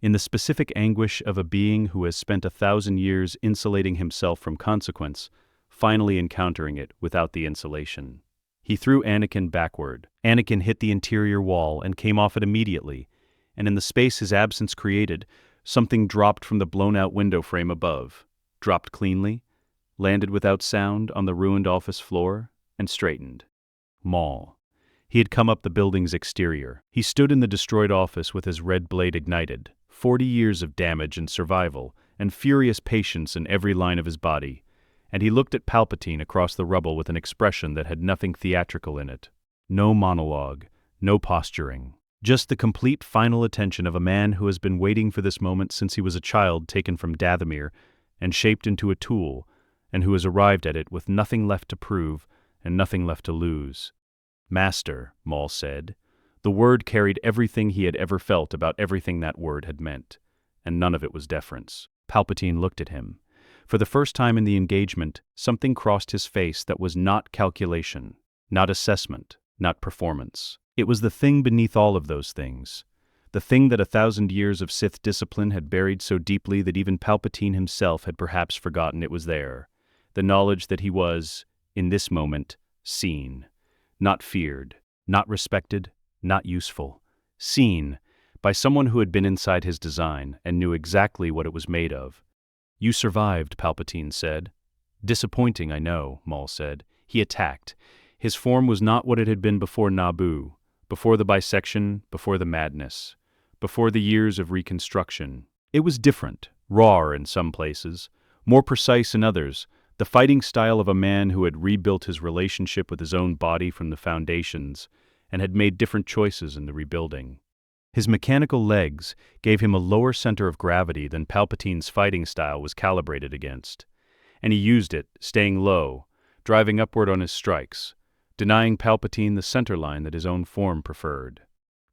in the specific anguish of a being who has spent 1,000 years insulating himself from consequence, finally encountering it without the insulation. He threw Anakin backward. Anakin hit the interior wall and came off it immediately, and in the space his absence created, something dropped from the blown-out window frame above, dropped cleanly, landed without sound on the ruined office floor, and straightened. Maul. He had come up the building's exterior. He stood in the destroyed office with his red blade ignited, 40 years of damage and survival, and furious patience in every line of his body, and he looked at Palpatine across the rubble with an expression that had nothing theatrical in it. No monologue, no posturing. Just the complete final attention of a man who has been waiting for this moment since he was a child taken from Dathomir and shaped into a tool, and who has arrived at it with nothing left to prove and nothing left to lose. "Master," Maul said. The word carried everything he had ever felt about everything that word had meant, and none of it was deference. Palpatine looked at him. For the first time in the engagement, something crossed his face that was not calculation, not assessment, not performance. It was the thing beneath all of those things. The thing that 1,000 years of Sith discipline had buried so deeply that even Palpatine himself had perhaps forgotten it was there. The knowledge that he was, in this moment, seen. Not feared, not respected, not useful. Seen by someone who had been inside his design and knew exactly what it was made of. "You survived," Palpatine said. "Disappointing, I know," Maul said. He attacked. His form was not what it had been before Naboo, before the bisection, before the madness, before the years of reconstruction. It was different, raw in some places, more precise in others, the fighting style of a man who had rebuilt his relationship with his own body from the foundations and had made different choices in the rebuilding. His mechanical legs gave him a lower center of gravity than Palpatine's fighting style was calibrated against, and he used it, staying low, driving upward on his strikes, denying Palpatine the center line that his own form preferred.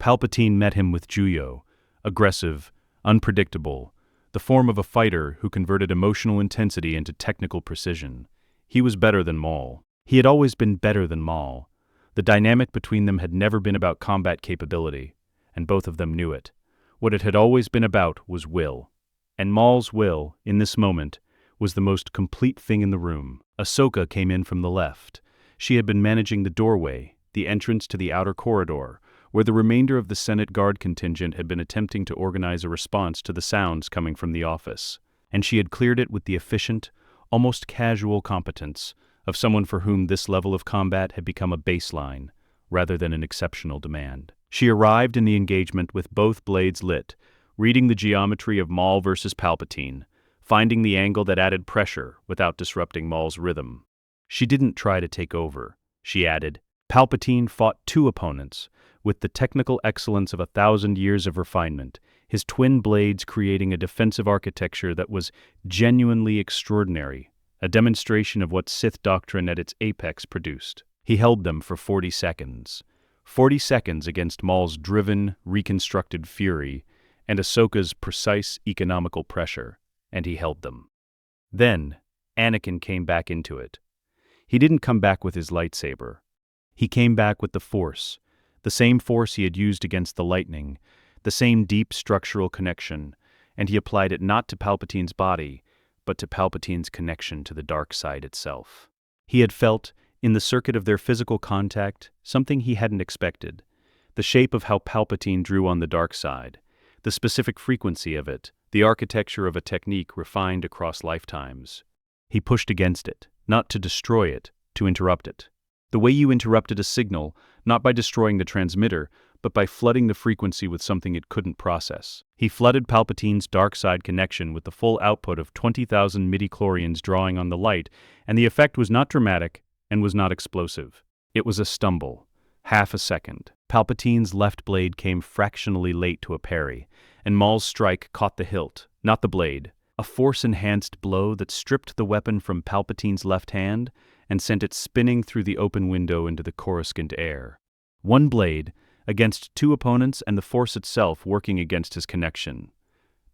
Palpatine met him with Juyo, aggressive, unpredictable, the form of a fighter who converted emotional intensity into technical precision. He was better than Maul. He had always been better than Maul. The dynamic between them had never been about combat capability, and both of them knew it. What it had always been about was will. And Maul's will, in this moment, was the most complete thing in the room. Ahsoka came in from the left. She had been managing the doorway, the entrance to the outer corridor, where the remainder of the Senate Guard contingent had been attempting to organize a response to the sounds coming from the office. And she had cleared it with the efficient, almost casual competence of someone for whom this level of combat had become a baseline, rather than an exceptional demand. She arrived in the engagement with both blades lit, reading the geometry of Maul versus Palpatine, finding the angle that added pressure without disrupting Maul's rhythm. She didn't try to take over, she added. Palpatine fought two opponents, with the technical excellence of 1,000 years of refinement, his twin blades creating a defensive architecture that was genuinely extraordinary, a demonstration of what Sith doctrine at its apex produced. He held them for 40 seconds. 40 seconds against Maul's driven, reconstructed fury and Ahsoka's precise economical pressure, and he held them. Then, Anakin came back into it. He didn't come back with his lightsaber. He came back with the Force, the same Force he had used against the lightning, the same deep structural connection, and he applied it not to Palpatine's body, but to Palpatine's connection to the dark side itself. He had felt, in the circuit of their physical contact, something he hadn't expected, the shape of how Palpatine drew on the dark side, the specific frequency of it, the architecture of a technique refined across lifetimes. He pushed against it, not to destroy it, to interrupt it. The way you interrupted a signal, not by destroying the transmitter, but by flooding the frequency with something it couldn't process. He flooded Palpatine's dark side connection with the full output of 20,000 midi-chlorians drawing on the light, and the effect was not dramatic and was not explosive. It was a stumble, half a second. Palpatine's left blade came fractionally late to a parry, and Maul's strike caught the hilt, not the blade, a force-enhanced blow that stripped the weapon from Palpatine's left hand and sent it spinning through the open window into the Coruscant air. One blade, against two opponents and the Force itself working against his connection.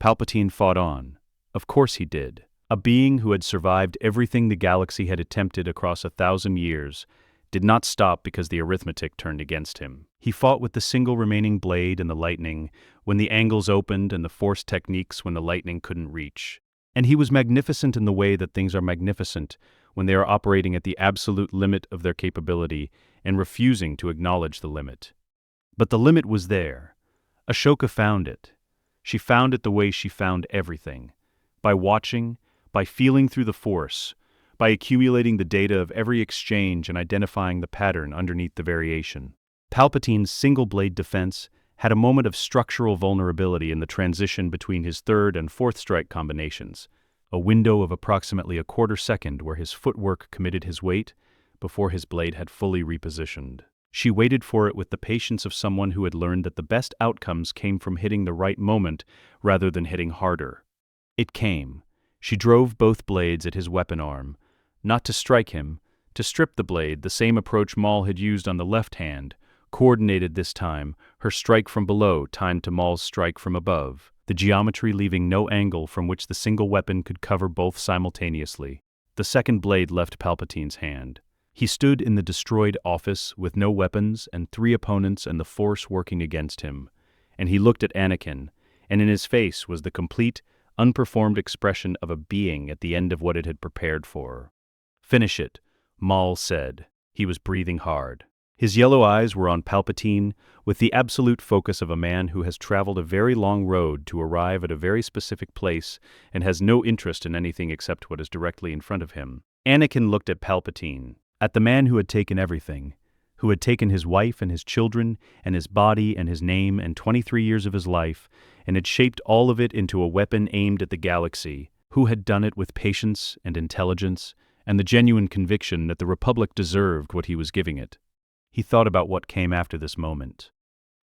Palpatine fought on. Of course he did. A being who had survived everything the galaxy had attempted across 1,000 years did not stop because the arithmetic turned against him. He fought with the single remaining blade and the lightning when the angles opened and the Force techniques when the lightning couldn't reach. And he was magnificent in the way that things are magnificent when they are operating at the absolute limit of their capability and refusing to acknowledge the limit. But the limit was there. Ahsoka found it. She found it the way she found everything. By watching, by feeling through the Force, by accumulating the data of every exchange and identifying the pattern underneath the variation. Palpatine's single-blade defense had a moment of structural vulnerability in the transition between his third and fourth strike combinations, a window of approximately a quarter second where his footwork committed his weight before his blade had fully repositioned. She waited for it with the patience of someone who had learned that the best outcomes came from hitting the right moment rather than hitting harder. It came. She drove both blades at his weapon arm, not to strike him, To strip the blade, the same approach Maul had used on the left hand, coordinated this time, her strike from below timed to Maul's strike from above, the geometry leaving no angle from which the single weapon could cover both simultaneously. The second blade left Palpatine's hand. He stood in the destroyed office with no weapons and 3 opponents and the Force working against him, and he looked at Anakin, and in his face was the complete, unperformed expression of a being at the end of what it had prepared for. "Finish it," Maul said. He was breathing hard. His yellow eyes were on Palpatine, with the absolute focus of a man who has traveled a very long road to arrive at a very specific place and has no interest in anything except what is directly in front of him. Anakin looked at Palpatine, at the man who had taken everything, who had taken his wife and his children and his body and his name and 23 years of his life, and had shaped all of it into a weapon aimed at the galaxy, who had done it with patience and intelligence and the genuine conviction that the Republic deserved what he was giving it. He thought about what came after this moment,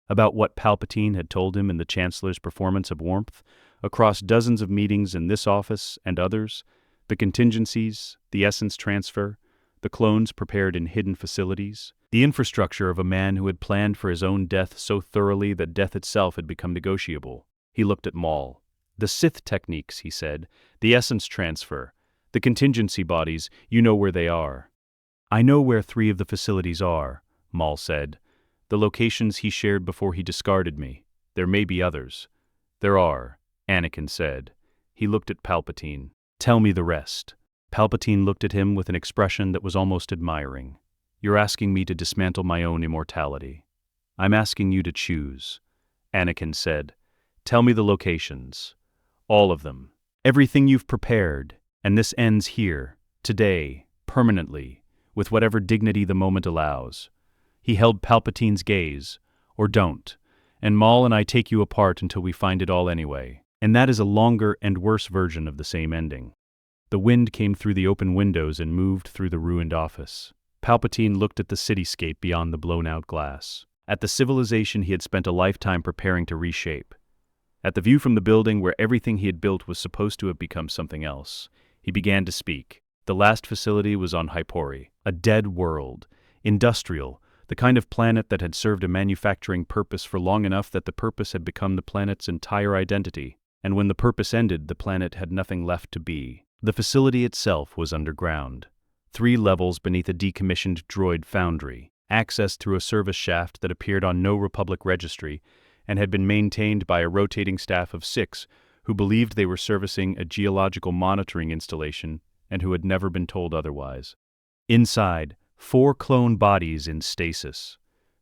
about what Palpatine had told him in the Chancellor's performance of warmth, across dozens of meetings in this office and others, the contingencies, the essence transfer, the clones prepared in hidden facilities, the infrastructure of a man who had planned for his own death so thoroughly that death itself had become negotiable. He looked at Maul. "The Sith techniques," he said, "the essence transfer, the contingency bodies, you know where they are." "I know where 3 of the facilities are," Maul said. "The locations he shared before he discarded me. There may be others." "There are," Anakin said. He looked at Palpatine. "Tell me the rest." Palpatine looked at him with an expression that was almost admiring. "You're asking me to dismantle my own immortality. I'm asking you to choose." Anakin said, "Tell me the locations. All of them. Everything you've prepared. And this ends here, today, permanently, with whatever dignity the moment allows." He held Palpatine's gaze. "Or don't. And Maul and I take you apart until we find it all anyway." And that is a longer and worse version of the same ending. The wind came through the open windows and moved through the ruined office. Palpatine looked at the cityscape beyond the blown-out glass, at the civilization he had spent a lifetime preparing to reshape, at the view from the building where everything he had built was supposed to have become something else. He began to speak. The last facility was on Hypori, a dead world, industrial, the kind of planet that had served a manufacturing purpose for long enough that the purpose had become the planet's entire identity, and when the purpose ended, the planet had nothing left to be. The facility itself was underground, 3 levels beneath a decommissioned droid foundry, accessed through a service shaft that appeared on no Republic registry and had been maintained by a rotating staff of 6 who believed they were servicing a geological monitoring installation and who had never been told otherwise. Inside, 4 clone bodies in stasis,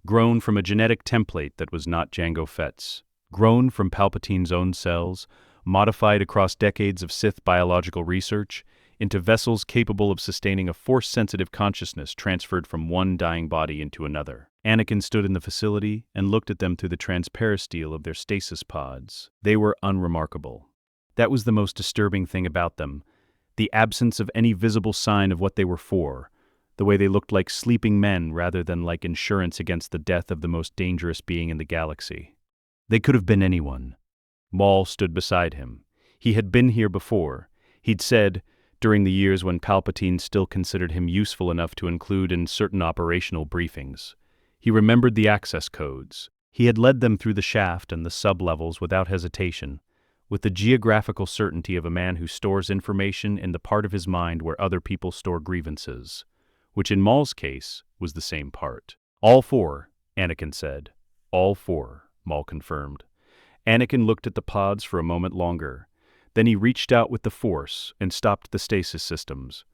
grown from a genetic template that was not Jango Fett's, grown from Palpatine's own cells, modified across decades of Sith biological research, into vessels capable of sustaining a Force-sensitive consciousness transferred from one dying body into another. Anakin stood in the facility and looked at them through the transparisteel of their stasis pods. They were unremarkable. That was the most disturbing thing about them, the absence of any visible sign of what they were for, the way they looked like sleeping men rather than like insurance against the death of the most dangerous being in the galaxy. They could have been anyone. Maul stood beside him. He had been here before. He'd said, during the years when Palpatine still considered him useful enough to include in certain operational briefings. He remembered the access codes. He had led them through the shaft and the sub-levels without hesitation, with the geographical certainty of a man who stores information in the part of his mind where other people store grievances, which in Maul's case was the same part. "All 4, Anakin said. "All 4, Maul confirmed. Anakin looked at the pods for a moment longer. Then he reached out with the Force and stopped the stasis systems.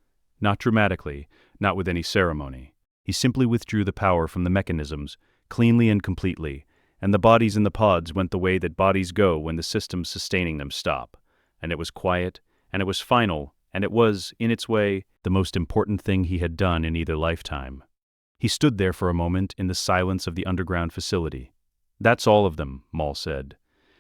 Not dramatically, not with any ceremony. He simply withdrew the power from the mechanisms, cleanly and completely, and the bodies in the pods went the way that bodies go when the systems sustaining them stop. And it was quiet, and it was final, and it was, in its way, the most important thing he had done in either lifetime. He stood there for a moment in the silence of the underground facility. "That's all of them," Maul said.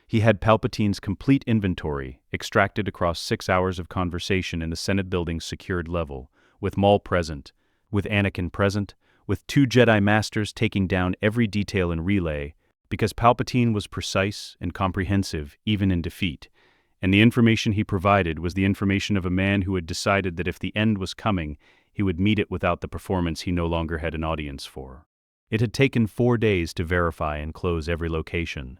He had Palpatine's complete inventory, extracted across 6 hours of conversation in the Senate building's secured level, with Maul present, with Anakin present, with 2 Jedi Masters taking down every detail in relay, because Palpatine was precise and comprehensive even in defeat, And the information he provided was the information of a man who had decided that if the end was coming, he would meet it without the performance he no longer had an audience for. It had taken 4 days to verify and close every location.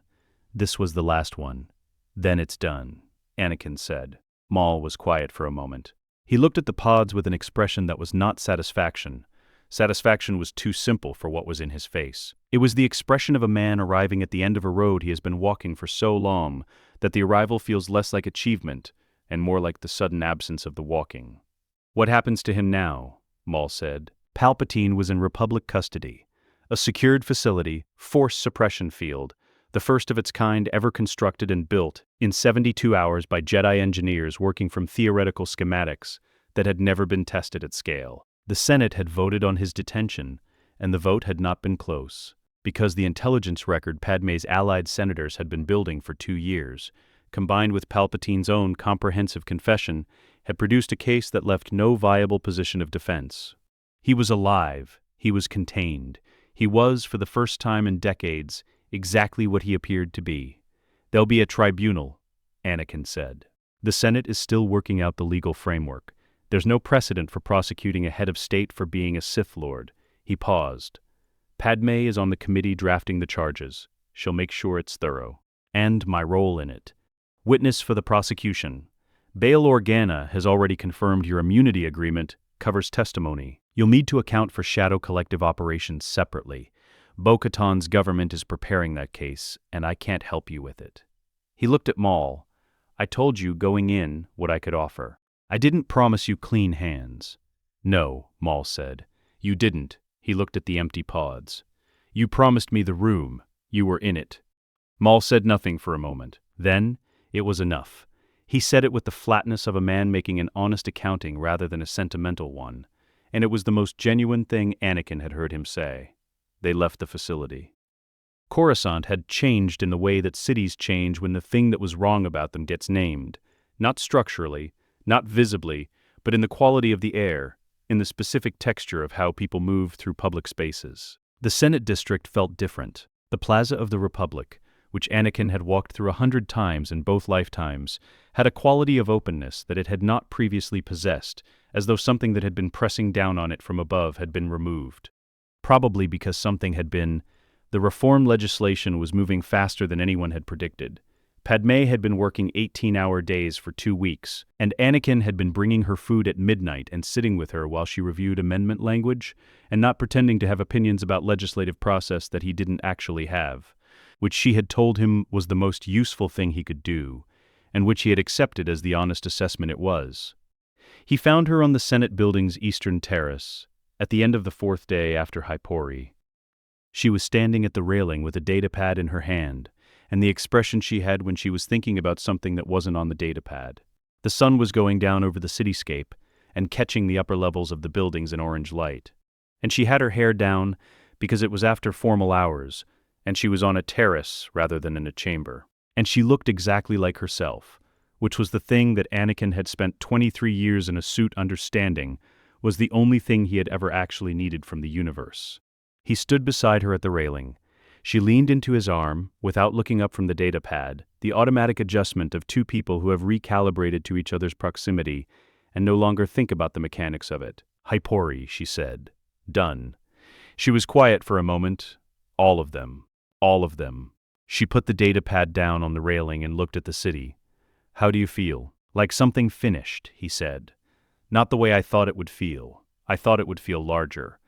This was the last one. Then it's done, Anakin said. Maul was quiet for a moment. He looked at the pods with an expression that was not satisfaction. Satisfaction was too simple for what was in his face. It was the expression of a man arriving at the end of a road he has been walking for so long that the arrival feels less like achievement and more like the sudden absence of the walking. What happens to him now? Maul said. Palpatine was in Republic custody. A secured facility, force suppression field, the first of its kind ever constructed and built in 72 hours by Jedi engineers working from theoretical schematics that had never been tested at scale. The Senate had voted on his detention, and the vote had not been close, because the intelligence record Padmé's allied senators had been building for 2 years, combined with Palpatine's own comprehensive confession, had produced a case that left no viable position of defense. He was alive, he was contained, he was, for the first time in decades, exactly what he appeared to be. There'll be a tribunal, Anakin said. The Senate is still working out the legal framework. There's no precedent for prosecuting a head of state for being a Sith Lord. He paused. Padmé is on the committee drafting the charges. She'll make sure it's thorough. And my role in it. Witness for the prosecution. Bail Organa has already confirmed your immunity agreement covers testimony. You'll need to account for Shadow Collective operations separately. Bo-Katan's government is preparing that case, and I can't help you with it. He looked at Maul. I told you going in what I could offer. I didn't promise you clean hands. No, Maul said. You didn't. He looked at the empty pods. You promised me the room. You were in it. Maul said nothing for a moment. Then, it was enough. He said it with the flatness of a man making an honest accounting rather than a sentimental one, and it was the most genuine thing Anakin had heard him say. They left the facility. Coruscant had changed in the way that cities change when the thing that was wrong about them gets named, not structurally, not visibly, but in the quality of the air, in the specific texture of how people move through public spaces. The Senate district felt different. The Plaza of the Republic, which Anakin had walked through 100 times in both lifetimes, had a quality of openness that it had not previously possessed, as though something that had been pressing down on it from above had been removed. Probably because something had been. The reform legislation was moving faster than anyone had predicted. Padmé had been working 18-hour days for 2 weeks, and Anakin had been bringing her food at midnight and sitting with her while she reviewed amendment language, and not pretending to have opinions about legislative process that he didn't actually have, which she had told him was the most useful thing he could do, and which he had accepted as the honest assessment it was. He found her on the Senate building's eastern terrace, at the end of the 4th day after Hypori. She was standing at the railing with a datapad in her hand, and the expression she had when she was thinking about something that wasn't on the datapad. The sun was going down over the cityscape and catching the upper levels of the buildings in orange light. And she had her hair down because it was after formal hours, and she was on a terrace rather than in a chamber. And she looked exactly like herself, which was the thing that Anakin had spent 23 years in a suit understanding was the only thing he had ever actually needed from the universe. He stood beside her at the railing. She leaned into his arm, without looking up from the datapad, the automatic adjustment of 2 people who have recalibrated to each other's proximity and no longer think about the mechanics of it. Hypori, she said. Done. She was quiet for a moment. All of them. All of them. She put the datapad down on the railing and looked at the city. How do you feel? Like something finished, he said. Not the way I thought it would feel. I thought it would feel larger.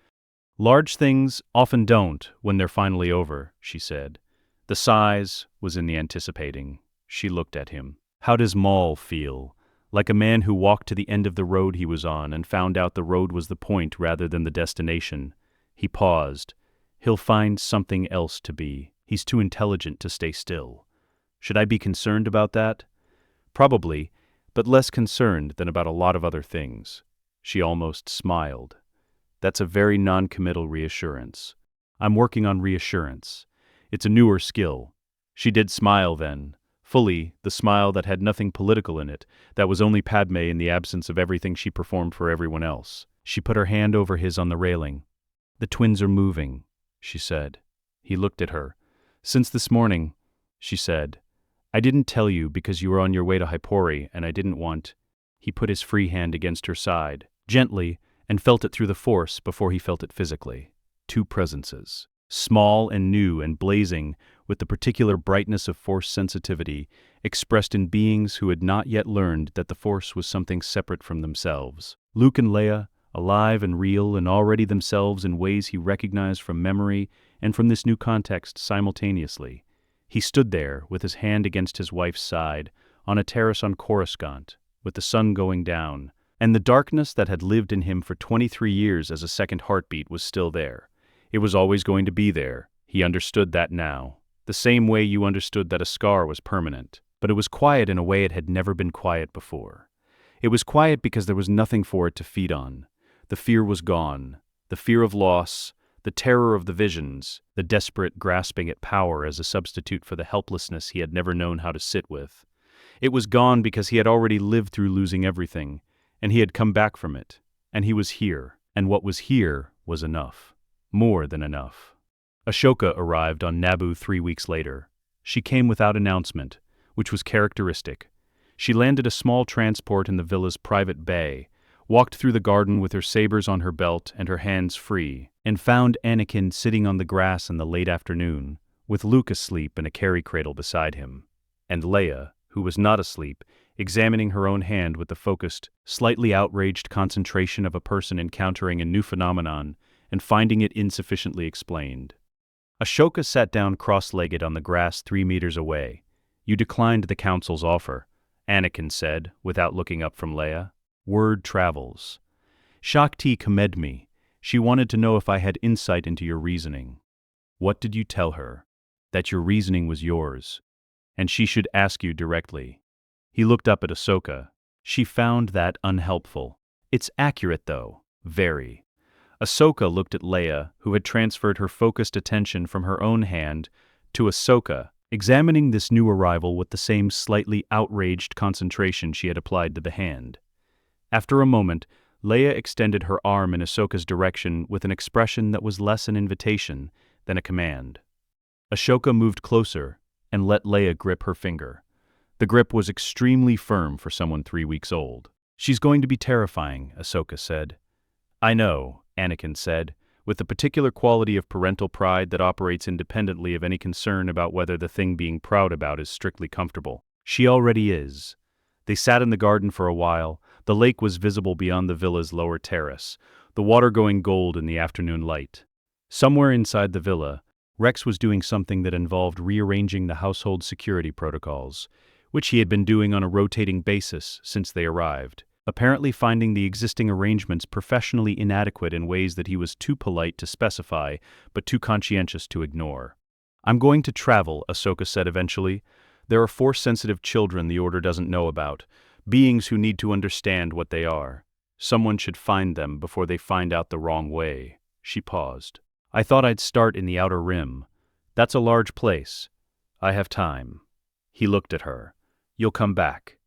Large things often don't when they're finally over, she said. The size was in the anticipating. She looked at him. How does Maul feel? Like a man who walked to the end of the road he was on and found out the road was the point rather than the destination. He paused. He'll find something else to be. He's too intelligent to stay still. Should I be concerned about that? Probably, but less concerned than about a lot of other things. She almost smiled. That's a very non-committal reassurance. I'm working on reassurance. It's a newer skill. She did smile then, fully, the smile that had nothing political in it, that was only Padmé in the absence of everything she performed for everyone else. She put her hand over his on the railing. The twins are moving, she said. He looked at her. Since this morning, she said. I didn't tell you because you were on your way to Hypori, and I didn't want. He put his free hand against her side, gently, and felt it through the Force before he felt it physically. Two presences, small and new and blazing with the particular brightness of Force sensitivity, expressed in beings who had not yet learned that the Force was something separate from themselves. Luke and Leia, alive and real and already themselves in ways he recognized from memory and from this new context simultaneously. He stood there, with his hand against his wife's side, on a terrace on Coruscant, with the sun going down, and the darkness that had lived in him for 23 years as a second heartbeat was still there. It was always going to be there. He understood that now. The same way you understood that a scar was permanent. But it was quiet in a way it had never been quiet before. It was quiet because there was nothing for it to feed on. The fear was gone. The fear of loss, the terror of the visions, the desperate grasping at power as a substitute for the helplessness he had never known how to sit with. It was gone because he had already lived through losing everything, and he had come back from it. And he was here. And what was here was enough. More than enough. Ahsoka arrived on Naboo 3 weeks later. She came without announcement, which was characteristic. She landed a small transport in the villa's private bay, walked through the garden with her sabers on her belt and her hands free, and found Anakin sitting on the grass in the late afternoon, with Luke asleep in a carry cradle beside him, and Leia, who was not asleep, examining her own hand with the focused, slightly outraged concentration of a person encountering a new phenomenon and finding it insufficiently explained. Ahsoka sat down cross-legged on the grass 3 meters away. "You declined the Council's offer," Anakin said, without looking up from Leia. "Word travels. Shakti commended me. She wanted to know if I had insight into your reasoning." "What did you tell her?" "That your reasoning was yours, and she should ask you directly." He looked up at Ahsoka. She found that unhelpful. "It's accurate, though. Very." Ahsoka looked at Leia, who had transferred her focused attention from her own hand to Ahsoka, examining this new arrival with the same slightly outraged concentration she had applied to the hand. After a moment, Leia extended her arm in Ahsoka's direction with an expression that was less an invitation than a command. Ahsoka moved closer and let Leia grip her finger. The grip was extremely firm for someone 3 weeks old. "She's going to be terrifying," Ahsoka said. "I know," Anakin said, with the particular quality of parental pride that operates independently of any concern about whether the thing being proud about is strictly comfortable. "She already is." They sat in the garden for a while. The lake was visible beyond the villa's lower terrace, the water going gold in the afternoon light. Somewhere inside the villa, Rex was doing something that involved rearranging the household security protocols, which he had been doing on a rotating basis since they arrived, apparently finding the existing arrangements professionally inadequate in ways that he was too polite to specify, but too conscientious to ignore. "I'm going to travel," Ahsoka said eventually. "There are Force-sensitive children the Order doesn't know about, beings who need to understand what they are. Someone should find them before they find out the wrong way." She paused. "I thought I'd start in the Outer Rim. That's a large place. I have time." He looked at her. "You'll come back."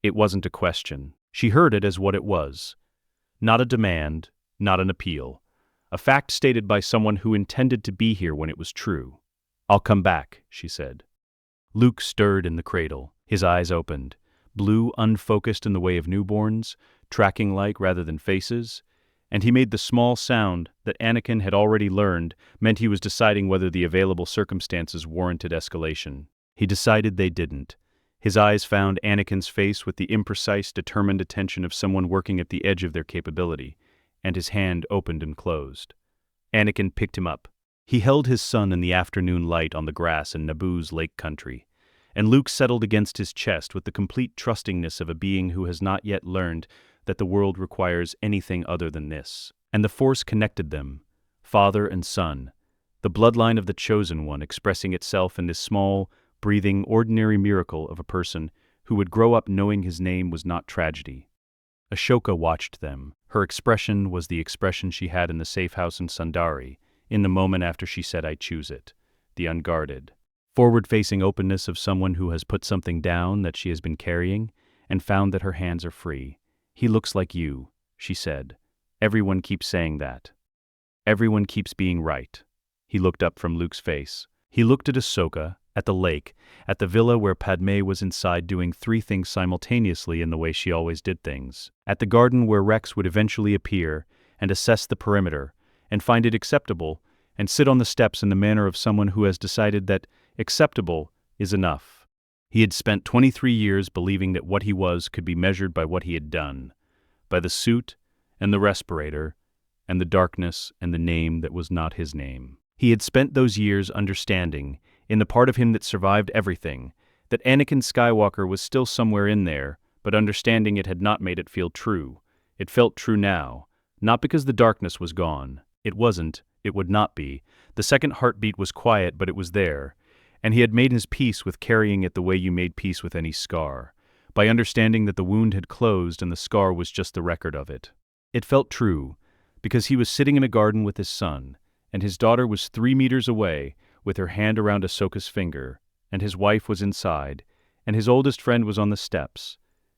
It wasn't a question. She heard it as what it was. Not a demand, not an appeal. A fact stated by someone who intended to be here when it was true. "I'll come back," she said. Luke stirred in the cradle. His eyes opened. Blue, unfocused in the way of newborns, tracking-like rather than faces, and he made the small sound that Anakin had already learned meant he was deciding whether the available circumstances warranted escalation. He decided they didn't. His eyes found Anakin's face with the imprecise, determined attention of someone working at the edge of their capability, and his hand opened and closed. Anakin picked him up. He held his son in the afternoon light on the grass in Naboo's lake country, and Luke settled against his chest with the complete trustingness of a being who has not yet learned that the world requires anything other than this. And the Force connected them, father and son, the bloodline of the Chosen One expressing itself in this small, breathing, ordinary miracle of a person who would grow up knowing his name was not tragedy. Ahsoka watched them. Her expression was the expression she had in the safe house in Sundari, in the moment after she said, "I choose it," the unguarded, forward-facing openness of someone who has put something down that she has been carrying and found that her hands are free. "He looks like you," she said. "Everyone keeps saying that. Everyone keeps being right." He looked up from Luke's face. He looked at Ahsoka, at the lake, at the villa where Padmé was inside doing three things simultaneously in the way she always did things, at the garden where Rex would eventually appear and assess the perimeter, and find it acceptable, and sit on the steps in the manner of someone who has decided that acceptable is enough. He had spent 23 years believing that what he was could be measured by what he had done, by the suit and the respirator, and the darkness and the name that was not his name. He had spent those years understanding, in the part of him that survived everything, that Anakin Skywalker was still somewhere in there, but understanding it had not made it feel true. It felt true now, not because the darkness was gone. It wasn't, it would not be. The second heartbeat was quiet, but it was there, and he had made his peace with carrying it the way you made peace with any scar, by understanding that the wound had closed and the scar was just the record of it. It felt true, because he was sitting in a garden with his son, and his daughter was 3 meters away, with her hand around Ahsoka's finger, and his wife was inside, and his oldest friend was on the steps,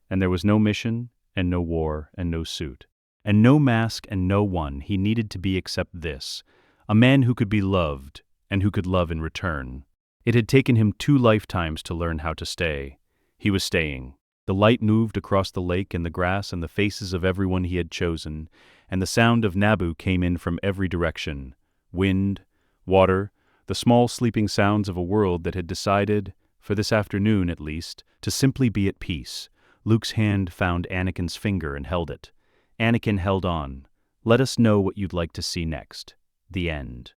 and there was no mission, and no war, and no suit, and no mask, and no one he needed to be except this, a man who could be loved, and who could love in return. It had taken him 2 lifetimes to learn how to stay. He was staying. The light moved across the lake and the grass and the faces of everyone he had chosen, and the sound of Naboo came in from every direction. Wind, water, the small sleeping sounds of a world that had decided, for this afternoon at least, to simply be at peace. Luke's hand found Anakin's finger and held it. Anakin held on. Let us know what you'd like to see next. The end.